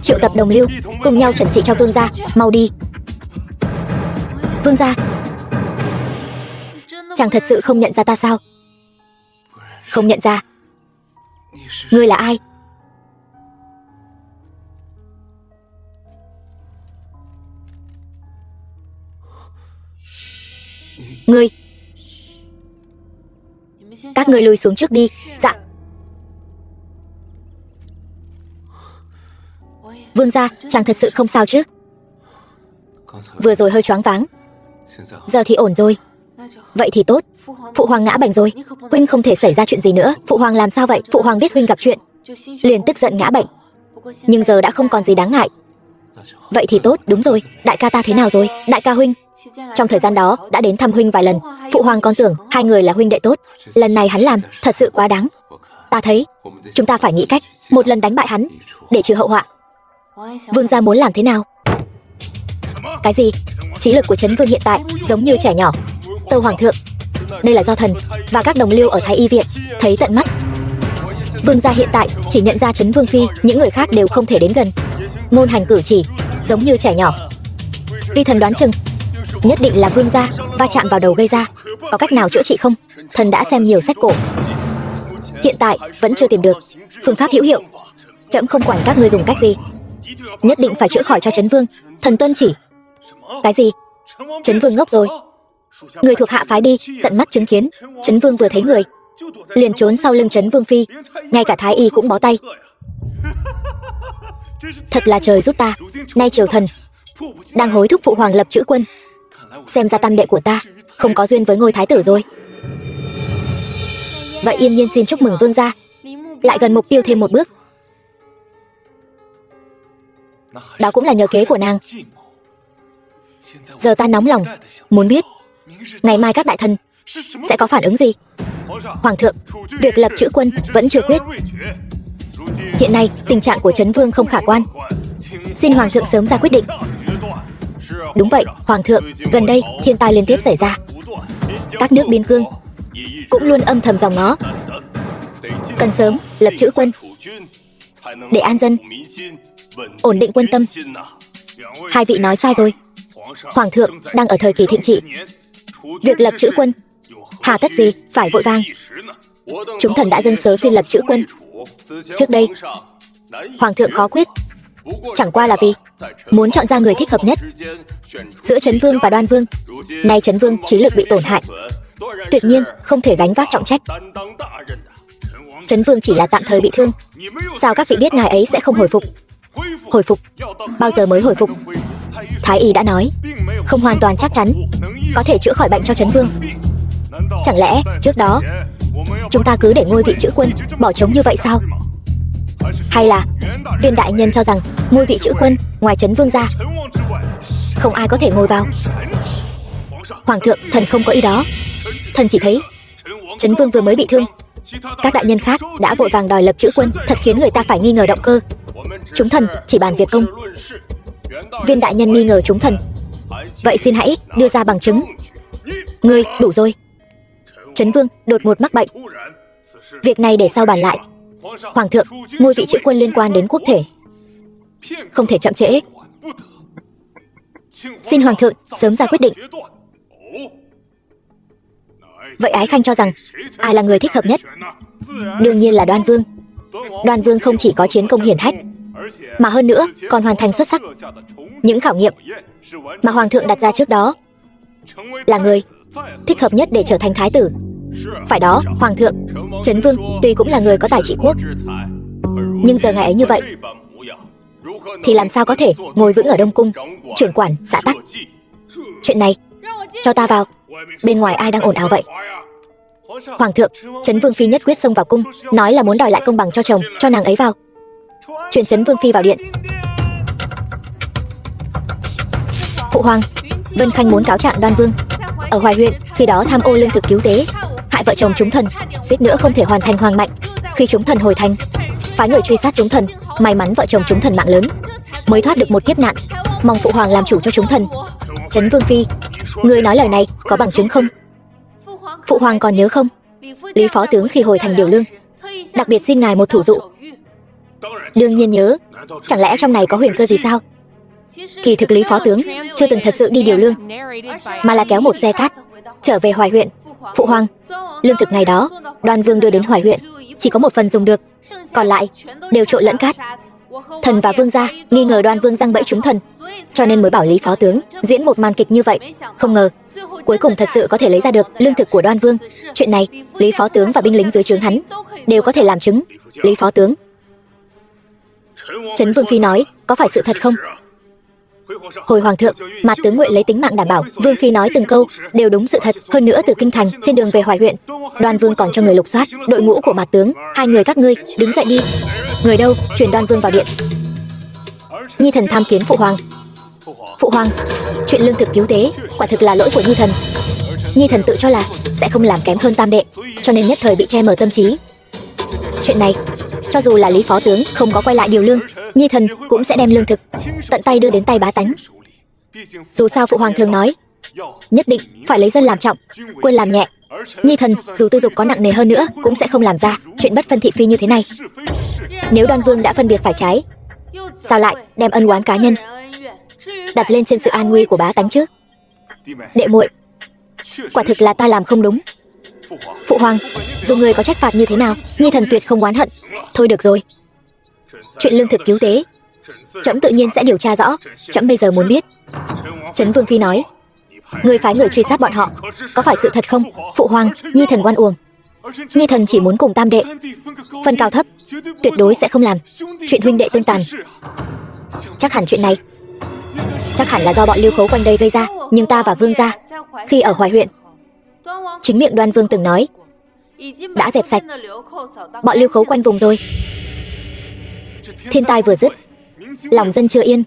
Speaker 1: Triệu tập đồng lưu cùng nhau trần trị cho Vương gia. Mau đi. Vương gia, chàng thật sự không nhận ra ta sao? Không nhận ra? Ngươi là ai? Ngươi, các ngươi lùi xuống trước đi. Dạ. Vương gia, chàng thật sự không sao chứ? Vừa rồi hơi choáng váng, giờ thì ổn rồi. Vậy thì tốt. Phụ hoàng ngã bệnh rồi, huynh không thể xảy ra chuyện gì nữa. Phụ hoàng làm sao vậy? Phụ hoàng biết huynh gặp chuyện liền tức giận ngã bệnh, nhưng giờ đã không còn gì đáng ngại. Vậy thì tốt. Đúng rồi, đại ca ta thế nào rồi? Đại ca huynh trong thời gian đó đã đến thăm huynh vài lần. Phụ hoàng còn tưởng hai người là huynh đệ tốt. Lần này hắn làm thật sự quá đáng. Ta thấy chúng ta phải nghĩ cách một lần đánh bại hắn để trừ hậu họa. Vương gia muốn làm thế nào? Cái gì? Trí lực của Trấn Vương hiện tại giống như trẻ nhỏ. Tâu hoàng thượng, đây là do thần và các đồng liêu ở Thái y viện thấy tận mắt. Vương gia hiện tại chỉ nhận ra Trấn Vương phi, những người khác đều không thể đến gần. Ngôn hành cử chỉ giống như trẻ nhỏ. Vi thần đoán chừng nhất định là Vương gia va chạm vào đầu gây ra. Có cách nào chữa trị không? Thần đã xem nhiều sách cổ, hiện tại vẫn chưa tìm được phương pháp hữu hiệu. Trẫm không quản các ngươi dùng cách gì, nhất định phải chữa khỏi cho Trấn Vương. Thần tuân chỉ. Cái gì? Trấn Vương ngốc rồi. Người thuộc hạ phái đi, tận mắt chứng kiến. Trấn Vương vừa thấy người, liền trốn sau lưng Trấn Vương phi. Ngay cả thái y cũng bó tay. Thật là trời giúp ta. Nay triều thần đang hối thúc phụ hoàng lập chữ quân. Xem ra tam đệ của ta không có duyên với ngôi thái tử rồi. Vậy Yên Nhiên xin chúc mừng vương gia, lại gần mục tiêu thêm một bước. Đó cũng là nhờ kế của nàng. Giờ ta nóng lòng, muốn biết ngày mai các đại thần sẽ có phản ứng gì. Hoàng thượng, việc lập chữ quân vẫn chưa quyết. Hiện nay tình trạng của Trấn Vương không khả quan. Xin Hoàng thượng sớm ra quyết định. Đúng vậy, Hoàng thượng, gần đây thiên tai liên tiếp xảy ra. Các nước biên cương cũng luôn âm thầm dòm ngó. Cần sớm lập chữ quân để an dân, ổn định quân tâm. Hai vị nói sai rồi. Hoàng thượng đang ở thời kỳ thịnh trị. Việc lập chữ quân hà tất gì phải vội vàng. Chúng thần đã dâng sớ xin lập chữ quân. Trước đây Hoàng thượng khó quyết, chẳng qua là vì muốn chọn ra người thích hợp nhất giữa Trấn Vương và Đoan Vương. Nay Trấn Vương trí lực bị tổn hại, tuyệt nhiên không thể gánh vác trọng trách. Trấn Vương chỉ là tạm thời bị thương. Sao các vị biết ngài ấy sẽ không hồi phục? Hồi phục? Bao giờ mới hồi phục? Thái y đã nói không hoàn toàn chắc chắn có thể chữa khỏi bệnh cho Trấn Vương. Chẳng lẽ trước đó chúng ta cứ để ngôi vị chữ quân bỏ trống như vậy sao? Hay là Viên đại nhân cho rằng ngôi vị chữ quân ngoài Trấn Vương ra không ai có thể ngồi vào? Hoàng thượng, thần không có ý đó. Thần chỉ thấy Trấn Vương vừa mới bị thương, các đại nhân khác đã vội vàng đòi lập chữ quân, thật khiến người ta phải nghi ngờ động cơ. Chúng thần chỉ bàn việc công. Viên đại nhân nghi ngờ chúng thần, vậy xin hãy đưa ra bằng chứng. Ngươi đủ rồi. Trấn Vương đột ngột mắc bệnh, việc này để sau bàn lại. Hoàng thượng, ngôi vị chữ quân liên quan đến quốc thể, không thể chậm trễ. Xin Hoàng thượng sớm ra quyết định. Vậy Ái Khanh cho rằng ai là người thích hợp nhất? Đương nhiên là Đoan Vương. Đoan Vương không chỉ có chiến công hiển hách, mà hơn nữa còn hoàn thành xuất sắc những khảo nghiệm mà Hoàng thượng đặt ra trước đó, là người thích hợp nhất để trở thành thái tử. Phải đó, Hoàng thượng. Trấn Vương tuy cũng là người có tài trị quốc, nhưng giờ ngài ấy như vậy thì làm sao có thể ngồi vững ở Đông Cung, trưởng quản xã tắc? Chuyện này cho ta vào. Bên ngoài ai đang ồn ào vậy? Hoàng thượng, Trấn Vương phi nhất quyết xông vào cung, nói là muốn đòi lại công bằng cho chồng, cho nàng ấy vào. Truyền Trấn Vương phi vào điện. Phụ hoàng, Vân Khanh muốn cáo trạng Đoan Vương ở Hoài huyện khi đó tham ô lương thực cứu tế, hại vợ chồng chúng thần, suýt nữa không thể hoàn thành hoàng mệnh. Khi chúng thần hồi thành, phái người truy sát chúng thần, may mắn vợ chồng chúng thần mạng lớn, mới thoát được một kiếp nạn. Mong phụ hoàng làm chủ cho chúng thần. Trấn Vương phi, người nói lời này có bằng chứng không? Phụ hoàng còn nhớ không? Lý phó tướng khi hồi thành điều lương đặc biệt xin ngài một thủ dụ. Đương nhiên nhớ. Chẳng lẽ trong này có huyền cơ gì sao? Kỳ thực Lý phó tướng chưa từng thật sự đi điều lương, mà là kéo một xe cát trở về Hoài huyện. Phụ hoàng, lương thực ngày đó Đoan Vương đưa đến Hoài huyện chỉ có một phần dùng được, còn lại đều trộn lẫn cát. Thần và vương gia nghi ngờ Đoan Vương giăng bẫy chúng thần, cho nên mới bảo Lý phó tướng diễn một màn kịch như vậy. Không ngờ cuối cùng thật sự có thể lấy ra được lương thực của Đoan Vương. Chuyện này Lý phó tướng và binh lính dưới trướng hắn đều có thể làm chứng. Lý phó tướng, Trấn Vương phi nói có phải sự thật không? Hồi Hoàng thượng, Mạt tướng nguyện lấy tính mạng đảm bảo Vương phi nói từng câu đều đúng sự thật. Hơn nữa từ kinh thành trên đường về Hoài huyện, Đoan Vương còn cho người lục soát đội ngũ của Mạt tướng. Hai người các ngươi đứng dậy đi. Người đâu? Truyền Đoan Vương vào điện. Nhi thần tham kiến phụ hoàng. Phụ hoàng, chuyện lương thực cứu tế quả thực là lỗi của Nhi thần. Nhi thần tự cho là sẽ không làm kém hơn tam đệ, cho nên nhất thời bị che mờ tâm trí. Chuyện này cho dù là Lý phó tướng không có quay lại điều lương, Nhi thần cũng sẽ đem lương thực tận tay đưa đến tay bá tánh. Dù sao phụ hoàng thường nói nhất định phải lấy dân làm trọng, quân làm nhẹ. Nhi thần dù tư dục có nặng nề hơn nữa cũng sẽ không làm ra chuyện bất phân thị phi như thế này. Nếu Đoan Vương đã phân biệt phải trái, sao lại đem ân oán cá nhân đặt lên trên sự an nguy của bá tánh chứ? Đệ muội, quả thực là ta làm không đúng. Phụ hoàng, dù người có trách phạt như thế nào, Nhi thần tuyệt không oán hận. Thôi được rồi, chuyện lương thực cứu tế trẫm tự nhiên sẽ điều tra rõ. Trẫm bây giờ muốn biết, Trấn Vương phi nói Người phái người truy sát bọn họ, có phải sự thật không? Phụ hoàng, Nhi thần oan uổng. Nhi thần chỉ muốn cùng tam đệ phân cao thấp, tuyệt đối sẽ không làm chuyện huynh đệ tương tàn. Chắc hẳn chuyện này là do bọn Lưu Khấu quanh đây gây ra. Nhưng ta và Vương gia khi ở Hoài huyện, chính miệng Đoan Vương từng nói đã dẹp sạch bọn Lưu Khấu quanh vùng rồi. Thiên tai vừa dứt, lòng dân chưa yên,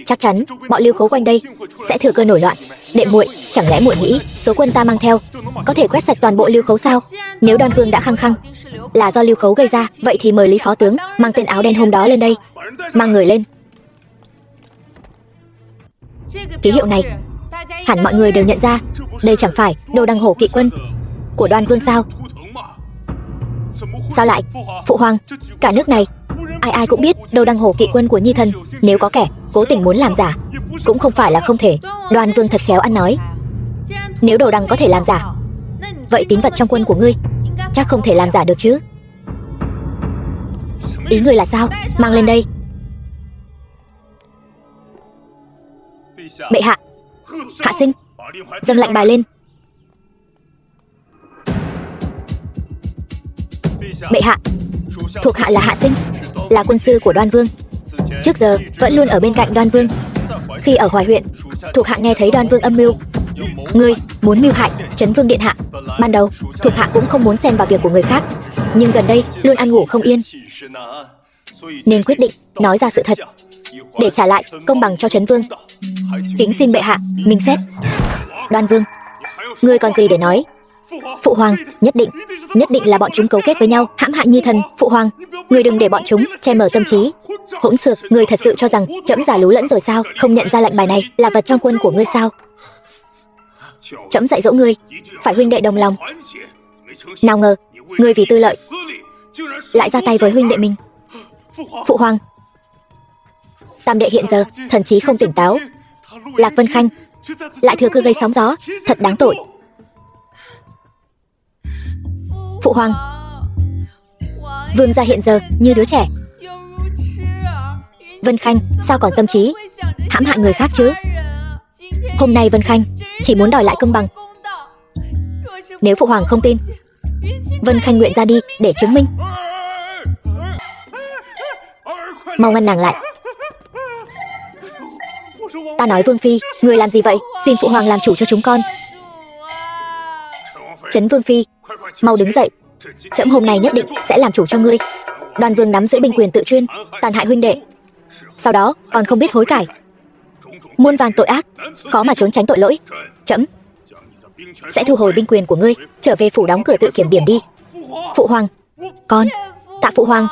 Speaker 1: chắc chắn bọn Lưu Khấu quanh đây sẽ thừa cơ nổi loạn. Đệ muội, chẳng lẽ muội nghĩ số quân ta mang theo có thể quét sạch toàn bộ Lưu Khấu sao? Nếu Đoan Vương đã khăng khăng là do Lưu Khấu gây ra, vậy thì mời Lý phó tướng mang tên áo đen hôm đó lên đây. Mang người lên. Ký hiệu này hẳn mọi người đều nhận ra, đây chẳng phải đồ đằng hổ kỵ quân của Đoan Vương sao? Sao lại? Phụ hoàng, cả nước này ai ai cũng biết đồ đằng hổ kỵ quân của Nhi thần. Nếu có kẻ cố tình muốn làm giả, cũng không phải là không thể. Đoan Vương thật khéo ăn nói. Nếu đồ đằng có thể làm giả, vậy tín vật trong quân của ngươi chắc không thể làm giả được chứ? Ý ngươi là sao? Mang lên đây. Bệ hạ. Hạ sinh, dâng lệnh bài lên. Bệ hạ, thuộc hạ là Hạ sinh, là quân sư của Đoan Vương. Trước giờ vẫn luôn ở bên cạnh Đoan Vương. Khi ở Hoài huyện, thuộc hạ nghe thấy Đoan Vương âm mưu. Ngươi muốn mưu hại Trấn Vương điện hạ. Ban đầu thuộc hạ cũng không muốn xen vào việc của người khác, nhưng gần đây luôn ăn ngủ không yên, nên quyết định nói ra sự thật để trả lại công bằng cho Trấn Vương. Kính xin bệ hạ minh xét. Đoan Vương, ngươi còn gì để nói? Phụ hoàng, nhất định là bọn chúng cấu kết với nhau hãm hại Nhi thần. Phụ hoàng, ngươi đừng để bọn chúng che mờ tâm trí. Hỗn xược, ngươi thật sự cho rằng trẫm giả lú lẫn rồi sao? Không nhận ra lệnh bài này là vật trong quân của ngươi sao? Trẫm dạy dỗ ngươi phải huynh đệ đồng lòng, nào ngờ ngươi vì tư lợi lại ra tay với huynh đệ mình. Phụ hoàng, tam đệ hiện giờ thần trí không tỉnh táo. Lạc Vân Khanh lại thừa cơ gây sóng gió, thật đáng tội. Phụ hoàng, Vương gia hiện giờ như đứa trẻ. Vân Khanh sao còn tâm trí hãm hại người khác chứ? Hôm nay Vân Khanh chỉ muốn đòi lại công bằng. Nếu phụ hoàng không tin, Vân Khanh nguyện ra đi để chứng minh. Mau ngăn nàng lại. Ta nói Vương phi, người làm gì vậy? Xin phụ hoàng làm chủ cho chúng con. Trấn Vương phi, mau đứng dậy. Trẫm hôm nay nhất định sẽ làm chủ cho ngươi. Đoan Vương nắm giữ binh quyền tự chuyên, tàn hại huynh đệ, sau đó còn không biết hối cải. Muôn vàn tội ác, khó mà trốn tránh tội lỗi. Trẫm sẽ thu hồi binh quyền của ngươi, trở về phủ đóng cửa tự kiểm điểm đi. Phụ hoàng, con tạ phụ hoàng.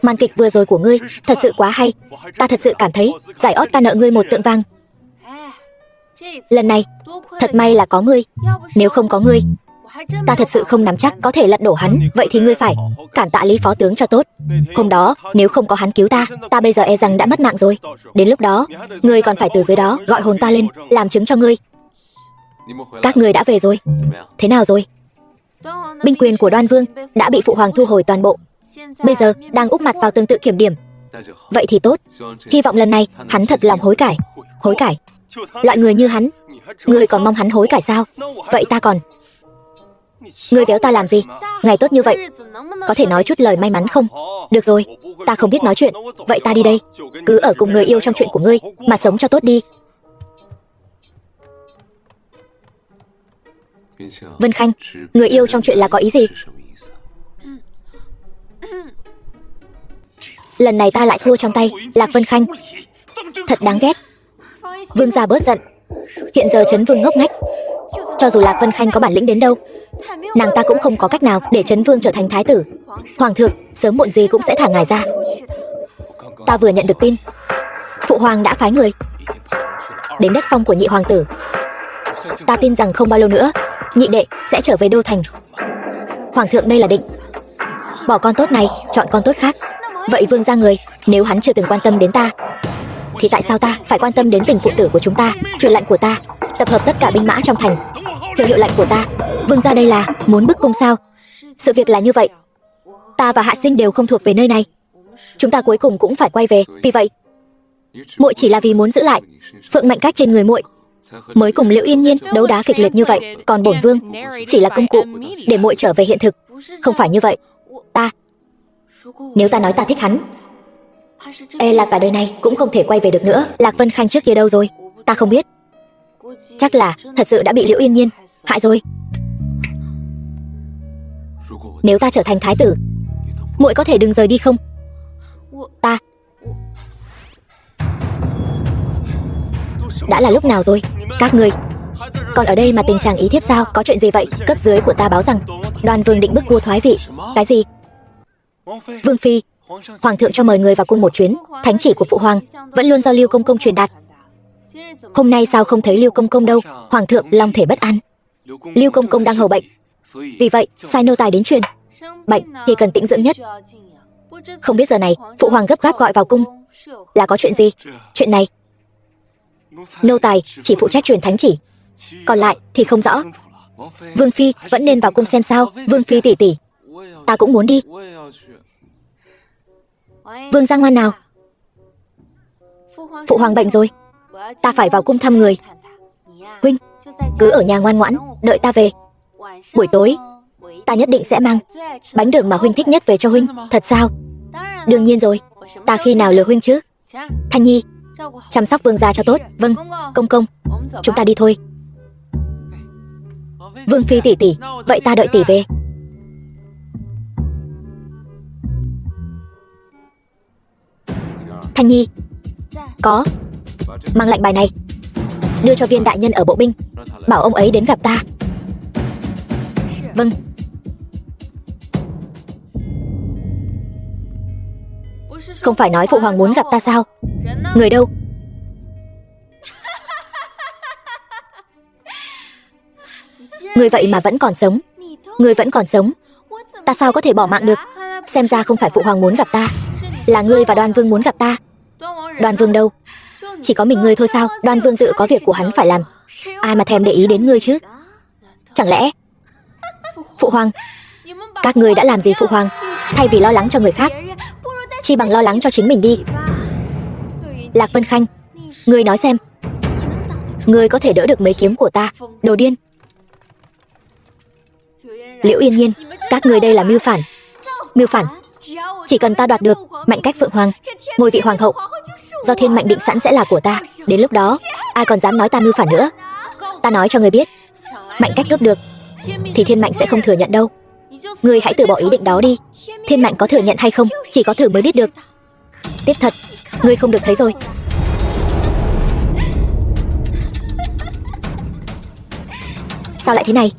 Speaker 1: Màn kịch vừa rồi của ngươi thật sự quá hay. Ta thật sự cảm thấy giải ót ta nợ ngươi một tượng vàng. Lần này thật may là có ngươi. Nếu không có ngươi, ta thật sự không nắm chắc có thể lật đổ hắn. Vậy thì ngươi phải cản tạ Lý phó tướng cho tốt. Hôm đó nếu không có hắn cứu ta, ta bây giờ e rằng đã mất mạng rồi. Đến lúc đó ngươi còn phải từ dưới đó gọi hồn ta lên làm chứng cho ngươi. Các ngươi đã về rồi. Thế nào rồi? Binh quyền của Đoan Vương đã bị phụ hoàng thu hồi toàn bộ, bây giờ đang úp mặt vào tương tự kiểm điểm. Vậy thì tốt. Hy vọng lần này hắn thật lòng hối cải. Hối cải? Loại người như hắn, ngươi còn mong hắn hối cải sao? Vậy ta còn... Ngươi véo ta làm gì? Ngày tốt như vậy, có thể nói chút lời may mắn không? Được rồi, ta không biết nói chuyện. Vậy ta đi đây. Cứ ở cùng người yêu trong chuyện của ngươi mà sống cho tốt đi. Vân Khanh, người yêu trong chuyện là có ý gì? Lần này ta lại thua trong tay Lạc Vân Khanh. Thật đáng ghét. Vương gia bớt giận. Hiện giờ Trấn Vương ngốc nghếch, cho dù Lạc Vân Khanh có bản lĩnh đến đâu, nàng ta cũng không có cách nào để Trấn Vương trở thành thái tử. Hoàng thượng sớm muộn gì cũng sẽ thả ngài ra. Ta vừa nhận được tin, phụ hoàng đã phái người đến đất phong của nhị hoàng tử. Ta tin rằng không bao lâu nữa nhị đệ sẽ trở về đô thành. Hoàng thượng đây là định bỏ con tốt này chọn con tốt khác. Vậy vương gia người, nếu hắn chưa từng quan tâm đến ta, thì tại sao ta phải quan tâm đến tình phụ tử của chúng ta? Truyền lệnh của ta, tập hợp tất cả binh mã trong thành, chờ hiệu lệnh của ta. Vương gia đây là muốn bức cung sao? Sự việc là như vậy. Ta và Hạ Sinh đều không thuộc về nơi này, chúng ta cuối cùng cũng phải quay về. Vì vậy Muội chỉ là vì muốn giữ lại phượng mệnh cách trên người muội mới cùng Liễu Yên Nhiên đấu đá kịch liệt như vậy, còn bổn vương chỉ là công cụ để muội trở về hiện thực. Không phải như vậy. Nếu ta nói ta thích hắn, e là cả đời này cũng không thể quay về được nữa. Lạc Vân Khanh trước kia đâu rồi? Ta không biết. Chắc là thật sự đã bị Liễu Yên Nhiên hại rồi. Nếu ta trở thành thái tử, muội có thể đừng rời đi không? Ta đã là lúc nào rồi? Các ngươi còn ở đây mà tình trạng ý thiếp sao? Có chuyện gì vậy? Cấp dưới của ta báo rằng Đoan Vương định bức vua thoái vị. Cái gì? Vương phi, hoàng thượng cho mời người vào cung một chuyến. Thánh chỉ của phụ hoàng vẫn luôn do Lưu Công Công truyền đạt. Hôm nay sao không thấy Lưu Công Công đâu? Hoàng thượng long thể bất an. Lưu Công Công đang hầu bệnh, vì vậy sai nô tài đến truyền. Bệnh thì cần tĩnh dưỡng nhất. Không biết giờ này phụ hoàng gấp gáp gọi vào cung là có chuyện gì? Chuyện này nô tài chỉ phụ trách truyền thánh chỉ, còn lại thì không rõ. Vương phi vẫn nên vào cung xem sao. Vương phi tỷ tỷ, ta cũng muốn đi. Vương gia ngoan nào. Phụ hoàng bệnh rồi, ta phải vào cung thăm người. Huynh cứ ở nhà ngoan ngoãn đợi ta về. Buổi tối ta nhất định sẽ mang bánh đường mà huynh thích nhất về cho huynh. Thật sao? Đương nhiên rồi, ta khi nào lừa huynh chứ? Thanh Nhi, chăm sóc vương gia cho tốt. Vâng, công công. Chúng ta đi thôi. Vương phi tỷ tỷ, vậy ta đợi tỷ về. Thanh Nhi, có. Mang lệnh bài này đưa cho viên đại nhân ở bộ binh, bảo ông ấy đến gặp ta. Vâng. Không phải nói phụ hoàng muốn gặp ta sao? Người đâu? Người vậy mà vẫn còn sống. Người vẫn còn sống. Ta sao có thể bỏ mạng được? Xem ra không phải phụ hoàng muốn gặp ta, là ngươi và Đoan Vương muốn gặp ta. Đoan Vương đâu? Chỉ có mình ngươi thôi sao? Đoan Vương tự có việc của hắn phải làm, ai mà thèm để ý đến ngươi chứ? Chẳng lẽ phụ hoàng, các ngươi đã làm gì phụ hoàng? Thay vì lo lắng cho người khác, chi bằng lo lắng cho chính mình đi. Lạc Vân Khanh, ngươi nói xem, ngươi có thể đỡ được mấy kiếm của ta? Đồ điên. Liễu Yên Nhiên, các ngươi đây là mưu phản. Mưu phản. Chỉ cần ta đoạt được mệnh cách Phượng Hoàng, ngôi vị hoàng hậu do thiên mệnh định sẵn sẽ là của ta. Đến lúc đó ai còn dám nói ta mưu phản nữa? Ta nói cho ngươi biết, mệnh cách cướp được thì thiên mệnh sẽ không thừa nhận đâu. Ngươi hãy từ bỏ ý định đó đi. Thiên mệnh có thừa nhận hay không, chỉ có thử mới biết được. Tiếc thật, ngươi không được thấy rồi. Sao lại thế này?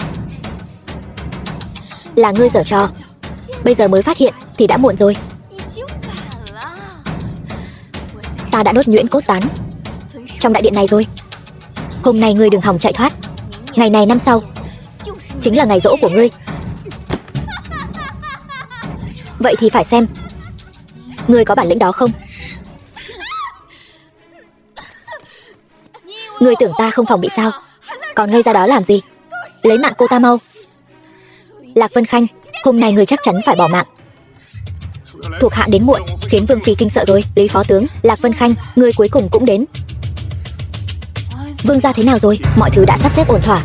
Speaker 1: Là ngươi giở trò, bây giờ mới phát hiện thì đã muộn rồi. Ta đã đốt nhuyễn cốt tán trong đại điện này rồi. Hôm nay ngươi đừng hòng chạy thoát. Ngày này năm sau chính là ngày giỗ của ngươi. Vậy thì phải xem ngươi có bản lĩnh đó không. Ngươi tưởng ta không phòng bị sao? Còn ngây ra đó làm gì? Lấy mạng cô ta mau. Lạc Vân Khanh, hôm nay ngươi chắc chắn phải bỏ mạng. Thuộc hạ đến muộn khiến Vương phi kinh sợ rồi. Lý phó tướng, Lạc Vân Khanh, ngươi cuối cùng cũng đến. Vương gia thế nào rồi? Mọi thứ đã sắp xếp ổn thỏa.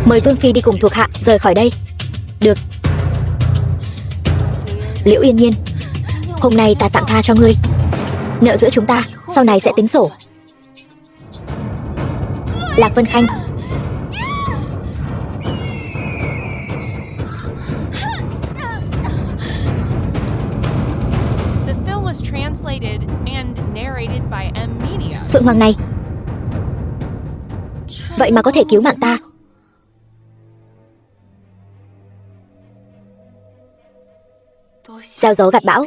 Speaker 1: Mời Vương phi đi cùng thuộc hạ rời khỏi đây. Được. Liễu Yên Nhiên, hôm nay ta tạm tha cho ngươi. Nợ giữa chúng ta sau này sẽ tính sổ. Lạc Vân Khanh, Phượng Hoàng này vậy mà có thể cứu mạng ta. Gieo gió gặt bão.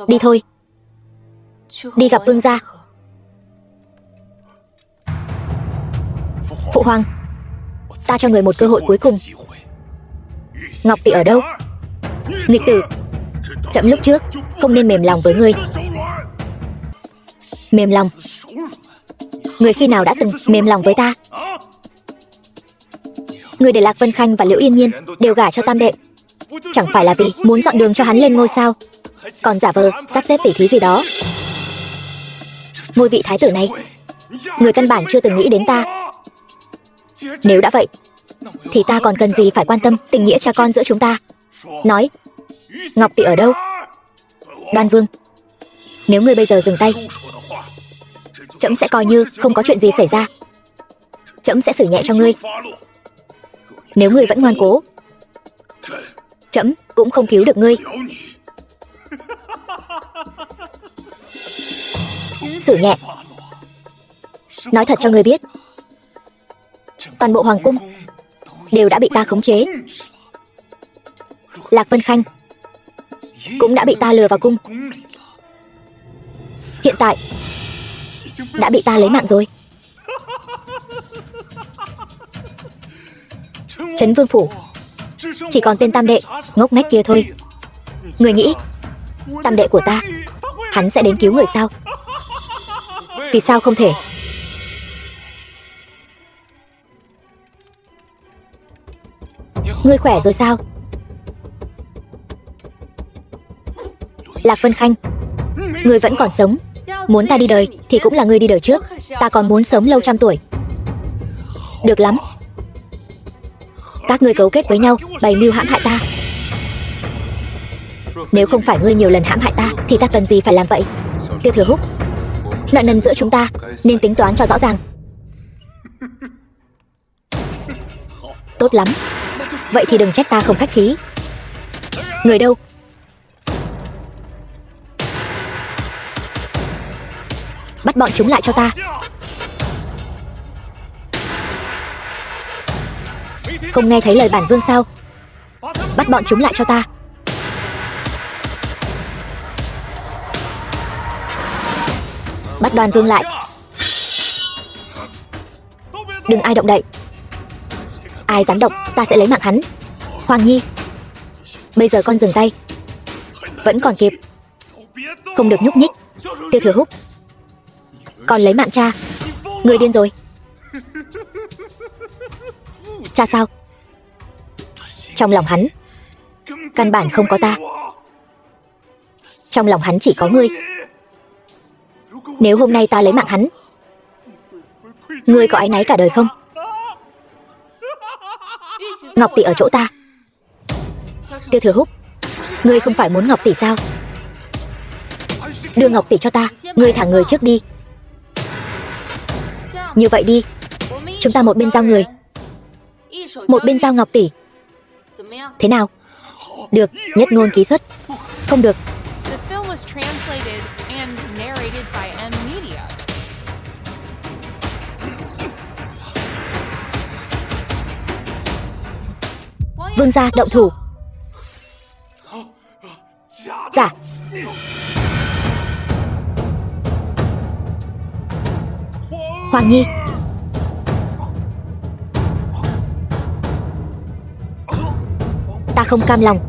Speaker 1: Đi thôi. Đi gặp vương gia. Phụ hoàng, ta cho người một cơ hội cuối cùng. Ngọc tỷ ở đâu? Nghịch tử, chậm lúc trước không nên mềm lòng với ngươi. Mềm lòng? Ngươi khi nào đã từng mềm lòng với ta? Ngươi để Lạc Vân Khanh và Liễu Yên Nhiên đều gả cho tam đệ, chẳng phải là vì muốn dọn đường cho hắn lên ngôi sao? còn giả vờ sắp xếp tỉ thí gì đó. Ngôi vị thái tử này, người căn bản chưa từng nghĩ đến ta. Nếu đã vậy, thì ta còn cần gì phải quan tâm tình nghĩa cha con giữa chúng ta. Nói, Ngọc tỷ ở đâu? Đoan Vương, nếu ngươi bây giờ dừng tay, trẫm sẽ coi như không có chuyện gì xảy ra. Trẫm sẽ xử nhẹ cho ngươi. Nếu ngươi vẫn ngoan cố, trẫm cũng không cứu được ngươi. Xử nhẹ? Nói thật cho ngươi biết, toàn bộ hoàng cung đều đã bị ta khống chế. Lạc Vân Khanh cũng đã bị ta lừa vào cung. Hiện tại đã bị ta lấy mạng rồi. Trấn Vương phủ chỉ còn tên tam đệ ngốc nghếch kia thôi. Người nghĩ tam đệ của ta, hắn sẽ đến cứu người sao? Vì sao không thể? Ngươi khỏe rồi sao? Lạc Vân Khanh, ngươi vẫn còn sống. Muốn ta đi đời thì cũng là ngươi đi đời trước. Ta còn muốn sống lâu trăm tuổi. Được lắm, các ngươi cấu kết với nhau bày mưu hãm hại ta. Nếu không phải ngươi nhiều lần hãm hại ta thì ta cần gì phải làm vậy? Tiêu Thừa Húc, nợ nần giữa chúng ta nên tính toán cho rõ ràng. Tốt lắm, vậy thì đừng trách ta không khách khí. Người đâu? Bắt bọn chúng lại cho ta. Không nghe thấy lời bản vương sao? Bắt bọn chúng lại cho ta. Bắt Đoan Vương lại. Đừng ai động đậy. Ai dám động, ta sẽ lấy mạng hắn. Hoàng Nhi, bây giờ con dừng tay. Vẫn còn kịp. Không được nhúc nhích. Tiêu Thừa Húc, con lấy mạng cha. Người điên rồi. Cha sao? Trong lòng hắn căn bản không có ta. Trong lòng hắn chỉ có ngươi. Nếu hôm nay ta lấy mạng hắn, ngươi có áy náy cả đời không? Ngọc tỷ ở chỗ ta. Tiêu Thừa Húc, ngươi không phải muốn Ngọc tỷ sao? Đưa Ngọc tỷ cho ta. Ngươi thả người trước đi. Như vậy đi, chúng ta một bên giao người, một bên giao Ngọc tỷ. Thế nào? Được, nhất ngôn ký xuất. Không được.
Speaker 2: The film was translated and narrated by M Media.
Speaker 1: Vương gia động thủ. Dạ. Hoàng Nhi, ta không cam lòng.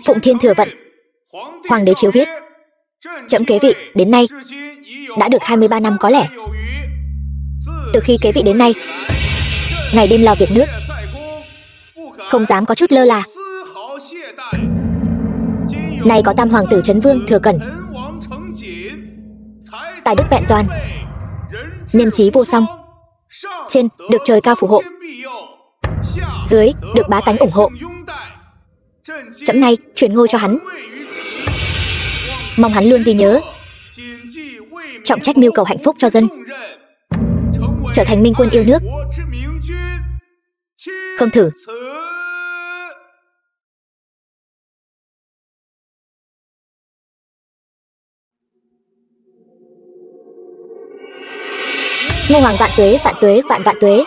Speaker 1: Phụng Thiên Thừa Vận, Hoàng đế chiếu viết, trẫm kế vị đến nay đã được 23 năm có lẽ. Từ khi kế vị đến nay, ngày đêm lo việc nước, không dám có chút lơ là. Nay có tam hoàng tử Trấn Vương Thừa Cẩn, tài đức vẹn toàn, nhân trí vô song. Trên được trời cao phù hộ, dưới được bá tánh ủng hộ. Trẫm nay truyền ngôi cho hắn, mong hắn luôn ghi nhớ, trọng trách mưu cầu hạnh phúc cho dân, trở thành minh quân yêu nước. Không thử. Ngô hoàng vạn tuế, vạn tuế, vạn vạn tuế.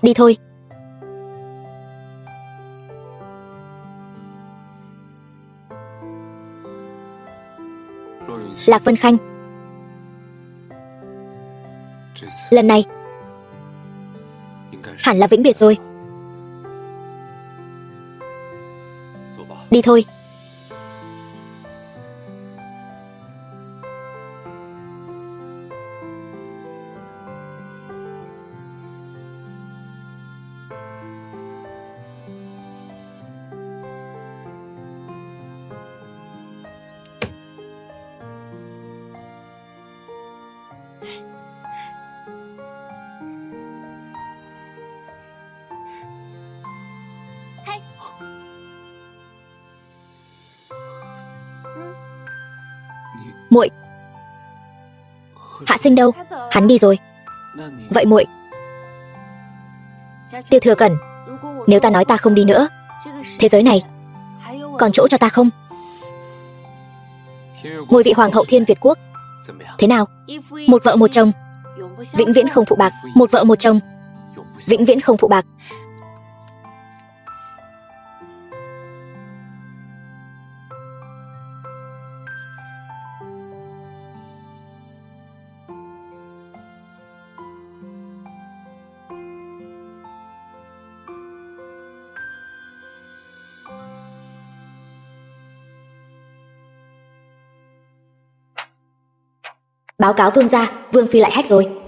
Speaker 1: Đi thôi. Lạc Vân Khanh, Lần này hẳn là vĩnh biệt rồi. Đi thôi. Muội. Hạ Sinh đâu? Hắn đi rồi. Vậy muội? Tiêu Thừa Cẩn, nếu ta nói ta không đi nữa, thế giới này còn chỗ cho ta không? Ngôi vị hoàng hậu Thiên Việt quốc thế nào? Một vợ một chồng, vĩnh viễn không phụ bạc. Một vợ một chồng, vĩnh viễn không phụ bạc. Báo cáo vương gia, vương phi lại hách rồi.